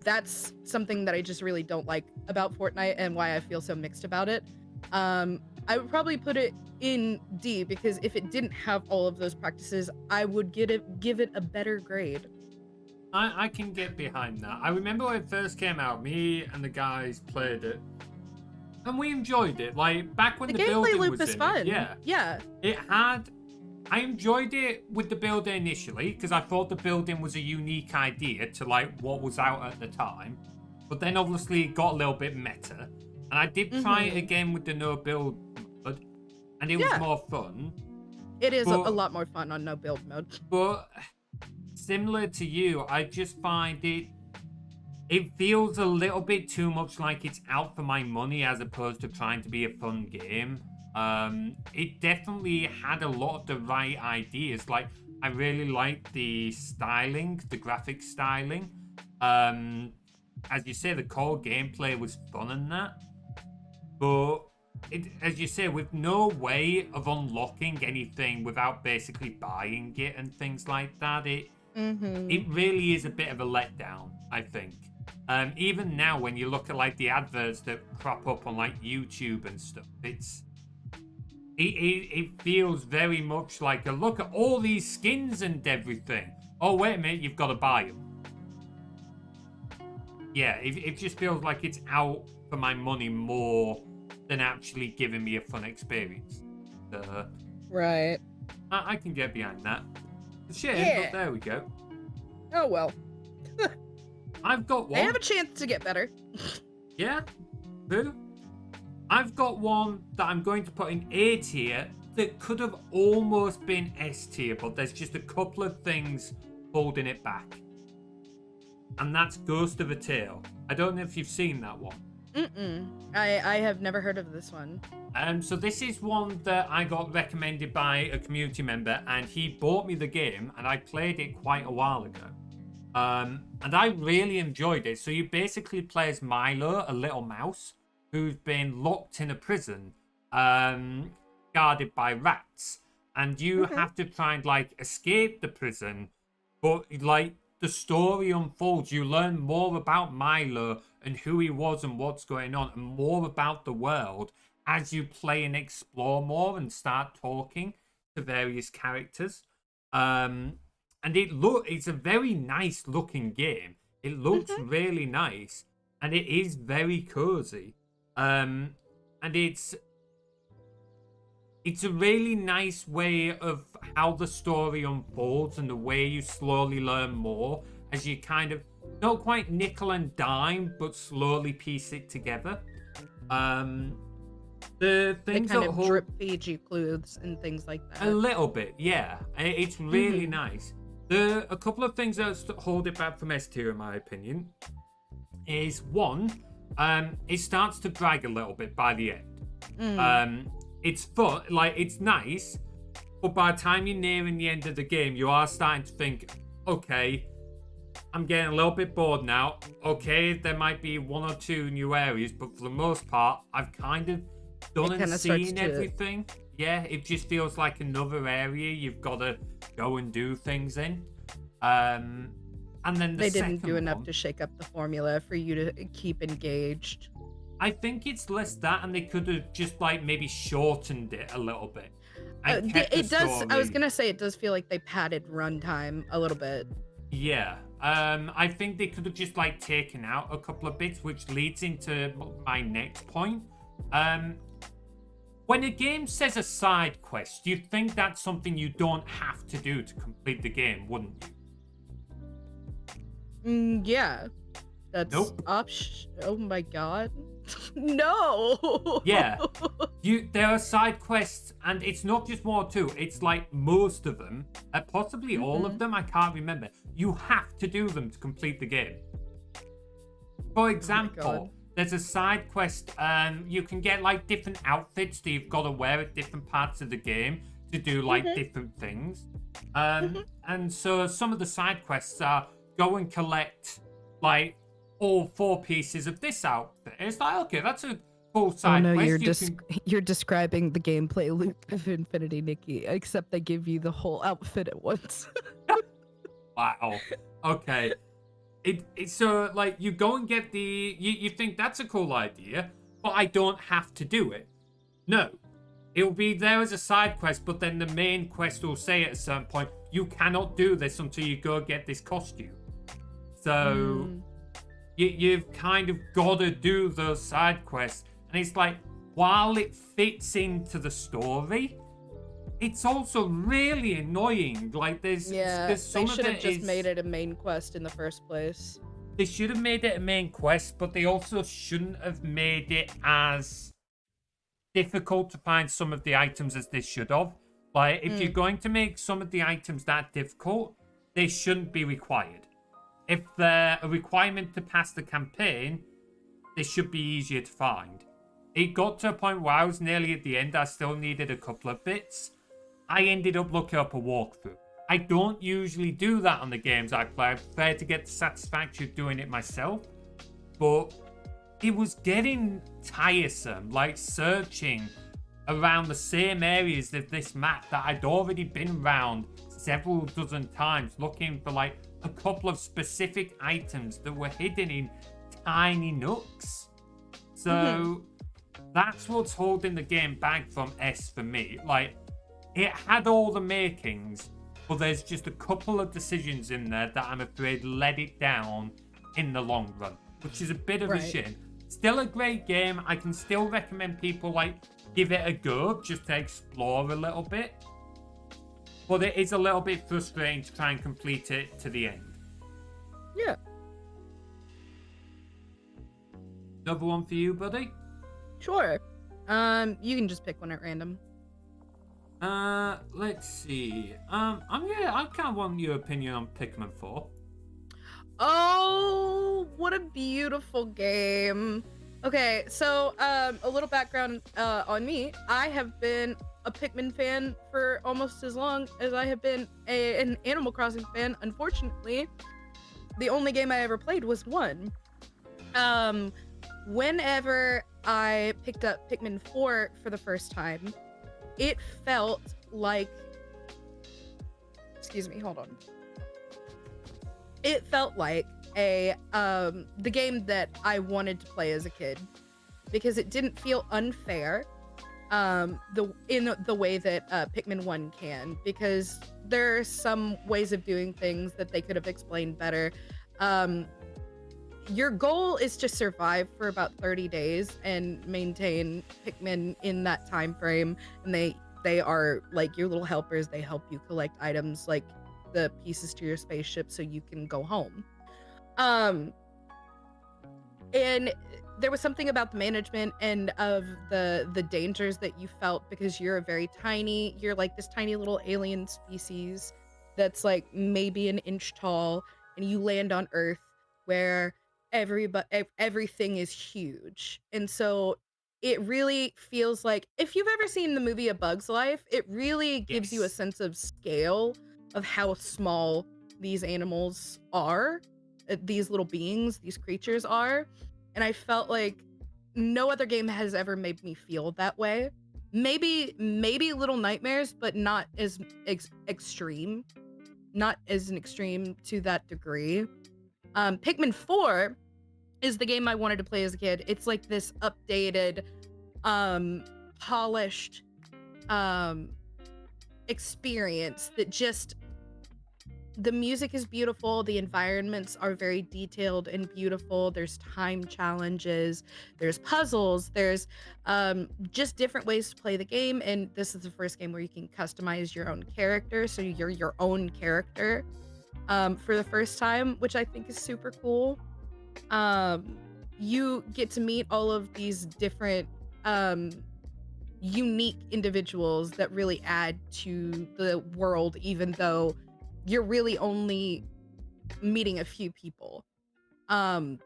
That's something that I just really don't like about Fortnite and why I feel so mixed about it. I would probably put it in D because if it didn't have all of those practices, I would give it a better grade. I can get behind that. I remember when it first came out, me and the guys played it, and we enjoyed it. Like back when the gameplay building loop was is in fun. it, Yeah. I enjoyed it with the building initially because I thought the building was a unique idea to like what was out at the time. But then obviously it got a little bit meta. And I did try it again with the no build mode, and it was more fun. It is a lot more fun on no build mode. But similar to you, I just find it feels a little bit too much like it's out for my money as opposed to trying to be a fun game. It definitely had a lot of the right ideas. Like, I really liked the styling, the graphic styling. As you say, the core gameplay was fun in that. But, as you say, with no way of unlocking anything without basically buying it and things like that, it really is a bit of a letdown, I think. Even now, when you look at like the adverts that crop up on like YouTube and stuff, it feels very much like a look at all these skins and everything. Oh, wait a minute, you've got to buy them. Yeah, it just feels like it's out for my money more than actually giving me a fun experience. Right. I can get behind that. It's a shame, but there we go. Oh well. I've got one. I have a chance to get better. Yeah, true. I've got one that I'm going to put in A tier that could have almost been S tier, but there's just a couple of things holding it back. And that's Ghost of a Tale. I don't know if you've seen that one. I have never heard of this one. So this is one that I got recommended by a community member, and he bought me the game, and I played it quite a while ago. And I really enjoyed it. So you basically play as Milo, a little mouse, who's been locked in a prison, guarded by rats. And you have to try and, like, escape the prison. But, like, the story unfolds. You learn more about Milo and who he was and what's going on, and more about the world as you play and explore more and start talking to various characters. And it's a very nice looking game. It looks really nice, and it is very cozy. And it's a really nice way of how the story unfolds and the way you slowly learn more as you kind of not quite nickel and dime, but slowly piece it together. The They things kind that of hold drip feed you clues and things like a that. little bit, yeah. It's really nice. A couple of things that hold it back from S tier, in my opinion, is one, it starts to drag a little bit by the end. It's fun, like it's nice, but by the time you're nearing the end of the game, you are starting to think, okay, I'm getting a little bit bored now. Okay, there might be one or two new areas, but for the most part, I've kind of done and seen everything. Yeah, it just feels like another area you've got to go and do things in. And then They didn't do enough to shake up the formula for you to keep engaged. I think it's less that, and they could have just like maybe shortened it a little bit. And kept It the does. I was story. gonna say it does feel like they padded runtime a little bit. Yeah. I think they could have just like taken out a couple of bits, which leads into my next point. When a game says a side quest, you'd think that's something you don't have to do to complete the game, wouldn't you? Yeah. That's Nope. Oh my god. No. Yeah. There are side quests, and it's not just one or two. It's like most of them, possibly all of them. I can't remember. You have to do them to complete the game. For example, there's a side quest. You can get like different outfits that you've got to wear at different parts of the game to do like different things. And so some of the side quests are go and collect like all 4 pieces of this outfit. It's like, okay, that's a full side quest. You're describing the gameplay loop of Infinity, Nikki, except they give you the whole outfit at once. Wow. Okay. It's so like you go and get you think that's a cool idea, but I don't have to do it. No. It'll be there as a side quest, but then the main quest will say at a certain point, you cannot do this until you go get this costume. So you've kind of got to do those side quests. And it's like, while it fits into the story, it's also really annoying. Like, there's some they should have just is, made it a main quest in the first place. They should have made it a main quest, but they also shouldn't have made it as difficult to find some of the items as they should have. Like, if you're going to make some of the items that difficult, they shouldn't be required. If they're a requirement to pass the campaign, they should be easier to find. It got to a point where I was nearly at the end. I still needed a couple of bits. I ended up looking up a walkthrough. I don't usually do that on the games I play. I prefer to get the satisfaction of doing it myself. But it was getting tiresome, like searching around the same areas of this map that I'd already been around several dozen times, looking for like a couple of specific items that were hidden in tiny nooks. So that's what's holding the game back from S for me. Like, it had all the makings, but there's just a couple of decisions in there that I'm afraid let it down in the long run, which is a bit of a shame. Still a great game. I can still recommend people like give it a go just to explore a little bit. But it is a little bit frustrating to try and complete it to the end. Yeah. Another one for you, buddy? Sure. You can just pick one at random. Let's see. I kind of want your opinion on Pikmin 4. Oh, what a beautiful game. Okay, so a little background on me. I have been a Pikmin fan for almost as long as I have been an Animal Crossing fan. Unfortunately, the only game I ever played was 1. Whenever I picked up Pikmin 4 for the first time, it felt like... Excuse me, hold on. It felt like the game that I wanted to play as a kid, because it didn't feel unfair in the way that Pikmin 1 can, because there are some ways of doing things that they could have explained better. Your goal is to survive for about 30 days and maintain Pikmin in that time frame, and they are like your little helpers. They help you collect items like the pieces to your spaceship so you can go home. And there was something about the management and of the dangers that you felt because you're you're like this tiny little alien species that's like maybe an inch tall, and you land on Earth where everything is huge. And so it really feels like, if you've ever seen the movie A Bug's Life, it really gives you a Yes. sense of scale of how small these animals are, these little beings, these creatures are. And I felt like no other game has ever made me feel that way. Maybe Little Nightmares, but not as extreme, not as an extreme to that degree. Pikmin 4 is the game I wanted to play as a kid. It's like this updated, polished experience that just, the music is beautiful, the environments are very detailed and beautiful, there's time challenges, there's puzzles, there's just different ways to play the game. And this is the first game where you can customize your own character, so you're your own character for the first time, which I think is super cool. You get to meet all of these different unique individuals that really add to the world, even though you're really only meeting a few people. God,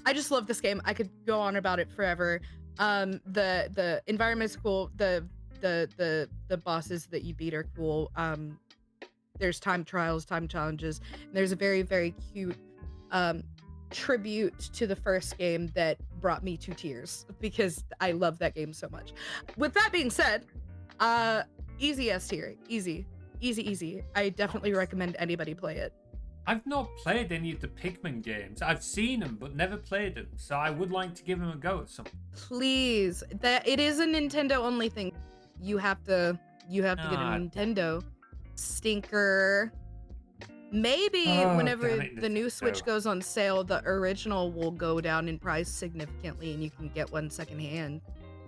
I just love this game. I could go on about it forever. The environment is cool. The bosses that you beat are cool. There's time trials, time challenges. And there's a very, very cute tribute to the first game that brought me to tears because I love that game so much. With that being said, easy S tier, easy. I definitely recommend anybody play it. I've not played any of the Pikmin games. I've seen them, but never played them. So I would like to give them a go at some. Please, that it is a Nintendo only thing. You have to get a Nintendo stinker. Maybe whenever the new Switch goes on sale, the original will go down in price significantly, and you can get one secondhand.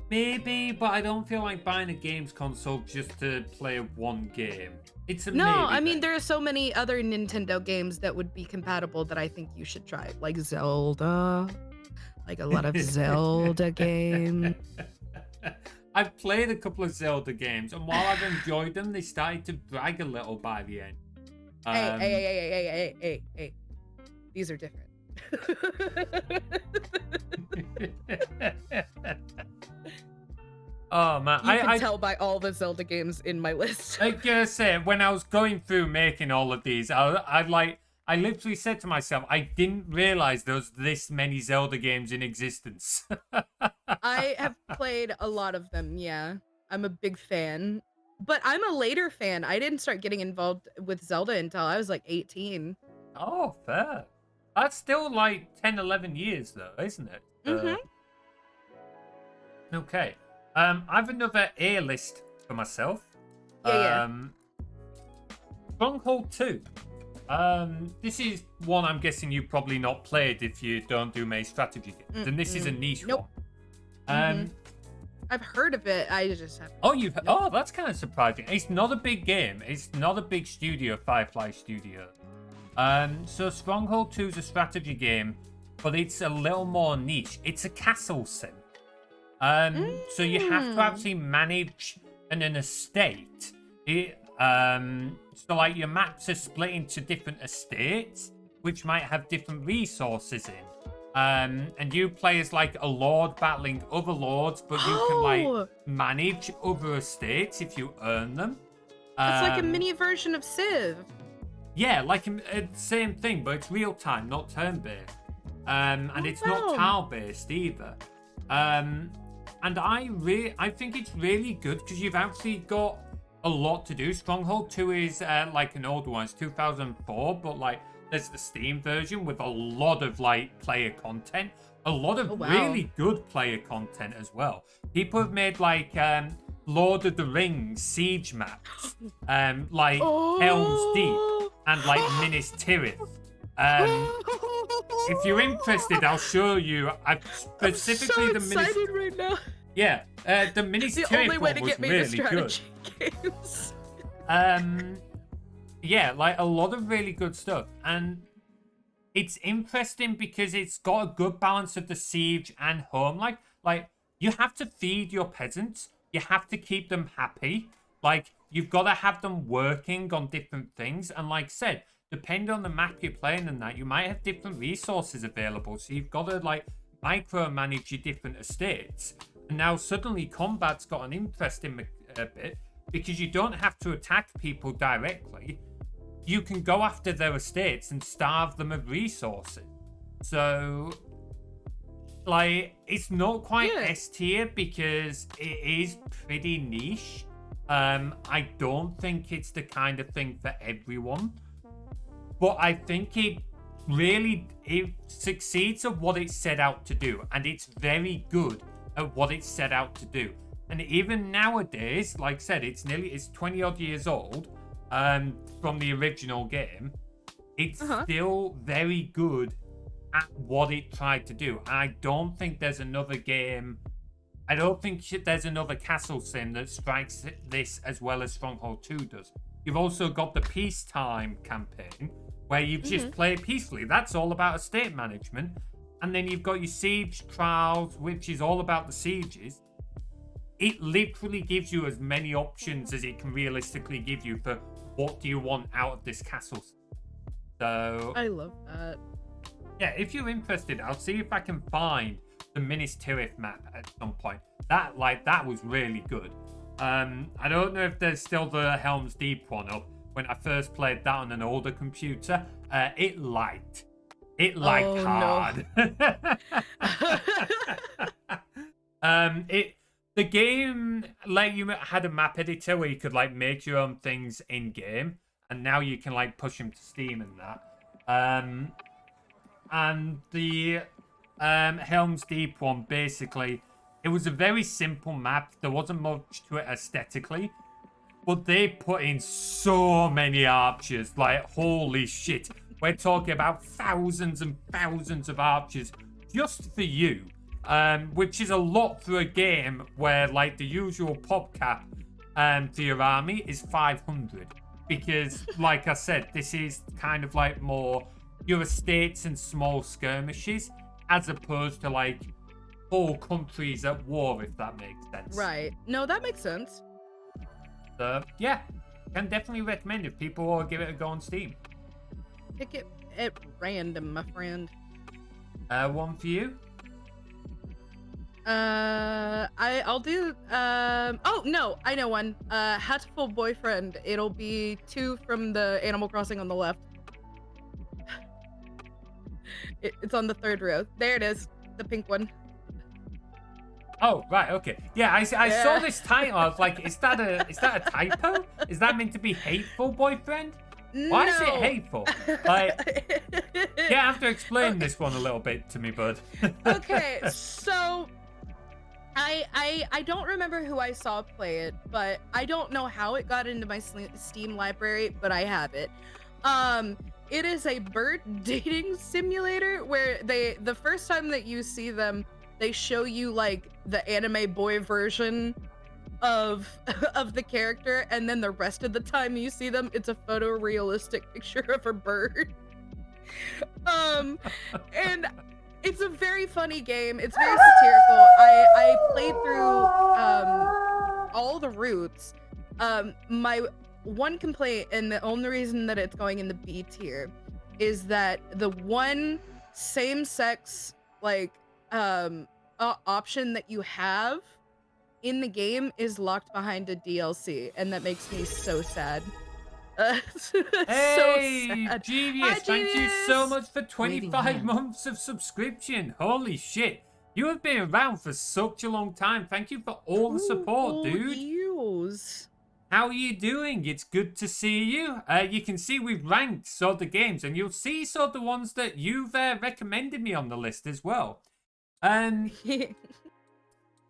Maybe, but I don't feel like buying a games console just to play one game. It's a No, maybe I mean, then. there are so many other Nintendo games that would be compatible that I think you should try, like Zelda, like a lot of Zelda games. I've played a couple of Zelda games, and while I've enjoyed them, they started to brag a little by the end. Hey, these are different. Oh man, You can tell by all the Zelda games in my list. I gotta say, when I was going through making all of these, I literally said to myself, I didn't realize there was this many Zelda games in existence. I have played a lot of them, yeah. I'm a big fan. But I'm a later fan. I didn't start getting involved with Zelda until I was like 18. Oh, fair. That's still like 10, 11 years though, isn't it? Okay. I have another A list for myself. Yeah. Stronghold 2. This is one I'm guessing you probably not played if you don't do many strategy games. And this is a niche Nope. one. I've heard of it. I just have. Oh, oh, that's kind of surprising. It's not a big game. It's not a big studio, Firefly Studio. So Stronghold 2 is a strategy game, but it's a little more niche. It's a castle sim. So you have to actually manage an estate. So like your maps are split into different estates, which might have different resources in. And you play as like a lord battling other lords, but you can like manage other estates if you earn them. It's like a mini version of Civ. Yeah, like same thing, but it's real time, not turn based. And it's not tile based either. And I think it's really good because you've actually got a lot to do. Stronghold 2 is like an old one, it's 2004, but like there's the Steam version with a lot of like player content, a lot of really good player content as well. People have made like Lord of the Rings siege maps, like Helm's Deep and like Minas Tirith. If you're interested, I'll show you. Specifically I'm so excited right now. Yeah, the Minas Tirith The only way to one get was me to really good. strategy games. Yeah, like a lot of really good stuff, and it's interesting because it's got a good balance of the siege and home life. Like, you have to feed your peasants. You have to keep them happy. Like, you've got to have them working on different things. And like I said, depending on the map you're playing and that, you might have different resources available. So you've got to, like, micromanage your different estates. And now suddenly combat's got an interesting bit because you don't have to attack people directly. You can go after their estates and starve them of resources. So, like, it's not quite S tier because it is pretty niche. I don't think it's the kind of thing for everyone. But I think it succeeds at what it set out to do. And it's very good at what it set out to do. And even nowadays, like I said, it's 20 odd years old. From the original game, it's still very good at what it tried to do. And I don't think there's another game, I don't think there's another castle sim that strikes this as well as Stronghold 2 does. You've also got the peacetime campaign, where you just play peacefully. That's all about estate management. And then you've got your siege trials, which is all about the sieges. It literally gives you as many options as it can realistically give you for what do you want out of this castle. So I love that. Yeah, if you're interested, I'll see if I can find the Minas Tirith map at some point. That was really good. I don't know if there's still the Helm's Deep one up. When I first played that on an older computer, it lagged. It lagged hard. No. The game had a map editor where you could like make your own things in game, and now you can like push them to Steam and that. And the Helm's Deep one, basically, it was a very simple map. There wasn't much to it aesthetically, but they put in so many archers. Like, holy shit, we're talking about thousands and thousands of archers just for you. Which is a lot for a game where, like, the usual pop cap for your army is 500. Because, like I said, this is kind of like more your estates and small skirmishes, as opposed to, like, whole countries at war, if that makes sense. Right. No, that makes sense. So, yeah, can definitely recommend if people will give it a go on Steam. Pick it at random, my friend. One for you? I'll do, oh, no, I know one. Hatful Boyfriend. It'll be 2 from the Animal Crossing on the left. It's on the 3rd row. There it is. The pink one. Oh, right, okay. Yeah, I saw this title. I was like, is that a typo? Is that meant to be Hateful Boyfriend? Why is it hateful? Like, you have to explain this one a little bit to me, bud. Okay, so I don't remember who I saw play it, but I don't know how it got into my Steam library, but I have it. It is a bird dating simulator where the first time that you see them, they show you like the anime boy version of the character, and then the rest of the time you see them, it's a photorealistic picture of a bird. And it's a very funny game. It's very satirical. I played through all the routes. My one complaint, and the only reason that it's going in the B tier, is that the one same-sex like option that you have in the game is locked behind a DLC, and that makes me so sad. Hey, so sad. Genius, Hi, thank you so Genius. much for 25 months of subscription. Holy shit. You have been around for such a long time. Thank you for all the support, dude. Years. How are you doing? It's good to see you. You can see we've ranked sort of the games, and you'll see sort of the ones that you've recommended me on the list as well.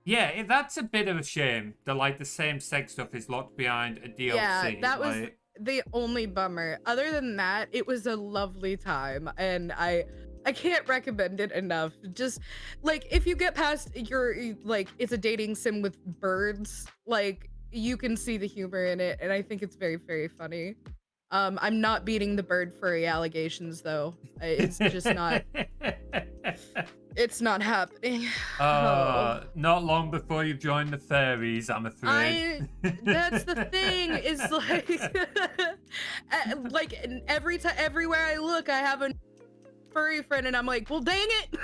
Yeah, that's a bit of a shame that like the same sex stuff is locked behind a DLC. Yeah, that was like, the only bummer. Other than that, it was a lovely time, and I can't recommend it enough. Just like if you get past your like it's a dating sim with birds, like you can see the humor in it, and I think it's very, very funny. I'm not beating the bird furry allegations though. It's just not. It's not happening. Oh. Not long before you join the fairies, I'm afraid. That's the thing. Is like everywhere I look, I have a furry friend, and I'm like, well, dang it.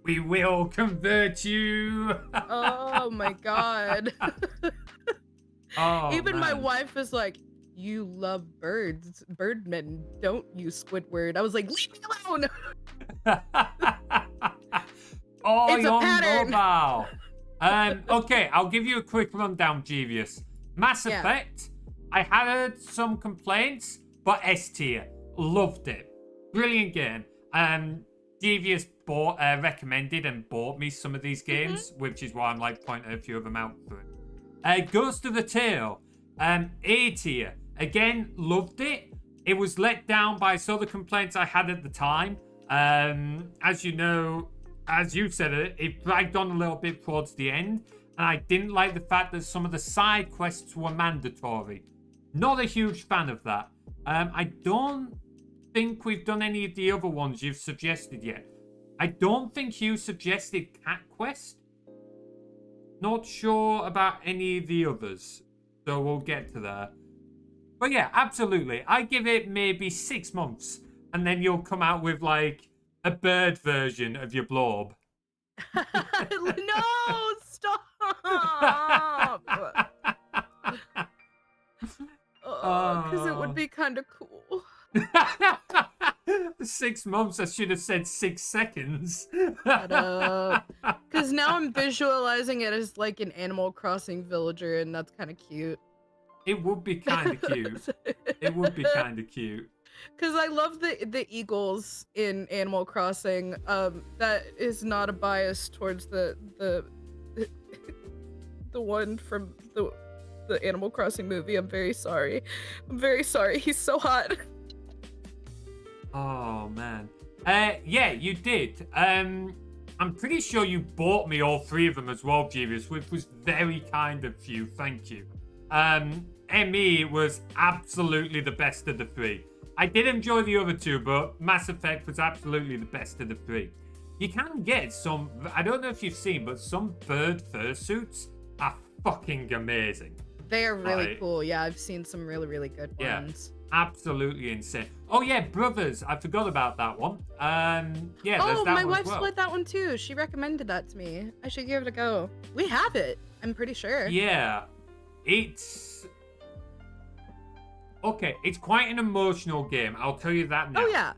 We will convert you. Oh my god. Oh, Even my man. wife is like, you love birds. Birdmen don't use Squidward. I was like, leave me alone. Oh, It's a you're pattern. mobile. Okay, I'll give you a quick rundown, Genius. Mass Yeah. Effect. I had some complaints, but S tier. Loved it. Brilliant game. Devious recommended and bought me some of these games, which is why I'm like pointing a few of them out for it. Ghost of the Tail. A tier. Again, loved it. It was let down by some of the complaints I had at the time. As you know, as you said it dragged on a little bit towards the end. And I didn't like the fact that some of the side quests were mandatory. Not a huge fan of that. I don't think we've done any of the other ones you've suggested yet. I don't think you suggested Cat Quest. Not sure about any of the others. So we'll get to that. But yeah, absolutely. I give it maybe 6 months. And then you'll come out with like a bird version of your blob. No, stop. Because it would be kind of cool. 6 months, I should have said 6 seconds. Because now I'm visualizing it as like an Animal Crossing villager, and that's kind of cute. It would be kind of cute. It would be kind of cute. Because I love the eagles in Animal Crossing. That is not a bias towards the one from the Animal Crossing movie. I'm very sorry. I'm very sorry. He's so hot. Oh man. Yeah, you did. I'm pretty sure you bought me all 3 of them as well, Genius, which was very kind of you. Thank you. ME was absolutely the best of the 3. I did enjoy the other 2, but Mass Effect was absolutely the best of the 3. You can get some, I don't know if you've seen, but some bird fursuits are fucking amazing. They are really cool. Yeah, I've seen some really, really good ones. Absolutely insane. Oh yeah, Brothers. I forgot about that one. Yeah, there's that my one as wife well. split that one too. She recommended that to me. I should give it a go. We have it. I'm pretty sure. Yeah, it's okay. It's quite an emotional game. I'll tell you that now. Oh yeah.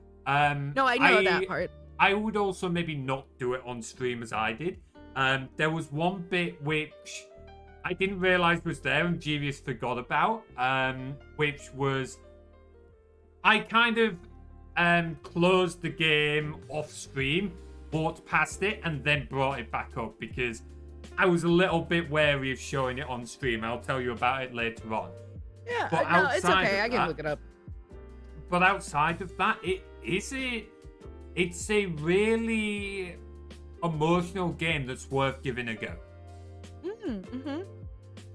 No, I know that part. I would also maybe not do it on stream as I did. There was one bit which I didn't realize was there and Genius forgot about. Which was I kind of closed the game off stream, walked past it, and then brought it back up because I was a little bit wary of showing it on stream. I'll tell you about it later on. Yeah, But no, it's outside okay. of I can that- look it up. But outside of that, it's a really emotional game that's worth giving a go. Mm-hmm.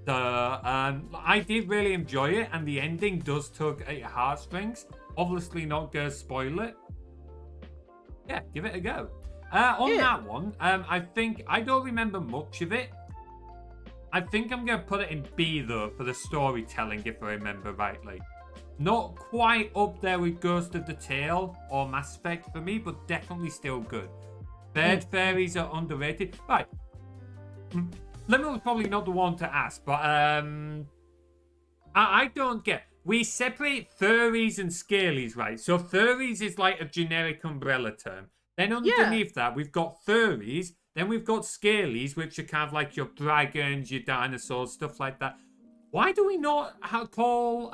I did really enjoy it, and the ending does tug at your heartstrings. Obviously, not gonna spoil it. Yeah, give it a go. On that one, I think I don't remember much of it. I think I'm gonna put it in B though for the storytelling, if I remember rightly. Not quite up there with Ghost of the Tail or Mass Effect for me, but definitely still good. Bird fairies are underrated. Right. Liminal is probably not the one to ask, but I don't get. We separate furries and scalies, right? So furries is like a generic umbrella term. Then underneath that, we've got furries. Then we've got scalies, which are kind of like your dragons, your dinosaurs, stuff like that. Why do we not call?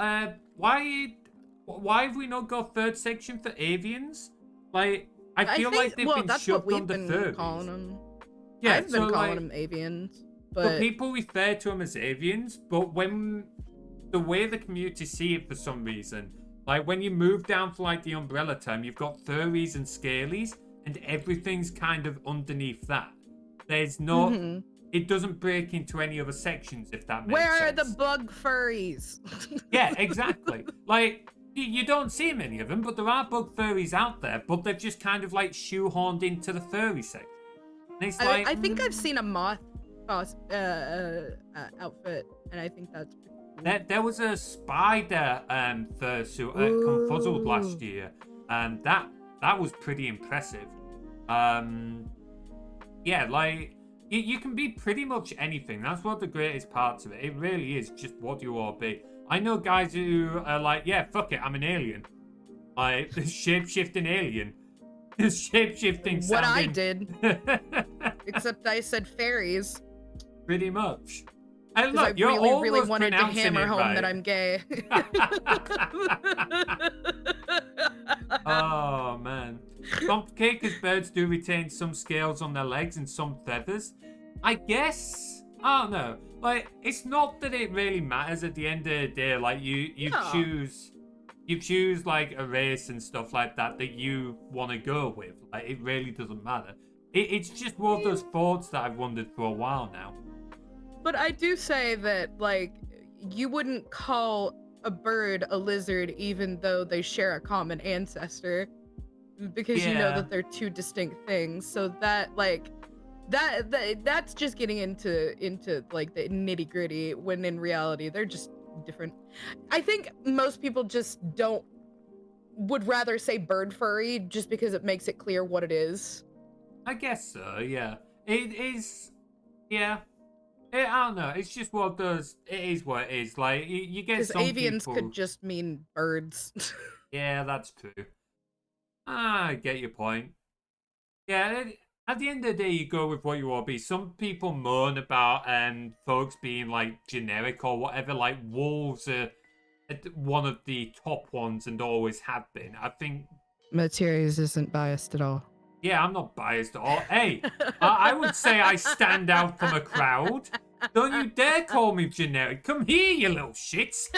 Why have we not got third section for avians? Like, I feel like they've been that's shoved what we've under been furries. calling them. Yeah, I've been calling them avians, but people refer to them as avians. But when the way the community see it for some reason, like when you move down to like the umbrella term, you've got furries and scalies, and everything's kind of underneath that. There's not it doesn't break into any other sections, if that makes Where sense. are the bug furries? Yeah, exactly. Like, you don't see many of them, but there are bug furries out there, but they're just kind of like shoehorned into the furry section. And it's like, I think I've seen a moth outfit, and I think that's pretty cool. there was a spider fursuit at Confuzzled last year, and that was pretty impressive. Yeah, like, you can be pretty much anything. That's one of the greatest parts of it. It really is just what you all be. I know guys who are like, yeah, fuck it, I'm an alien. Like, the shape-shifting alien. Shape-shifting What I sounding... did, except I said fairies. Pretty much. And Because I look, you're really wanted to pronouncing hammer it home right. that I'm gay. Oh, man. Complicated birds do retain some scales on their legs and some feathers. I guess. I don't know. Like, it's not that it really matters at the end of the day. Like, you choose like a race and stuff like that you want to go with. Like, it really doesn't matter. It's just one of those thoughts that I've wondered for a while now. But I do say that, like, you wouldn't call a bird a lizard even though they share a common ancestor, because you know Yeah. that they're two distinct things. So that, like, that's just getting into like the nitty gritty, when in reality they're just different. I think most people just would rather say bird furry just because it makes it clear what it is. I guess so, yeah. It is, yeah. I don't know. It's just what does. It is what it is. Like, you get Because some avians people... could just mean birds. Yeah, that's true. I get your point. Yeah, at the end of the day, you go with what you want to be. Some people moan about folks being like generic or whatever. Like, wolves are one of the top ones and always have been. I think. Materies isn't biased at all. Yeah, I'm not biased at all. Hey, I would say I stand out from a crowd. Don't you dare call me generic. Come here, you little shits.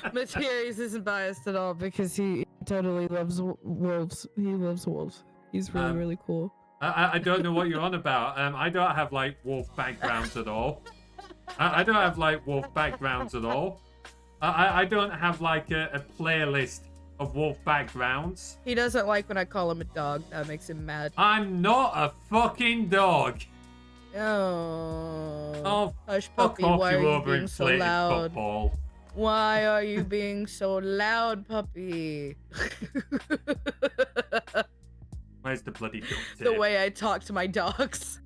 Materies isn't biased at all because he totally loves wolves. He loves wolves. He's really, really cool. I don't know what you're on about. I don't have like wolf backgrounds at all. I don't have like wolf backgrounds at all. I don't have like a playlist of wolf backgrounds. He doesn't like when I call him a dog. That makes him mad. I'm not a fucking dog. Oh, hush, fuck puppy. off, Why you are you over being so inflated loud? football. Why are you being so loud, puppy? Where's the bloody duct tape? The way I talk to my dogs.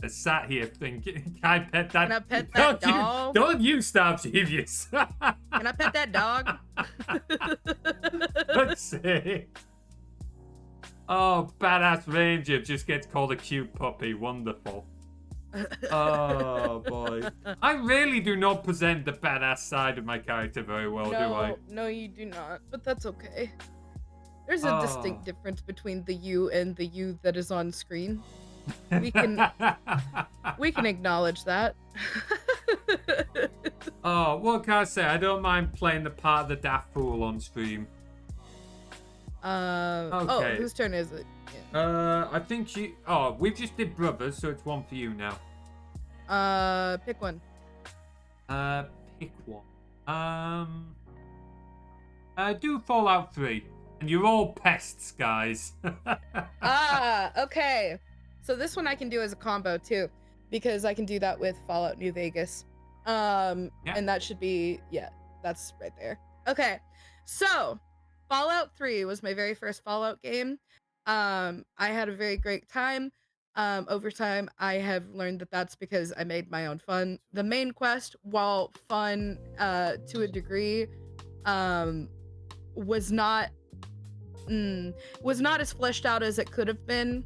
I sat here thinking, can I pet that? Can I pet that dog? Don't you stop, Jeevious. Can I pet that dog? Let's see. Oh, badass Ranger just gets called a cute puppy. Wonderful. Oh, boy. I really do not present the badass side of my character very well, do I? No, you do not. But that's okay. There's a distinct difference between the you and the you that is on screen. We can acknowledge that. Oh, what can I say? I don't mind playing the part of the daft fool on stream. Oh, whose turn is it? Yeah. I think you... Oh, we just did brothers, so it's one for you now. Pick one. Pick one. Do Fallout 3. And you're all pests, guys. Okay. So this one I can do as a combo too, because I can do that with Fallout New Vegas. And that should be, yeah, that's right there. Okay. So Fallout 3 was my very first Fallout game. I had a very great time. Over time, I have learned that that's because I made my own fun. The main quest, while fun to a degree, was not as fleshed out as it could have been.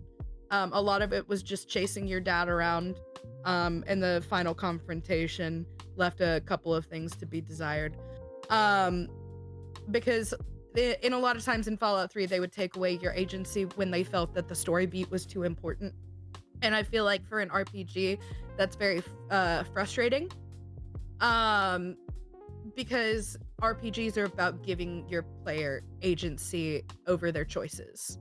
A lot of it was just chasing your dad around, and the final confrontation left a couple of things to be desired. Because in a lot of times in Fallout 3, they would take away your agency when they felt that the story beat was too important. And I feel like for an RPG, that's very frustrating. Because RPGs are about giving your player agency over their choices.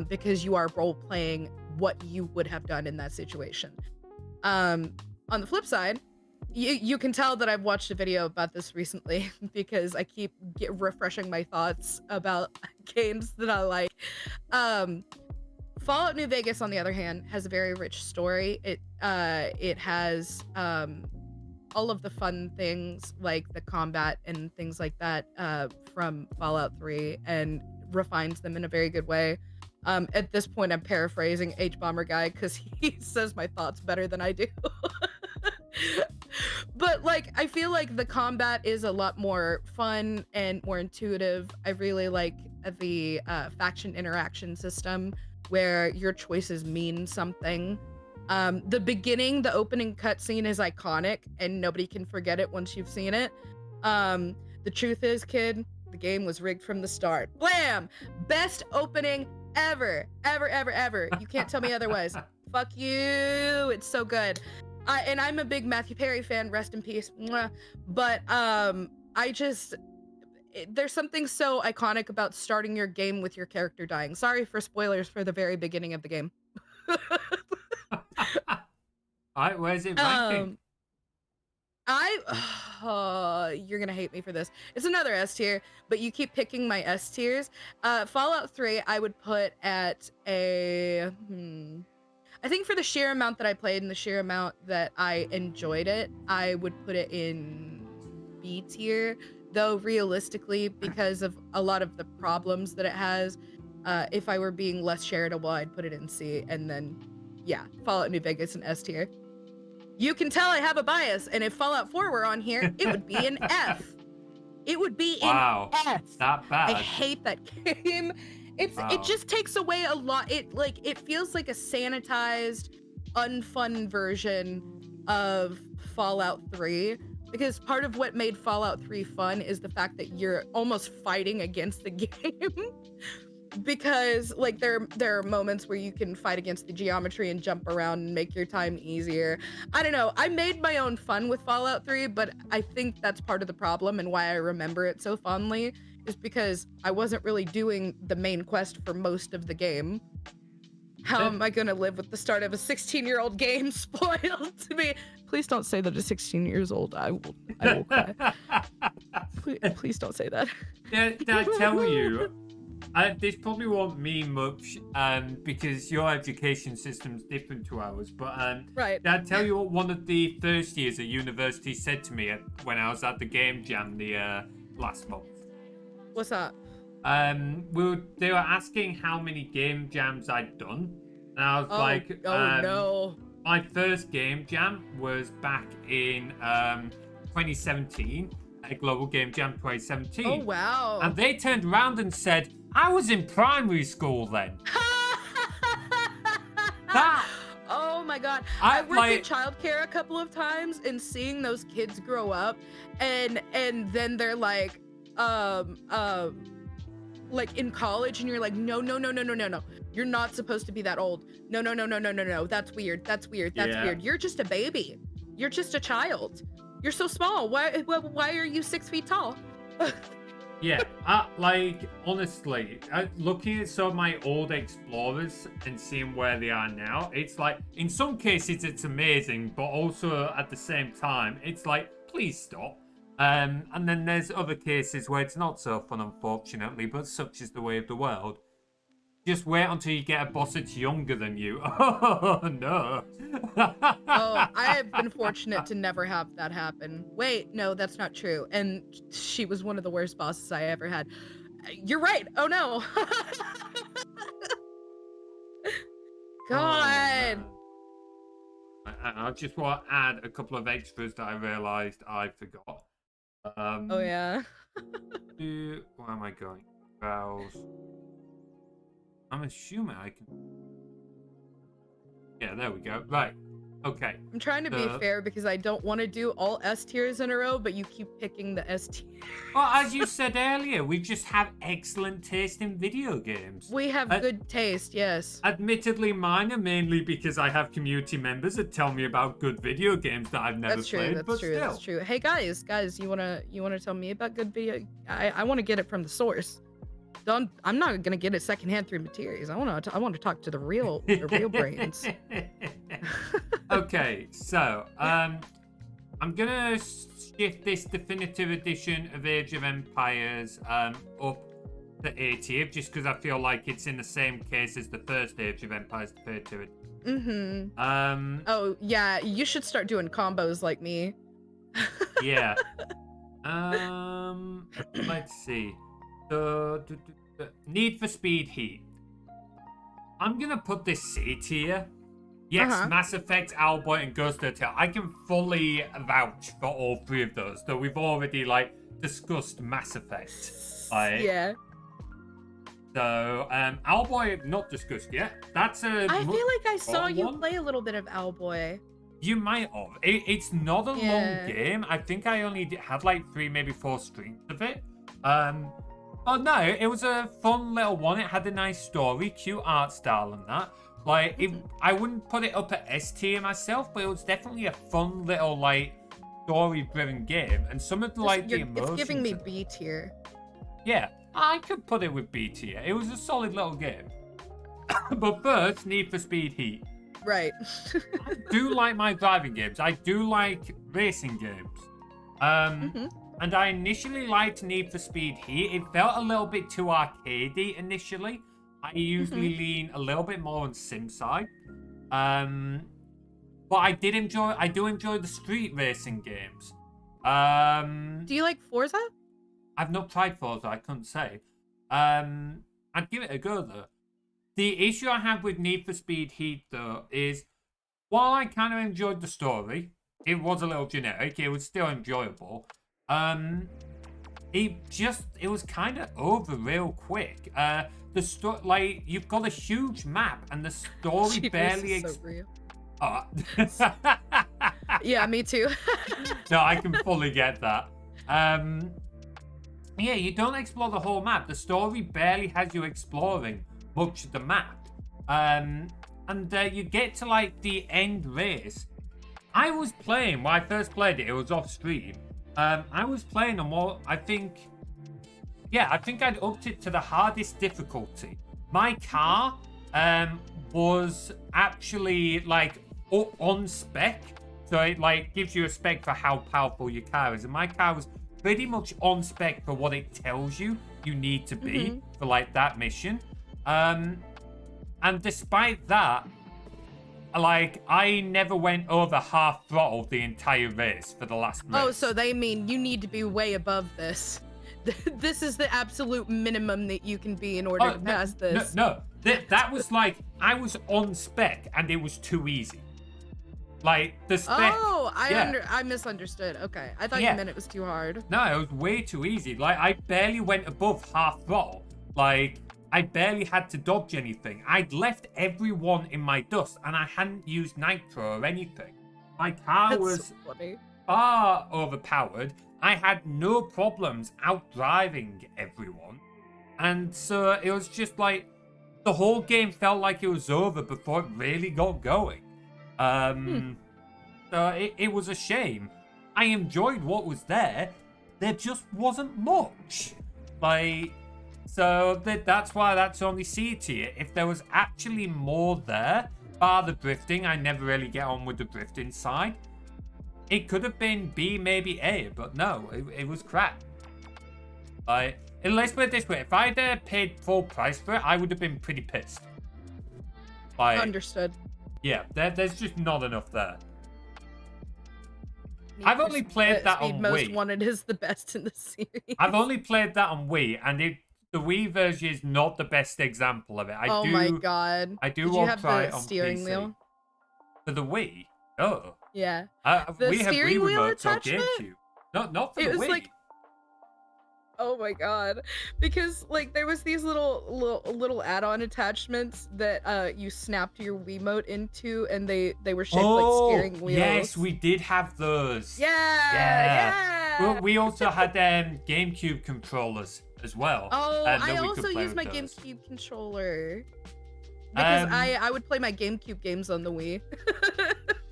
because you are role playing what you would have done in that situation. On the flip side, you can tell that I've watched a video about this recently because I keep refreshing my thoughts about games that I like. Fallout New Vegas, on the other hand, has a very rich story. It has all of the fun things like the combat and things like that from Fallout 3 and refines them in a very good way. At this point, I'm paraphrasing H-Bomber Guy because he says my thoughts better than I do. But like, I feel like the combat is a lot more fun and more intuitive. I really like the faction interaction system where your choices mean something. The beginning, the opening cutscene is iconic and nobody can forget it once you've seen it. The truth is, kid, the game was rigged from the start. Blam! Best opening ever. You can't tell me otherwise. Fuck you. It's so good. And I'm a big Matthew Perry fan, rest in peace. Mwah. But there's something so iconic about starting your game with your character dying. Sorry for spoilers for the very beginning of the game. Alright, where's it ranking? You're gonna hate me for this. It's another S tier, but you keep picking my S tiers. Fallout 3, I would put at a I think for the sheer amount that I played and the sheer amount that I enjoyed it, I would put it in B tier. Though realistically, because of a lot of the problems that it has, if I were being less charitable, I'd put it in C. And then, yeah, Fallout New Vegas in S tier. You can tell I have a bias, and if Fallout 4 were on here, it would be an F. It would be an F. Not bad. I hate that game. It just takes away a lot. It feels like a sanitized, unfun version of Fallout 3. Because part of what made Fallout 3 fun is the fact that you're almost fighting against the game. Because like there are moments where you can fight against the geometry and jump around and make your time easier. I don't know. I made my own fun with Fallout 3, but I think that's part of the problem and why I remember it so fondly is because I wasn't really doing the main quest for most of the game. How am I gonna live with the start of a 16-year-old game spoiled to me? Please don't say that at 16 years old. I will cry. Please don't say that. Did I tell you? This probably won't mean much because your education system's different to ours. But right. Did I tell you what one of the first years at university said to me when I was at the game jam the last month? What's that? They were asking how many game jams I'd done, and I was no. My first game jam was back in 2017, at Global Game Jam 2017. Oh wow! And they turned around and said, "I was in primary school then." Oh my god! I worked in childcare a couple of times, and seeing those kids grow up, and then they're like in college, and you're like, no, you're not supposed to be that old. No, that's weird. That's weird. You're just a baby. You're just a child. You're so small. Why are you 6 feet tall? Yeah, honestly, looking at some of my old explorers and seeing where they are now, it's like, in some cases it's amazing, but also at the same time, it's like, please stop. And then there's other cases where it's not so fun, unfortunately, but such is the way of the world. Just wait until you get a boss that's younger than you. Oh, no. Oh, I have been fortunate to never have that happen. Wait, no, that's not true. And she was one of the worst bosses I ever had. You're right. Oh, no. God. Oh, I just want to add a couple of extras that I realized I forgot. Oh, yeah. Where am I going? Browse. I'm assuming I can... Yeah, there we go. Right. Okay. I'm trying to be fair because I don't want to do all S tiers in a row, but you keep picking the S tier. Well, as you said earlier, we just have excellent taste in video games. We have good taste, yes. Admittedly, mine are mainly because I have community members that tell me about good video games that I've never played. That's true. Hey guys, you wanna tell me about good video? I want to get it from the source. I'm not gonna get it secondhand through Materies. I want to talk to the real brains. Okay, so I'm gonna shift this definitive edition of Age of Empires up to 80, just because I feel like it's in the same case as the first Age of Empires definitive. Oh yeah, you should start doing combos like me. Yeah. Let's see. The Need for Speed Heat. I'm gonna put this C tier. Yes, Mass Effect, Owlboy, and Ghost of Tale. I can fully vouch for all three of those, though we've already discussed Mass Effect. Yeah. So, Owlboy not discussed yet. That's a. I feel like I saw you one. play a little bit of Owlboy. You might have. It's not a long game. I think I only had 3, maybe 4 streams of it. Oh no, it was a fun little one. It had a nice story, cute art style and that. I wouldn't put it up at S tier myself, but it was definitely a fun little story-driven game. And some of the the emotions. It's giving me B tier. Yeah, I could put it with B tier. It was a solid little game. But first, Need for Speed Heat. Right. I do like my driving games. I do like racing games. And I initially liked Need for Speed Heat. It felt a little bit too arcadey initially. I usually lean a little bit more on sim side. But I do enjoy the street racing games. Do you like Forza? I've not tried Forza, I couldn't say. I'd give it a go though. The issue I have with Need for Speed Heat though is, while I kind of enjoyed the story, it was a little generic, it was still enjoyable. It was kind of over real quick. You've got a huge map and the story barely Yeah, me too. No, I can fully get that. Yeah, you don't explore the whole map. The story barely has you exploring much of the map. And you get to the end race. I was playing, when I first played it, it was off stream. I was playing on more, I think I'd upped it to the hardest difficulty. My car was actually on spec, so it gives you a spec for how powerful your car is, and my car was pretty much on spec for what it tells you need to be for that mission. And despite that, I never went over half throttle the entire race for the last race. Oh, so they mean you need to be way above this. This is the absolute minimum that you can be in order to pass this. No. That was I was on spec and it was too easy. The spec. Oh, I misunderstood. Okay, I thought you meant it was too hard. No, it was way too easy. I barely went above half throttle. I barely had to dodge anything. I'd left everyone in my dust and I hadn't used nitro or anything. My car was so funny. Far overpowered. I had no problems out-driving everyone. And so it was just the whole game felt like it was over before it really got going. So it was a shame. I enjoyed what was there. There just wasn't much. So that's why that's only C tier. If there was actually more there, bar the drifting, I never really get on with the drifting side. It could have been B, maybe A, but no, it was crap. Let's put it this way, if I'd paid full price for it, I would have been pretty pissed. Understood. Yeah, there's just not enough there. I've only played that on Wii. Most Wanted is the best in the series. I've only played that on Wii, and the Wii version is not the best example of it. Oh my god! I do Did want you have to try the it on steering PC. wheel? For the Wii? Oh. Yeah. We The have steering Wii wheel remotes on attachment? GameCube. Not for It the was Wii. Oh my god, because there was these little add-on attachments that you snapped your Wiimote into, and they were shaped like steering wheels. Yes, we did have those. Yeah. Well, we also had GameCube controllers as well. Oh, that I we also could play used with my those. GameCube controller because Um, I would play my GameCube games on the Wii.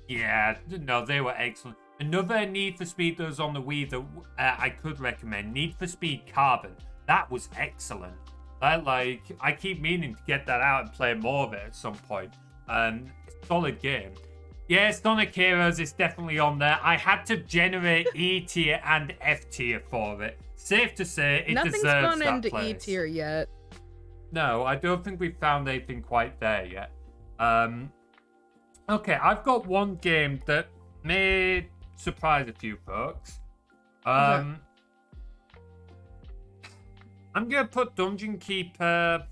Yeah, no, they were excellent. Another Need for Speed that was on the Wii that I could recommend, Need for Speed Carbon. That was excellent. I keep meaning to get that out and play more of it at some point. Solid game. Yeah, Sonic Heroes is definitely on there. I had to generate E tier and F tier for it. Safe to say, it Nothing's deserves gone that into place. E tier yet. No, I don't think we've found anything quite there yet. Okay, I've got one game that may surprise a few folks. I'm gonna put Dungeon Keeper.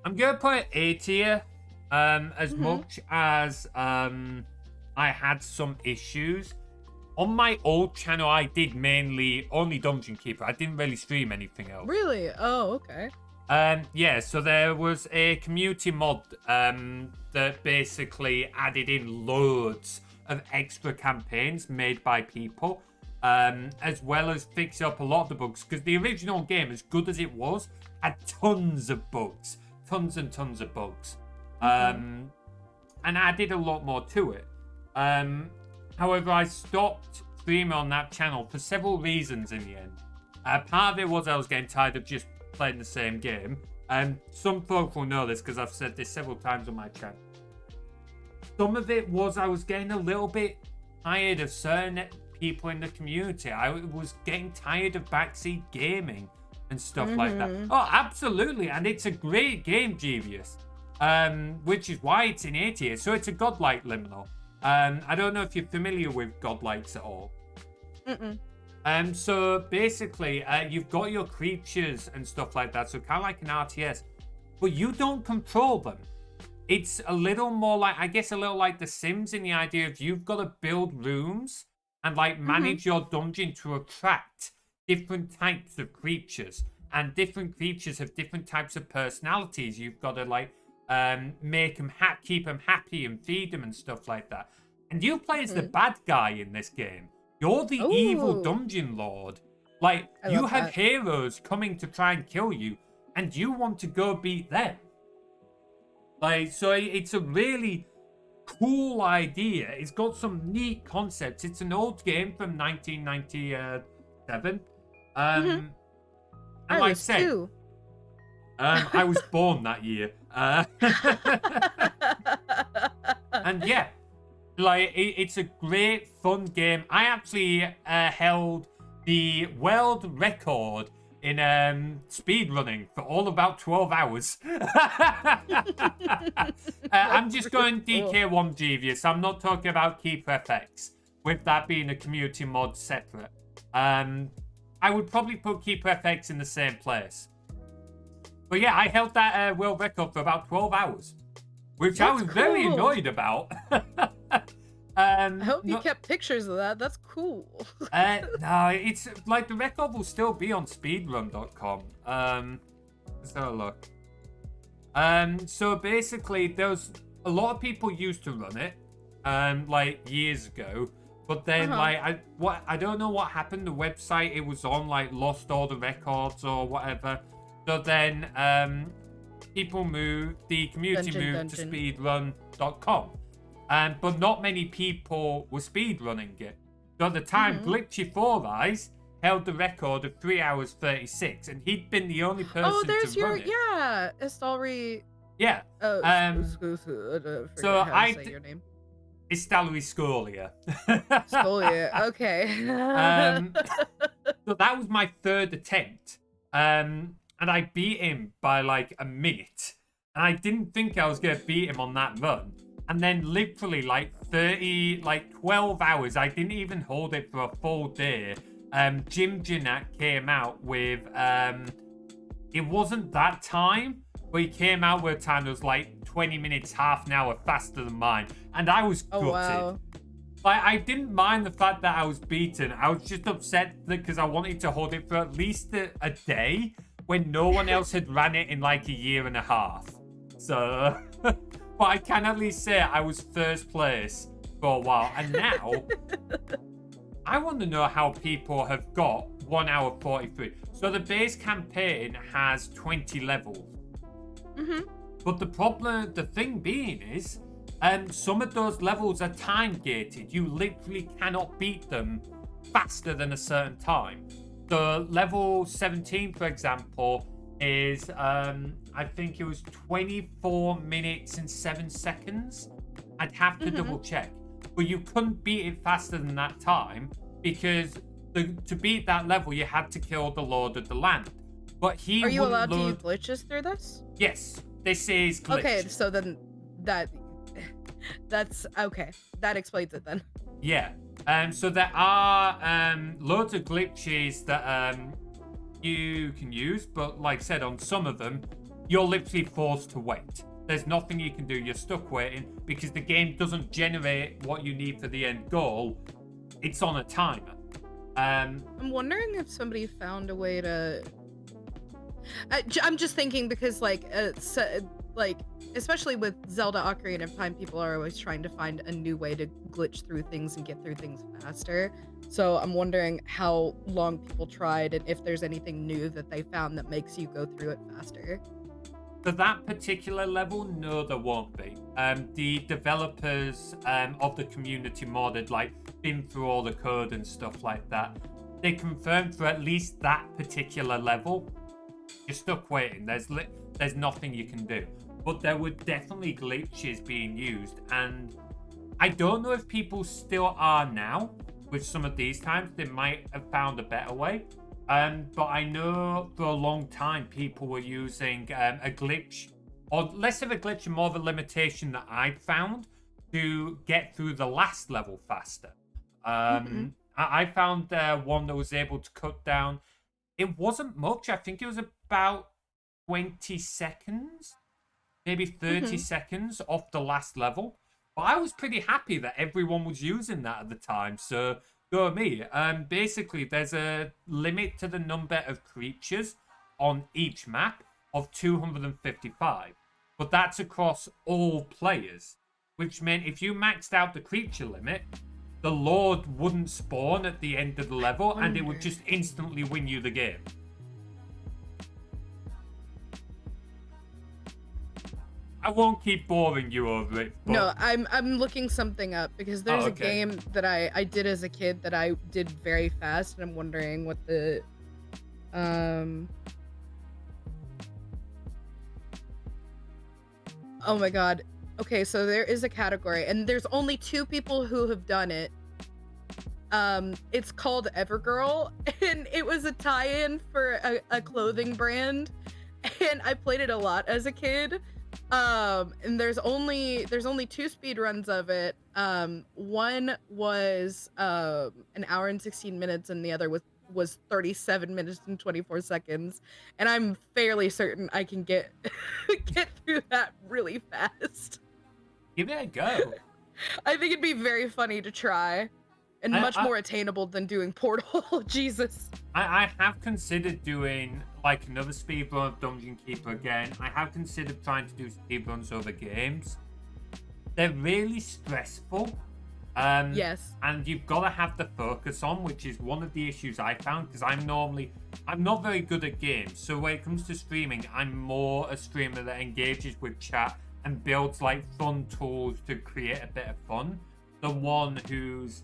I'm gonna put it A tier. As much as I had some issues. On my old channel, I did mainly only Dungeon Keeper. I didn't really stream anything else. Really? Oh, okay. Yeah, so there was a community mod that basically added in loads of extra campaigns made by people, as well as fix up a lot of the bugs, because the original game, as good as it was, had tons of bugs. Tons and tons of bugs. And added a lot more to it. However, I stopped streaming on that channel for several reasons in the end. Part of it was I was getting tired of just playing the same game. Some folk will know this because I've said this several times on my channel. Some of it was I was getting a little bit tired of certain people in the community. I was getting tired of backseat gaming and stuff like that. Oh, absolutely. And it's a great game, Genius. Which is why it's in A tier. So it's a godlike Liminal. I don't know if you're familiar with godlikes at all. So basically, you've got your creatures and stuff like that. So kind of like an RTS, but you don't control them. It's a little more like, I guess, a little like The Sims in the idea of you've got to build rooms and like manage your dungeon to attract different types of creatures. And different creatures have different types of personalities. You've got to like make them keep them happy and feed them and stuff like that. And you play as the bad guy in this game. You're the evil dungeon lord. Like, you have heroes coming to try and kill you, and you want to go beat them. Like, so it's a really cool idea. It's got some neat concepts. It's an old game from 1997. And like I said, too. I was born that year. And yeah, like it's a great fun game. I actually held the world record in speedrunning for all about 12 hours. I'm just going DK1 Devious. I'm not talking about Keeper FX, with that being a community mod separate. I would probably put Keeper FX in the same place. But yeah, I held that world record for about 12 hours, which I was very annoyed about. I hope you kept pictures of that. That's cool. No, it's like the record will still be on speedrun.com. Let's have a look. So basically, there's a lot of people used to run it, like years ago. But then, like, I don't know what happened. The website it was on, like, lost all the records or whatever. So then, people moved, the community moved to speedrun.com. But not many people were speedrunning it. So at the time, Glitchy Four Eyes held the record of 3 hours 36, and he'd been the only person to run it. Yeah, Estalri. Yeah. So I say your name. It's Stallery Scolia. Scolia, okay. So that was my third attempt. And I beat him by like a minute. And I didn't think I was going to beat him on that run. And then literally like 12 hours, I didn't even hold it for a full day. Jim Janak came out with, it wasn't that time, but he came out with a time that was like 20 minutes, half an hour faster than mine. And I was gutted. Wow. Like, I didn't mind the fact that I was beaten. I was just upset because I wanted to hold it for at least a day when no one else had ran it in like a year and a half. So, but I can at least say I was first place for a while. And now, I want to know how people have got 1 hour 43. So the base campaign has 20 levels. But the thing being is, some of those levels are time gated. You literally cannot beat them faster than a certain time. So level 17, for example, is I think it was 24 minutes and 7 seconds. I'd have to double check, but you couldn't beat it faster than that time because to beat that level you had to kill the Lord of the Land. But he Are you allowed to use load... glitches through this? Yes, this is glitched. Okay, so then that's okay. That explains it then. Yeah. So there are loads of glitches that you can use, but like I said, on some of them, you're literally forced to wait. There's nothing you can do. You're stuck waiting because the game doesn't generate what you need for the end goal. It's on a timer. I'm wondering if somebody found a way to. I'm just thinking because like especially with Zelda Ocarina of Time, people are always trying to find a new way to glitch through things and get through things faster. So I'm wondering how long people tried and if there's anything new that they found that makes you go through it faster. For that particular level, no, there won't be. The developers of the community mod had like been through all the code and stuff like that. They confirmed for at least that particular level, you're stuck waiting. There's nothing you can do. But there were definitely glitches being used, and I don't know if people still are now with some of these times. They might have found a better way. But I know for a long time people were using a glitch, or less of a glitch and more of a limitation that I'd found to get through the last level faster. I found one that was able to cut down. It wasn't much. I think it was about 20 seconds, maybe 30 seconds off the last level. But I was pretty happy that everyone was using that at the time. So go me. Basically, there's a limit to the number of creatures on each map of 255. But that's across all players, which meant if you maxed out the creature limit, the Lord wouldn't spawn at the end of the level and it would just instantly win you the game. I won't keep boring you over it. But... No, I'm looking something up because there's a game that I did as a kid that I did very fast, and I'm wondering what the oh my god. Okay, so there is a category, and there's only 2 people who have done it. It's called Evergirl, and it was a tie-in for a clothing brand, and I played it a lot as a kid. And there's only 2 speed runs of it. One was an hour and 16 minutes, and the other was 37 minutes and 24 seconds. And I'm fairly certain I can get through that really fast. Give it a go. I think it'd be very funny to try, and much more attainable than doing Portal. Jesus. I have considered doing like another speedrun of Dungeon Keeper again. I have considered trying to do speedruns of other games. They're really stressful. Yes. And you've got to have the focus on, which is one of the issues I found, because I'm not very good at games. So when it comes to streaming, I'm more a streamer that engages with chat and builds like fun tools to create a bit of fun, than one who's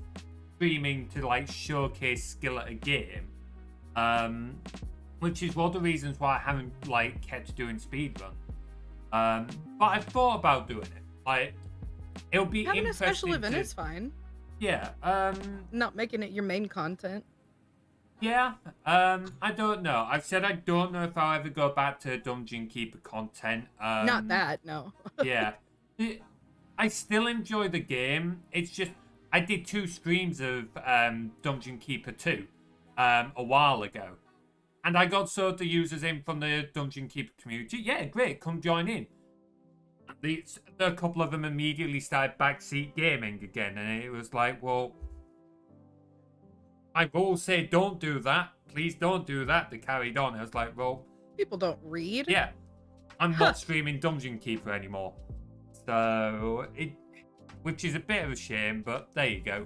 streaming to like showcase skill at a game. Which is one of the reasons why I haven't like kept doing speedrun. But I've thought about doing it. Like, it'll be having interesting. A special event is fine. Yeah. Not making it your main content. Yeah. I don't know. I've said I don't know if I'll ever go back to Dungeon Keeper content. Not that, no. Yeah. I still enjoy the game. It's just I did 2 streams of Dungeon Keeper 2 a while ago. And I got sort of users in from the Dungeon Keeper community. Yeah, great, come join in. A couple of them immediately started backseat gaming again. And it was like, well, my rules say don't do that. Please don't do that. They carried on. I was like, well... People don't read. Yeah. I'm not streaming Dungeon Keeper anymore. So, which is a bit of a shame, but there you go.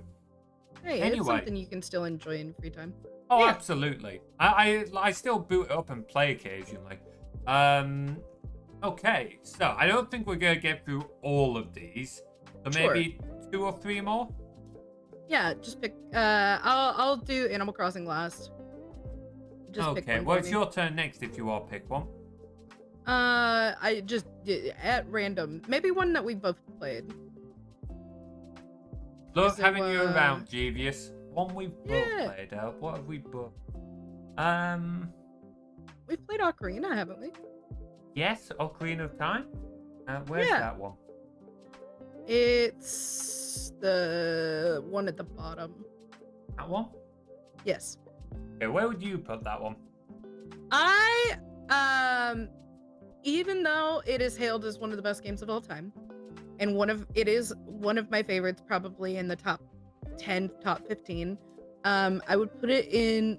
Hey, anyway. It's something you can still enjoy in free time. Oh, yeah. Absolutely. I still boot it up and play occasionally. Okay, so I don't think we're going to get through all of these. So Sure. maybe 2 or 3 more? Yeah, just pick. I'll do Animal Crossing last. Just pick Okay, one well, for it's me. your turn next if you want to pick one. I just at random. Maybe one that we both played. Love So, having you around, Jeevious. One we've both Yeah. played. What have we both? We've played Ocarina, haven't we? Yes, Ocarina of Time. Where's Yeah. that one? It's the one at the bottom. That one? Yes. Okay, where would you put that one? Even though it is hailed as one of the best games of all time, and it is one of my favorites, probably in the top 10, top 15, I would put it in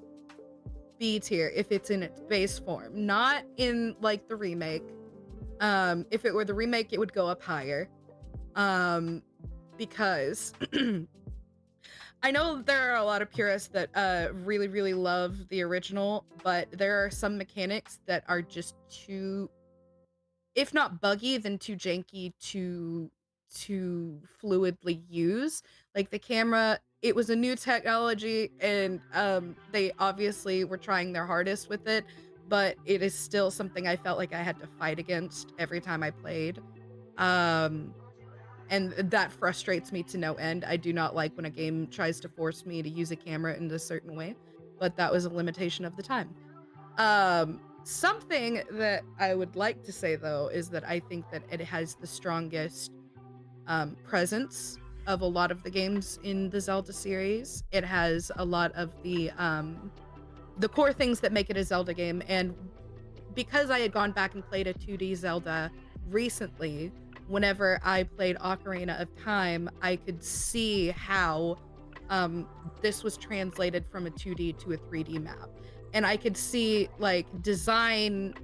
B tier if it's in its base form, not in like the remake. If it were the remake, it would go up higher. Because I know there are a lot of purists that really, really love the original, but there are some mechanics that are just too, if not buggy, then too janky to fluidly use. Like the camera, it was a new technology, and they obviously were trying their hardest with it, but it is still something I felt like I had to fight against every time I played. And that frustrates me to no end. I do not like when a game tries to force me to use a camera in a certain way, but that was a limitation of the time. Something that I would like to say though is that I think that it has the strongest presence of a lot of the games in the Zelda series. It has a lot of the core things that make it a Zelda game, and because I had gone back and played a 2D Zelda recently, whenever I played Ocarina of Time, I could see how this was translated from a 2D to a 3D map. And I could see like design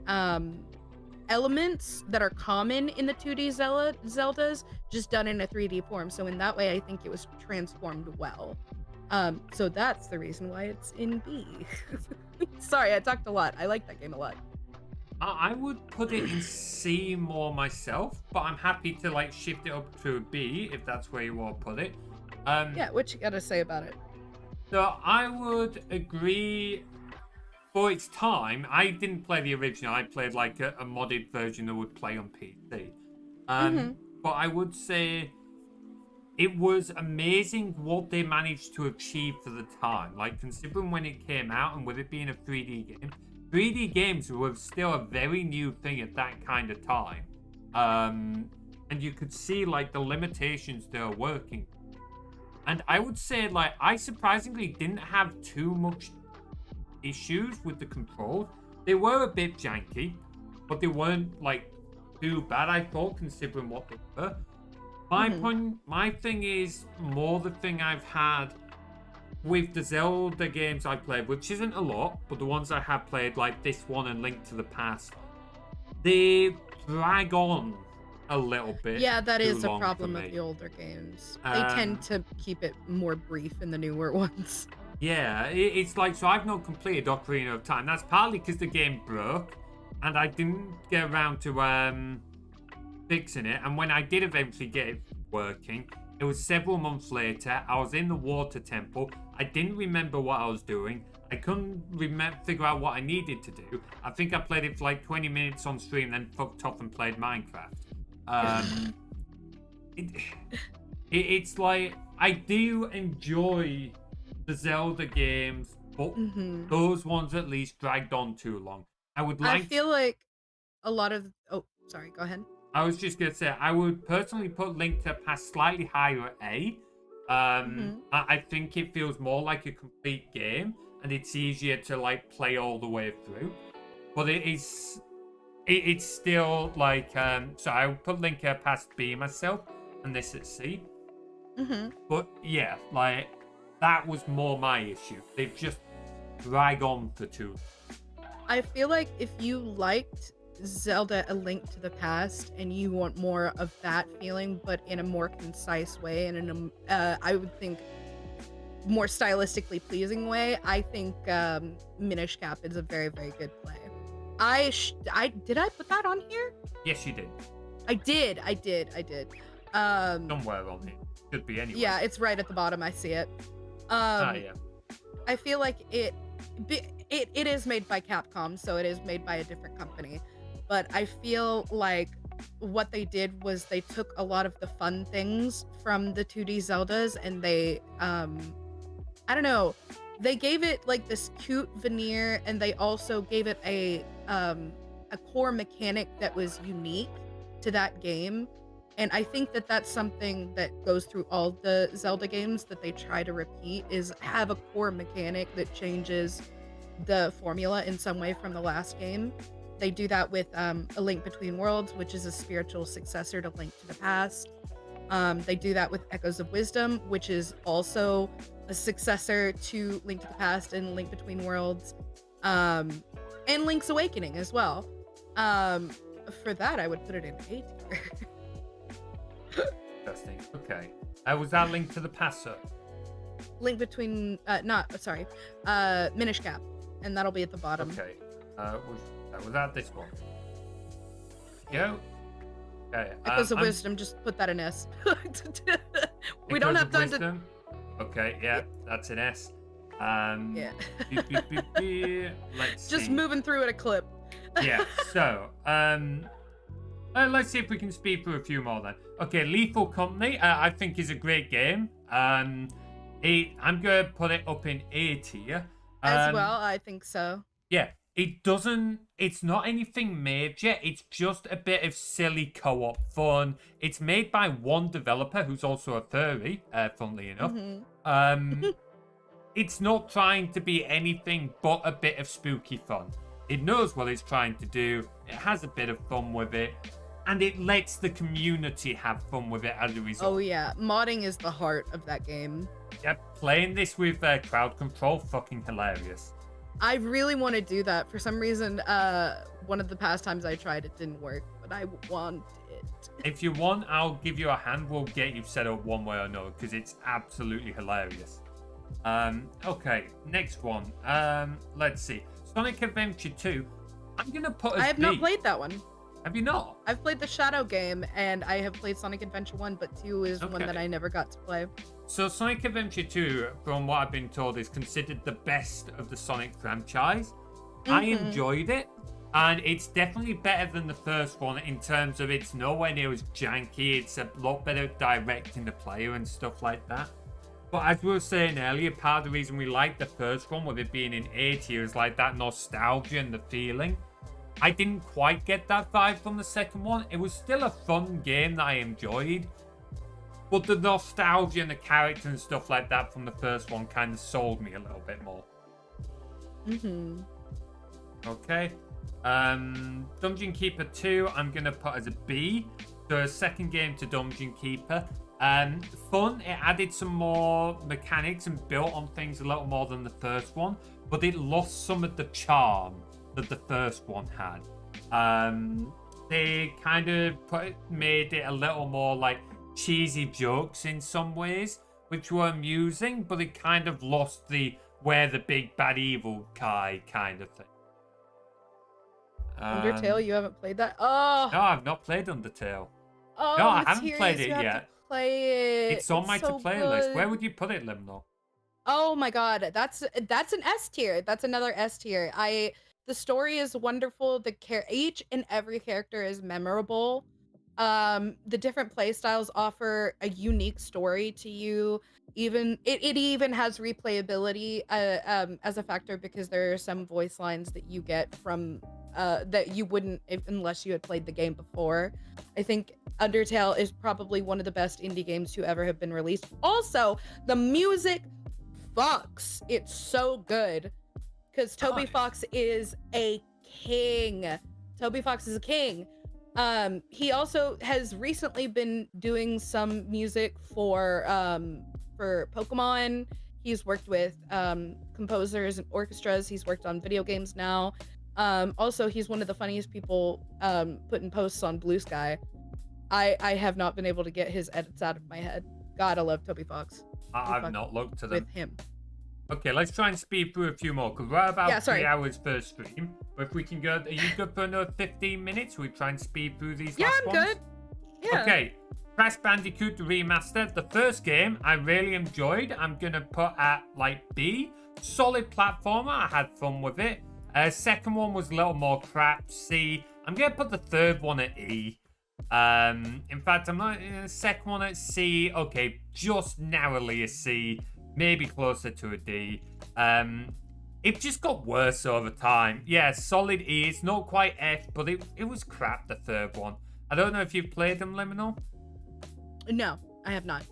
elements that are common in the 2D Zeldas just done in a 3D form. So in that way, I think it was transformed well. So that's the reason why it's in B. Sorry, I talked a lot. I like that game a lot. I would put it in C more myself, but I'm happy to like shift it up to a B if that's where you want to put it. Yeah, what you gotta say about it? So I would agree for its time. I didn't play the original. I played like a modded version that would play on PC. But I would say it was amazing what they managed to achieve for the time. Like considering when it came out and with it being a 3D game, 3D games were still a very new thing at that kind of time. And you could see like the limitations they were working. And I would say like I surprisingly didn't have too much issues with the controls. They were a bit janky, but they weren't like too bad, I thought, considering what they were. My thing is more the thing I've had with the Zelda games I played, which isn't a lot, but the ones I have played, like this one and Link to the Past, they drag on a little bit. Yeah, that too is a long problem for of me. the older games. They tend to keep it more brief in the newer ones. Yeah, it's like, so I've not completed Ocarina of Time. That's partly because the game broke, and I didn't get around to fixing it. And when I did eventually get it working, it was several months later. I was in the water temple. I didn't remember what I was doing. I couldn't figure out what I needed to do. I think I played it for like 20 minutes on stream, then fucked off and played Minecraft. It's like, I do enjoy the Zelda games, but those ones at least dragged on too long. I feel like a lot of... Oh, sorry, go ahead. I was just gonna say, I would personally put Link to the Past slightly higher at A. I think it feels more like a complete game, and it's easier to like play all the way through. But it's still like so I would put Link past B myself, and this at C. But yeah, like that was more my issue. They've just drag on for too long. I feel like if you liked Zelda A Link to the Past and you want more of that feeling, but in a more concise way and in a, I would think, more stylistically pleasing way, I think Minish Cap is a very, very good play. Did I put that on here? Yes, you did. I did. Somewhere on it. Could be anywhere. Yeah, it's right at the bottom. I see it. Yeah. I feel like it is made by Capcom, so it is made by a different company. But I feel like what they did was they took a lot of the fun things from the 2D Zeldas and they I don't know, they gave it like this cute veneer, and they also gave it a core mechanic that was unique to that game. And I think that that's something that goes through all the Zelda games that they try to repeat, is have a core mechanic that changes the formula in some way from the last game. They do that with A Link Between Worlds, which is a spiritual successor to Link to the Past. They do that with Echoes of Wisdom, which is also a successor to Link to the Past and Link Between Worlds, and Link's Awakening as well. For that, I would put it in A tier. Interesting. Okay. Was that Link to the Past, sir? Link Between, Minish Cap, and that'll be at the bottom. Okay. Was that this one? Yeah. Okay. Echoes of Wisdom, just put that in S. We don't have time to. Okay, yeah, that's an S. Yeah. Let's just see. moving through at a clip. Yeah. So, let's see if we can speed through a few more then. Okay, Lethal Company, I think is a great game. I'm gonna put it up in A tier. As well, I think so. Yeah, it's not anything major. It's just a bit of silly co-op fun. It's made by one developer who's also a furry, funnily enough. Mm-hmm. It's not trying to be anything but a bit of spooky fun. It knows what it's trying to do. It has a bit of fun with it. And it lets the community have fun with it as a result. Oh yeah, modding is the heart of that game. Yep, playing this with crowd control, fucking hilarious. I really want to do that. For some reason, one of the past times I tried, it didn't work, but I want it. If you want, I'll give you a hand. We'll get you set up one way or another, because it's absolutely hilarious. Okay, next one. Let's see. Sonic Adventure 2. I'm going to put as I have B. not played that one. Have you not? I've played the Shadow game, and I have played Sonic Adventure 1, but 2 is one that I never got to play. So Sonic Adventure 2, from what I've been told, is considered the best of the Sonic franchise. Mm-hmm. I enjoyed it, and it's definitely better than the first one in terms of it's nowhere near as janky. It's a lot better at directing the player and stuff like that. But as we were saying earlier, part of the reason we liked the first one, with it being in A tier, is like that nostalgia and the feeling. I didn't quite get that vibe from the second one. It was still a fun game that I enjoyed. But the nostalgia and the character and stuff like that from the first one kind of sold me a little bit more. Mm-hmm. Okay. Dungeon Keeper 2, I'm going to put as a B. So a second game to Dungeon Keeper. Fun. It added some more mechanics and built on things a little more than the first one. But it lost some of the charm that the first one had. They kind of made it a little more like cheesy jokes in some ways, which were amusing, but it kind of lost the "we're the big bad evil guy" kind of thing. Undertale, you haven't played that? Oh! No, I've not played Undertale. Oh, no, I haven't played it you have yet. to play it. It's on my so to-play good. list. Where would you put it, Liminal? Oh my god, that's an S tier. That's another S tier. The story is wonderful. Each and every character is memorable. The different play styles offer a unique story to you. Even it even has replayability as a factor, because there are some voice lines that you get from that you wouldn't unless you had played the game before. I think Undertale is probably one of the best indie games to ever have been released. Also, the music fucks. It's so good. Because Toby Fox is a king. Toby Fox is a king. He also has recently been doing some music for Pokemon. He's worked with composers and orchestras. He's worked on video games now. Also, he's one of the funniest people putting posts on Blue Sky. I have not been able to get his edits out of my head. God, I love Toby Fox. I've not looked to them. With him. Okay, let's try and speed through a few more, because we're about 3 sorry. hours per stream. But if we can go, are you good for another 15 minutes? We try and speed through these Yeah, last I'm ones? good. Yeah. Okay, Crash Bandicoot Remastered. The first game I really enjoyed. I'm going to put at like B. solid platformer. I had fun with it. Second one was a little more crap, C. I'm going to put the third one at E. In fact, I'm not second one at C. Okay, just narrowly a C, maybe closer to a D. It just got worse over time. Yeah, solid E. It's not quite F, but it was crap, the third one. I don't know if you've played them, Liminal. No, I have not.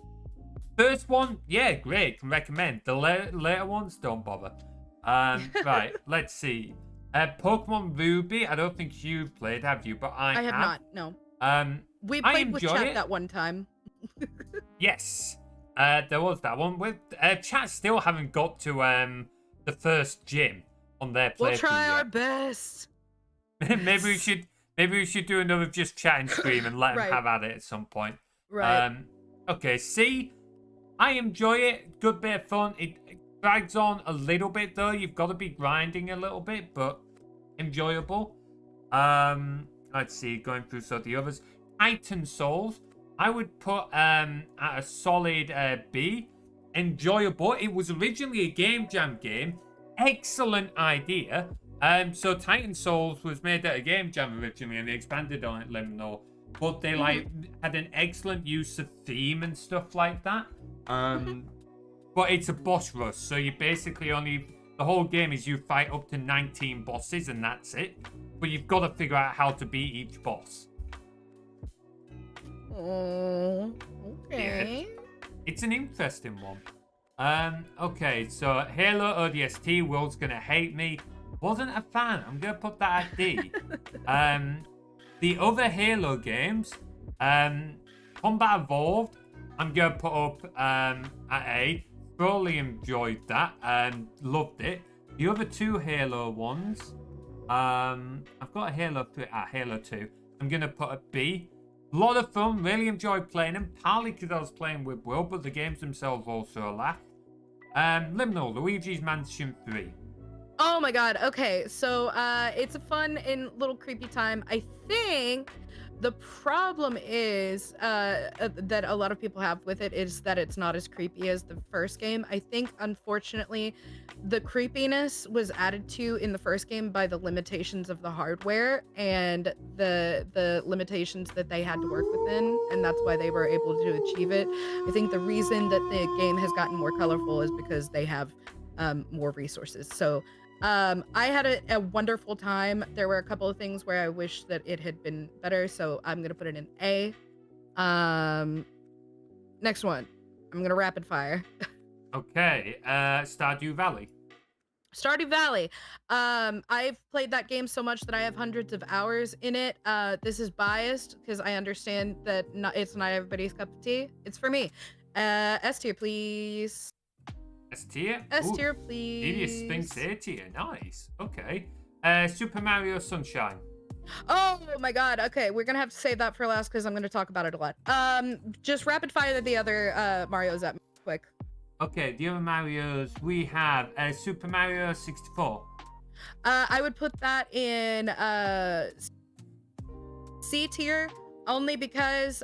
First one, yeah, great. Can recommend. The later ones, don't bother. Right, let's see. Pokemon Ruby, I don't think you've played, have you? But I have not, no. We I played with enjoy chat it. that one time. Yes. There was that one. With chat still haven't got to the first gym on their playthrough. We'll try our yet. best. maybe we should do another just chatting stream and let them Right. have at it at some point. Right. Okay, C. I enjoy it. Good bit of fun. It drags on a little bit though. You've got to be grinding a little bit, but enjoyable. Let's see. Going through some of the others. Titan Souls. I would put at a solid B. Enjoyable. It was originally a Game Jam game. Excellent idea. So Titan Souls was made at a Game Jam originally, and they expanded on it, Liminal. But they had an excellent use of theme and stuff like that. But it's a boss rush, so you basically the whole game is you fight up to 19 bosses, and that's it. But you've got to figure out how to beat each boss. Oh, okay. Yeah. It's an interesting one. Okay, so Halo ODST, Will's gonna hate me. Wasn't a fan. I'm gonna put that at D. The other Halo games, Combat Evolved, I'm gonna put up at A. Thoroughly enjoyed that and loved it. The other two Halo ones, I've got a Halo 3, Halo 2. I'm gonna put a B. A lot of fun, really enjoyed playing them, partly because I was playing with Will, but the games themselves also a laugh. Liminal, Luigi's Mansion 3. Oh my god. Okay, so it's a fun and little creepy time. I think the problem is that a lot of people have with it is that it's not as creepy as the first game. I think, unfortunately, the creepiness was added to in the first game by the limitations of the hardware and the limitations that they had to work within, and that's why they were able to achieve it. I think the reason that the game has gotten more colorful is because they have more resources. So I had a wonderful time. There were a couple of things where I wish that it had been better, so I'm gonna put it in A. Next one, I'm gonna rapid fire. Okay, Stardew Valley. Stardew Valley. I've played that game so much that I have hundreds of hours in it. This is biased because I understand that it's not everybody's cup of tea. It's for me. S tier, please. S tier? S tier, please. Devious thinks A tier. Nice. Okay. Super Mario Sunshine. Oh my god. Okay, we're gonna have to save that for last because I'm gonna talk about it a lot. Just rapid fire the other Marios at me quick. Okay, the other Marios we have Super Mario 64. I would put that in C tier only because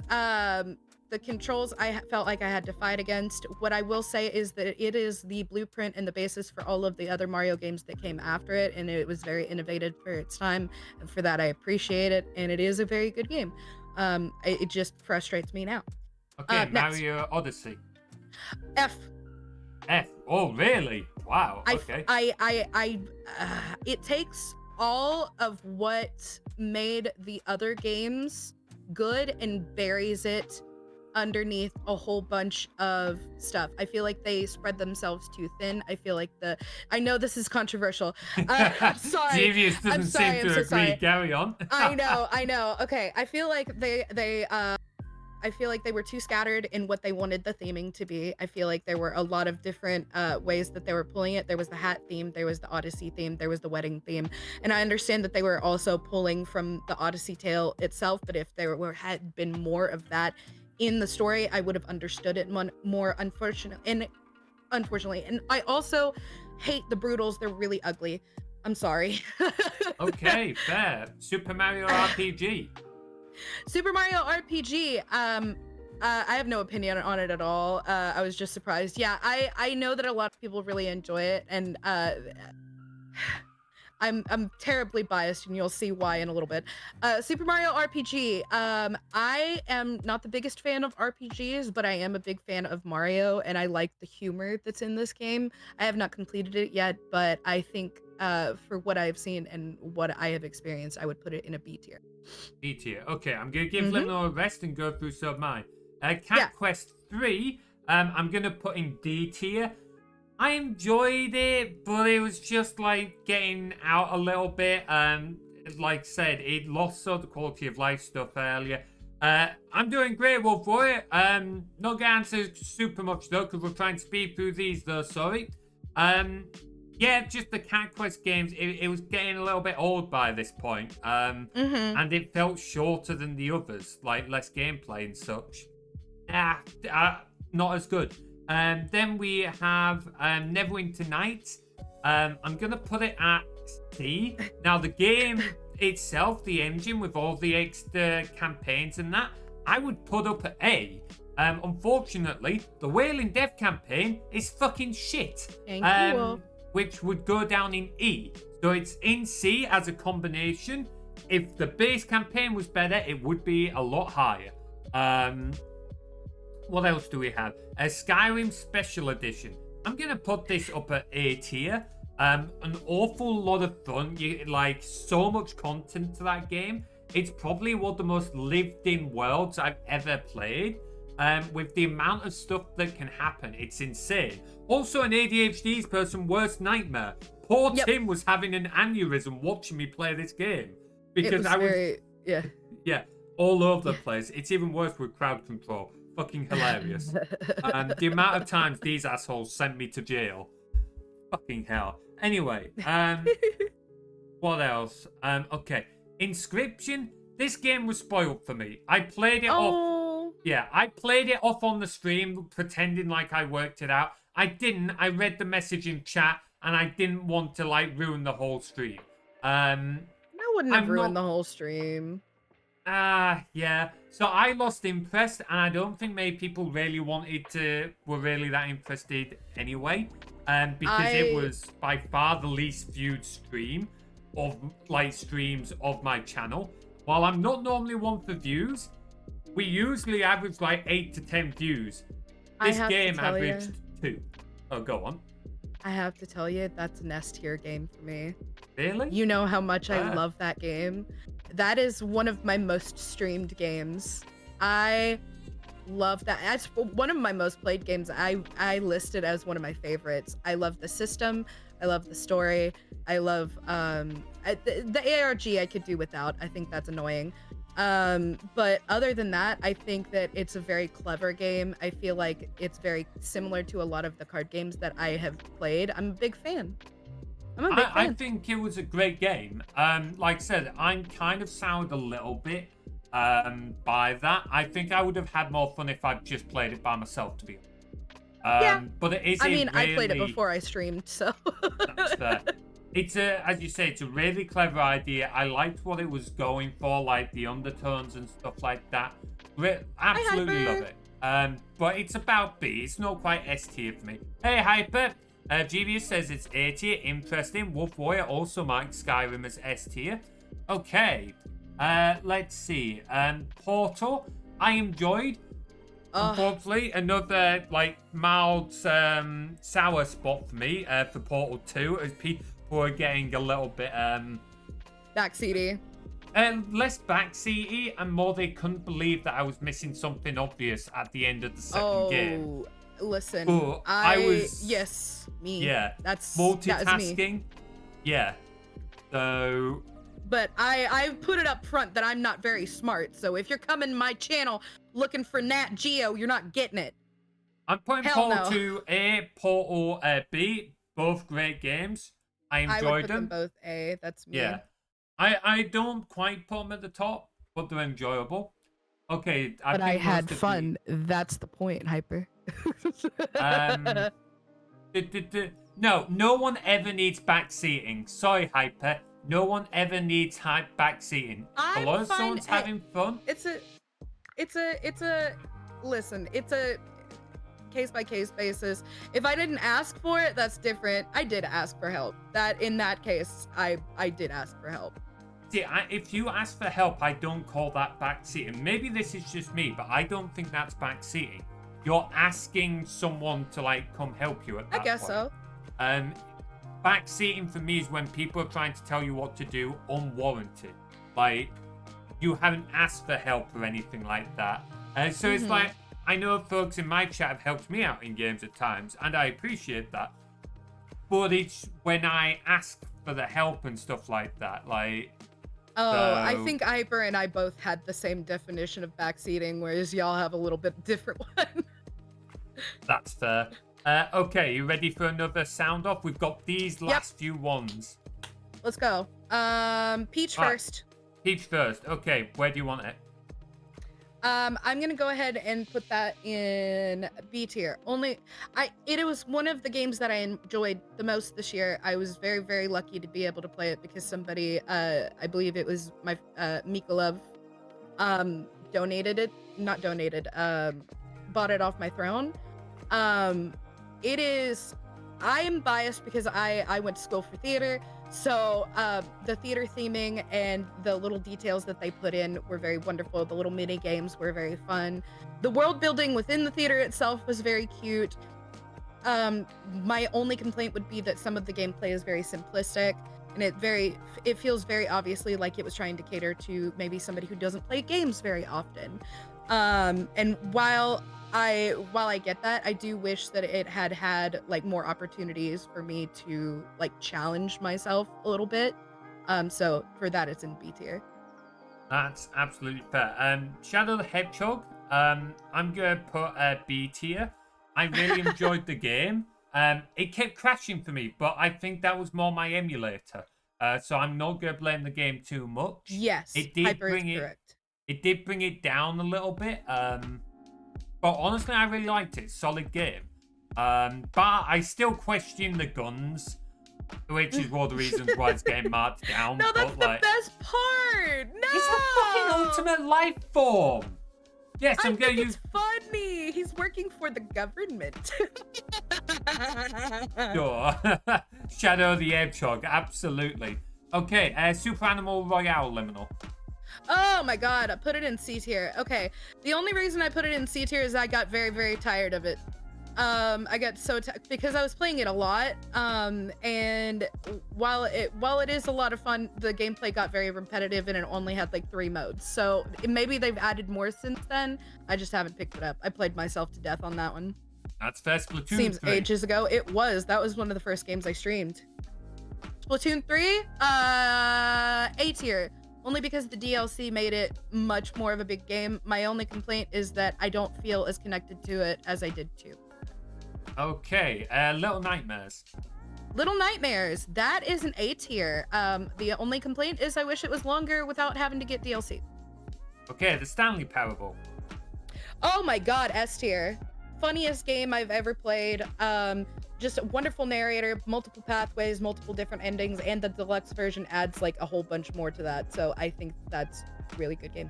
the controls I felt like I had to fight against. What I will say is that it is the blueprint and the basis for all of the other Mario games that came after it, and it was very innovative for its time, and for that I appreciate it, and it is a very good game. It just frustrates me now. Okay, next. Mario Odyssey. F. F. Oh, really? Wow. Okay. It takes all of what made the other games good and buries it underneath a whole bunch of stuff. I feel like they spread themselves too thin. I feel like I know this is controversial. I'm sorry. Devious doesn't seem to agree. Sorry. Carry on. I know. Okay. I feel like I feel like they were too scattered in what they wanted the theming to be. I feel like there were a lot of different ways that they were pulling it. There was the hat theme, there was the Odyssey theme, there was the wedding theme. And I understand that they were also pulling from the Odyssey tale itself, but if there had been more of that in the story, I would have understood it more, unfortunately. And I also hate the Brutals. They're really ugly. I'm sorry. Okay, fair. Super Mario RPG. Super Mario RPG. I have no opinion on it at all. I was just surprised. Yeah, I know that a lot of people really enjoy it, and I'm terribly biased, and you'll see why in a little bit. Super Mario RPG. I am not the biggest fan of RPGs, but I am a big fan of Mario, and I like the humor that's in this game. I have not completed it yet, but I think for what I've seen and what I have experienced, I would put it in a B tier. B tier. Okay, I'm gonna give Mhm. Liminal a rest and go through some of mine. Cat Yeah. Quest 3. I'm gonna put in D tier. I enjoyed it, but it was just like getting out a little bit. Like I said, it lost sort of quality of life stuff earlier. I'm doing great, Wolf Boy. Not gonna answer super much though, because we're trying to speed through these though, sorry. Yeah, just the Cat Quest games, it was getting a little bit old by this point. Mhm. And it felt shorter than the others, like less gameplay and such. Not as good. Then we have Neverwinter Nights. I'm gonna put it at C. Now the game itself, the engine with all the extra campaigns and that, I would put up at A. Unfortunately, the Wailing Death campaign is fucking shit. Thank you, Wolf. Which would go down in E. So it's in C as a combination. If the base campaign was better, it would be a lot higher. What else do we have? A Skyrim Special Edition. I'm gonna put this up at A tier. An awful lot of fun. Like so much content to that game. It's probably one of the most lived-in worlds I've ever played. With the amount of stuff that can happen, it's insane. Also, an ADHD's person's worst nightmare. Poor Tim was having an aneurysm watching me play this game because I was yeah, all over the place. It's even worse with crowd control. Fucking hilarious. The amount of times these assholes sent me to jail. Fucking hell. Anyway, what else? Okay, Inscription. This game was spoiled for me. I played it off. Yeah, I played it off on the stream, pretending like I worked it out. I didn't. I read the message in chat, and I didn't want to like ruin the whole stream. I wouldn't have ruined the whole stream. Yeah. So I lost interest, and I don't think many people really were really that interested anyway. Because it was by far the least viewed streams of my channel. While I'm not normally one for views, we usually average like 8 to 10 views. This game averaged 2. Oh, go on. I have to tell you, that's an S tier game for me. Really? You know how much I love that game. That is one of my most streamed games. I love that. That's one of my most played games. I list it as one of my favorites. I love the system. I love the story. I love the ARG I could do without. I think that's annoying. But other than that, I think that it's a very clever game. I feel like it's very similar to a lot of the card games that I have played. I'm a big fan. I think it was a great game. Like I said, I'm kind of soured a little bit by that. I think I would have had more fun if I'd just played it by myself, to be honest. But it is. I played it before I streamed, so. That's fair. It's as you say, it's a really clever idea. I liked what it was going for, like the undertones and stuff like that. Absolutely love it. But it's about B. It's not quite S tier for me. Hey, Hyper. Genius says it's A tier. Interesting. Wolf Warrior also marks Skyrim as S tier. Okay. Let's see. Portal. I enjoyed. Unfortunately, another like mild sour spot for me for Portal 2, as people are getting a little bit backseaty. Less backseaty and more they couldn't believe that I was missing something obvious at the end of the second game. Listen, me. Yeah, that's multitasking. Yeah. So. But I put it up front that I'm not very smart. So if you're coming to my channel looking for Nat Geo, you're not getting it. I'm putting Portal 2 A, Portal B. Both great games. I enjoyed I would put them. Both A. That's me. Yeah. I don't quite put them at the top, but they're enjoyable. Okay. But I had fun. That's the point, Hyper. No one ever needs backseating. Sorry, Hyper. No one ever needs backseating. As long as someone's having fun. It's a listen, it's a case-by-case basis. If I didn't ask for it, that's different. I did ask for help. In that case, I did ask for help. See, if you ask for help, I don't call that backseating. Maybe this is just me, but I don't think that's backseating. You're asking someone to, like, come help you at that I guess point. so. Backseating for me is when people are trying to tell you what to do unwarranted. Like, you haven't asked for help or anything like that. So it's like, I know folks in my chat have helped me out in games at times, and I appreciate that. But it's when I ask for the help and stuff like that, like... Oh, I think Hyper and I both had the same definition of backseating, whereas y'all have a little bit different one. That's fair. Okay, you ready for another sound off? We've got these last few ones. Let's go. Peach first. Peach first. Okay, where do you want it? I'm gonna go ahead and put that in B tier. It was one of the games that I enjoyed the most this year. I was very, very lucky to be able to play it because somebody, I believe it was my Mika Love, bought it off my throne. I am biased because I went to school for theater. So the theater theming and the little details that they put in were very wonderful. The little mini games were very fun. The world building within the theater itself was very cute. My only complaint would be that some of the gameplay is very simplistic, and it feels very obviously like it was trying to cater to maybe somebody who doesn't play games very often. And while I get that, I do wish that it had like more opportunities for me to like challenge myself a little bit. So for that, it's in B tier. That's absolutely fair. Shadow the Hedgehog, I'm gonna put a B tier. I really enjoyed the game. It kept crashing for me, but I think that was more my emulator. So I'm not gonna blame the game too much. Yes, it did correct. It did bring it down a little bit. But honestly, I really liked it. Solid game. But I still question the guns, which is one of the reasons why it's getting marked down. No, that's the best part. No, it's a fucking ultimate life form. Yes, I'm gonna use. It's funny. He's working for the government. Sure. Shadow the Hedgehog, absolutely. Okay, Super Animal Royale Liminal. Oh my god, I put it in C tier. Okay, the only reason I put it in C tier is I got very, very tired of it. I got so because I was playing it a lot. And while it is a lot of fun, the gameplay got very repetitive and it only had like 3 modes. So maybe they've added more since then. I just haven't picked it up. I played myself to death on that one. That's fair. Splatoon Seems 3. ages ago. That was one of the first games I streamed. Splatoon 3, A tier. Only because the DLC made it much more of a big game. My only complaint is that I don't feel as connected to it as I did 2. Okay, Little Nightmares. Little Nightmares, that is an A tier. The only complaint is I wish it was longer without having to get DLC. Okay, The Stanley Parable. Oh my god, S tier. Funniest game I've ever played. Just a wonderful narrator, multiple pathways, multiple different endings, and the deluxe version adds like a whole bunch more to that. So I think that's a really good game.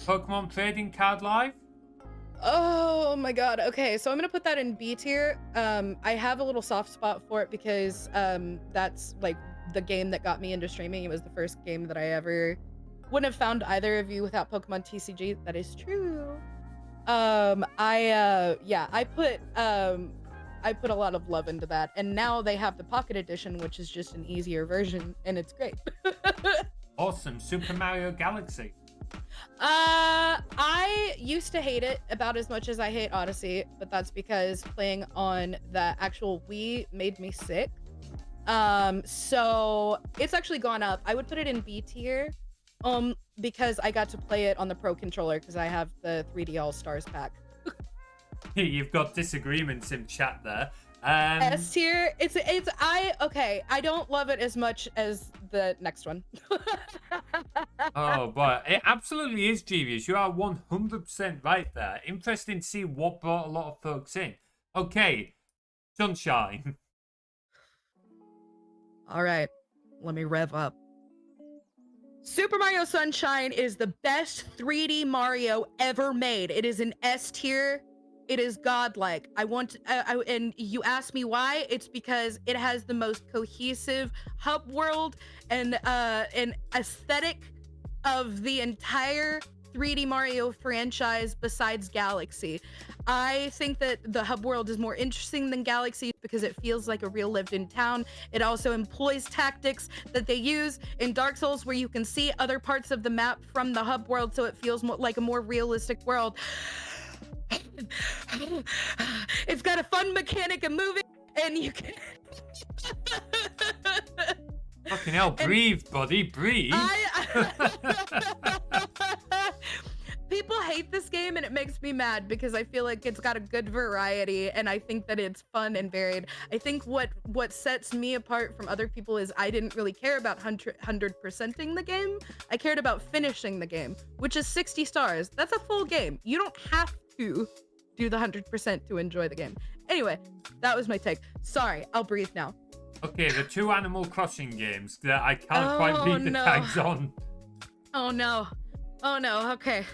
Pokemon Trading Card Live. Oh my god. Okay, so I'm gonna put that in B tier. I have a little soft spot for it because that's like the game that got me into streaming. It was the first game that I ever wouldn't have found either of you without Pokemon TCG. That is true. I put a lot of love into that, and now they have the Pocket Edition, which is just an easier version, and it's great. Awesome. Super Mario Galaxy. I used to hate it about as much as I hate Odyssey, but that's because playing on the actual Wii made me sick. So it's actually gone up. I would put it in B tier, because I got to play it on the Pro Controller because I have the 3D All Stars pack. You've got disagreements in chat there. S tier. I don't love it as much as the next one. Oh, but it absolutely is genius. You are 100% right there. Interesting to see what brought a lot of folks in. Okay, Sunshine. All right, let me rev up. Super Mario Sunshine is the best 3D Mario ever made. It is an S tier. It is godlike. And you ask me why? It's because it has the most cohesive hub world and aesthetic of the entire 3D Mario franchise besides Galaxy. I think that the hub world is more interesting than Galaxy because it feels like a real lived-in town. It also employs tactics that they use in Dark Souls where you can see other parts of the map from the hub world, so it feels more like a more realistic world. It's got a fun mechanic of moving, and you can... Fucking hell, breathe, buddy, breathe. People hate this game, and it makes me mad because I feel like it's got a good variety, and I think that it's fun and varied. I think what sets me apart from other people is I didn't really care about 100%ing the game. I cared about finishing the game, which is 60 stars. That's a full game. You don't have to do the 100% to enjoy the game. Anyway, that was my take. Sorry, I'll breathe now. Okay, the 2 Animal Crossing games that I can't quite read the tags on. Oh no. Oh no, okay.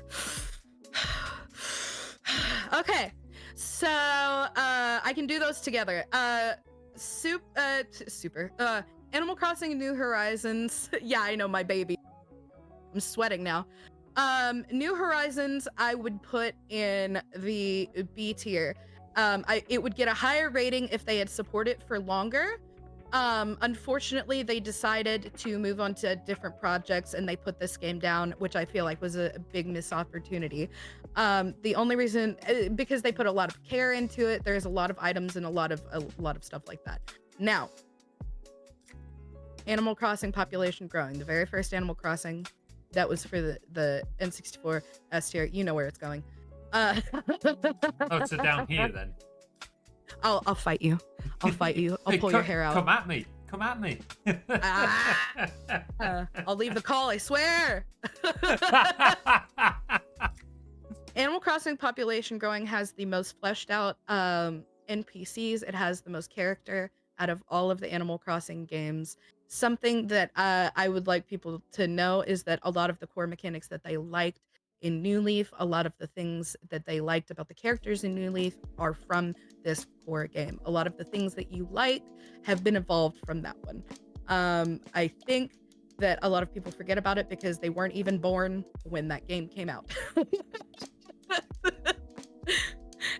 Okay, so I can do those together. Animal Crossing New Horizons. Yeah, I know, my baby. I'm sweating now. New Horizons I would put in the B tier. It would get a higher rating if they had supported it for longer. Unfortunately, they decided to move on to different projects and they put this game down, which I feel like was a big missed opportunity. The only reason, because they put a lot of care into it, there's a lot of items and a lot of stuff like that. Now, Animal Crossing population growing. The very first Animal Crossing that was for the N64 S tier. You know where it's going. Oh, so down here then. I'll fight you. I'll fight you. I'll pull your hair out. Come at me. Come at me. I'll leave the call, I swear. Animal Crossing population growing has the most fleshed out NPCs. It has the most character out of all of the Animal Crossing games. Something that I would like people to know is that a lot of the core mechanics that they liked in New Leaf, a lot of the things that they liked about the characters in New Leaf are from this core game. A lot of the things that you like have been evolved from that one. I think that a lot of people forget about it because they weren't even born when that game came out.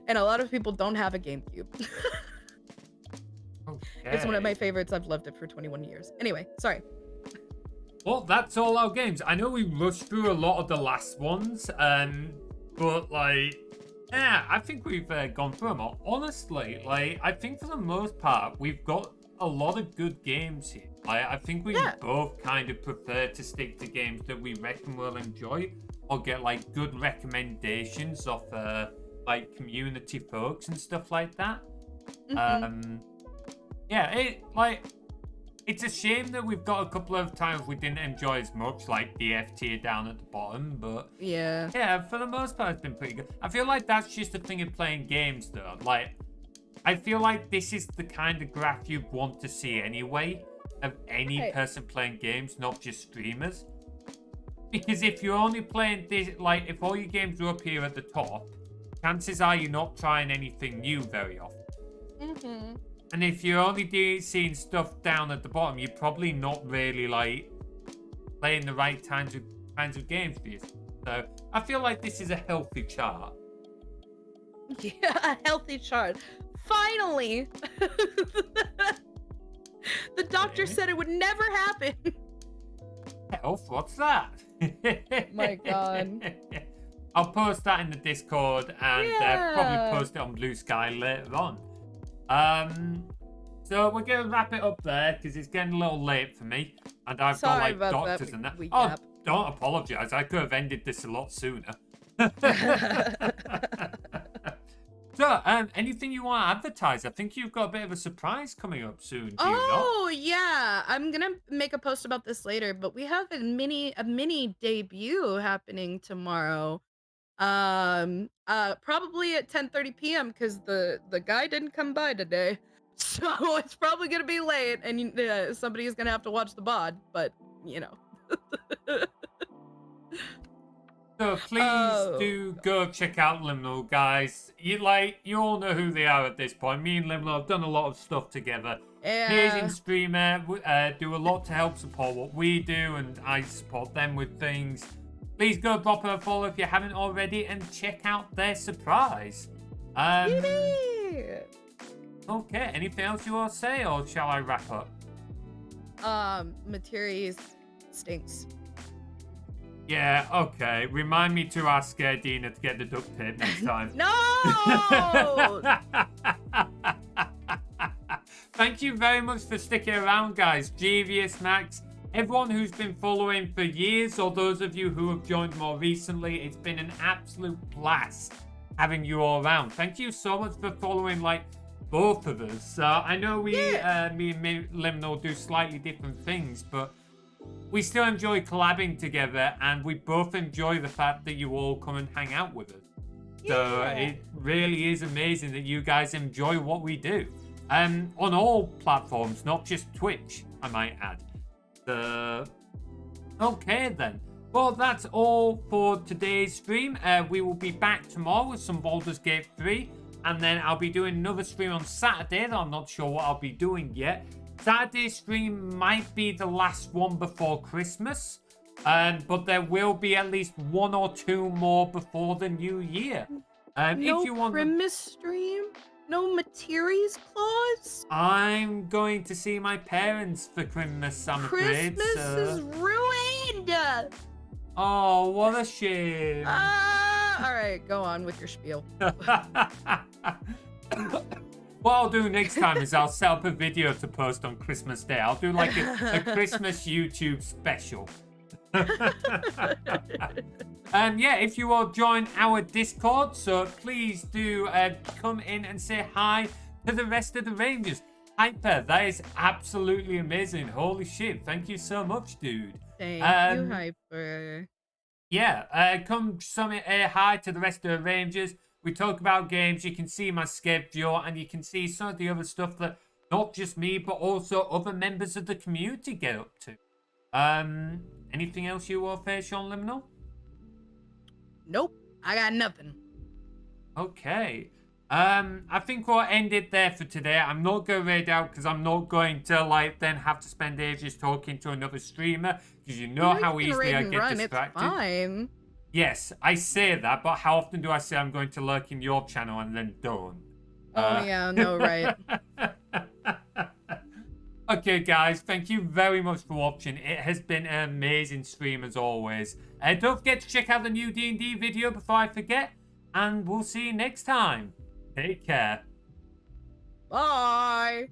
And a lot of people don't have a GameCube. Okay. It's one of my favorites. I've loved it for 21 years. Anyway, sorry. Well, that's all our games. I know we rushed through a lot of the last ones, but like, yeah, I think we've gone through them all. Honestly, like, I think for the most part, we've got a lot of good games here. I think we both kind of prefer to stick to games that we reckon we'll enjoy, or get like good recommendations of like community folks and stuff like that. Mm-hmm. Yeah, it's a shame that we've got a couple of times we didn't enjoy as much, like the F tier down at the bottom, but yeah, for the most part, it's been pretty good. I feel like that's just the thing of playing games, though. Like, I feel like this is the kind of graph you want to see anyway, of any person playing games, not just streamers. Because if you're only playing this, like, if all your games are up here at the top, chances are you're not trying anything new very often. Mm-hmm. And if you're only seeing stuff down at the bottom, you're probably not really like playing the right kinds of games for you. So I feel like this is a healthy chart. Yeah, a healthy chart. Finally! The doctor said it would never happen. Health? What's that? My God. I'll post that in the Discord and probably post it on Blue Sky later on. So we're gonna wrap it up there because it's getting a little late for me, and I've got like doctors and that. Oh, don't apologize. I could have ended this a lot sooner. So, anything you want to advertise? I think you've got a bit of a surprise coming up soon. Do you not? Yeah, I'm gonna make a post about this later, but we have a mini debut happening tomorrow. Probably at 10:30 p.m. because the guy didn't come by today, so it's probably gonna be late, and somebody is gonna have to watch the VOD. But you know, So please do go check out Liminal, guys. You all know who they are at this point. Me and Liminal have done a lot of stuff together. Amazing streamer, do a lot to help support what we do, and I support them with things. Please go drop her a follow if you haven't already, and check out their surprise. Okay, anything else you want to say, or shall I wrap up? Materies stinks. Yeah, okay. Remind me to ask Dina to get the duct tape next time. No! Thank you very much for sticking around, guys. Devious, Max, everyone who's been following for years, or those of you who have joined more recently, it's been an absolute blast having you all around. Thank you so much for following, like, both of us. I know me and Liminal do slightly different things, but we still enjoy collabing together, and we both enjoy the fact that you all come and hang out with us. So it really is amazing that you guys enjoy what we do. On all platforms, not just Twitch, I might add. Okay then. Well, that's all for today's stream. We will be back tomorrow with some Baldur's Gate 3. And then I'll be doing another stream on Saturday that I'm not sure what I'll be doing yet. Saturday's stream might be the last one before Christmas. But there will be at least 1 or 2 more before the new year. No if you want Christmas stream? No Materies clause? I'm going to see my parents for Christmas, I'm afraid. Christmas is ruined! Oh, what a shame. Alright, go on with your spiel. What I'll do next time is I'll set up a video to post on Christmas Day. I'll do like a Christmas YouTube special. Yeah, if you all join our Discord, so please do come in and say hi to the rest of the Rangers. Hyper, that is absolutely amazing. Holy shit, thank you so much, dude. Thank you, Hyper. Yeah, come summit hi to the rest of the Rangers. We talk about games. You can see my schedule, and you can see some of the other stuff that not just me, but also other members of the community get up to. Anything else you want to say, Sean Liminal? Nope, I got nothing. Okay. I think we'll end it there for today. I'm not going to raid out because I'm not going to then have to spend ages talking to another streamer, because you know how easily I get distracted. It's fine. Yes, I say that, but how often do I say I'm going to lurk in your channel and then don't? Yeah, no, right. Okay, guys, thank you very much for watching. It has been an amazing stream as always. Don't forget to check out the new D&D video before I forget, and we'll see you next time. Take care. Bye.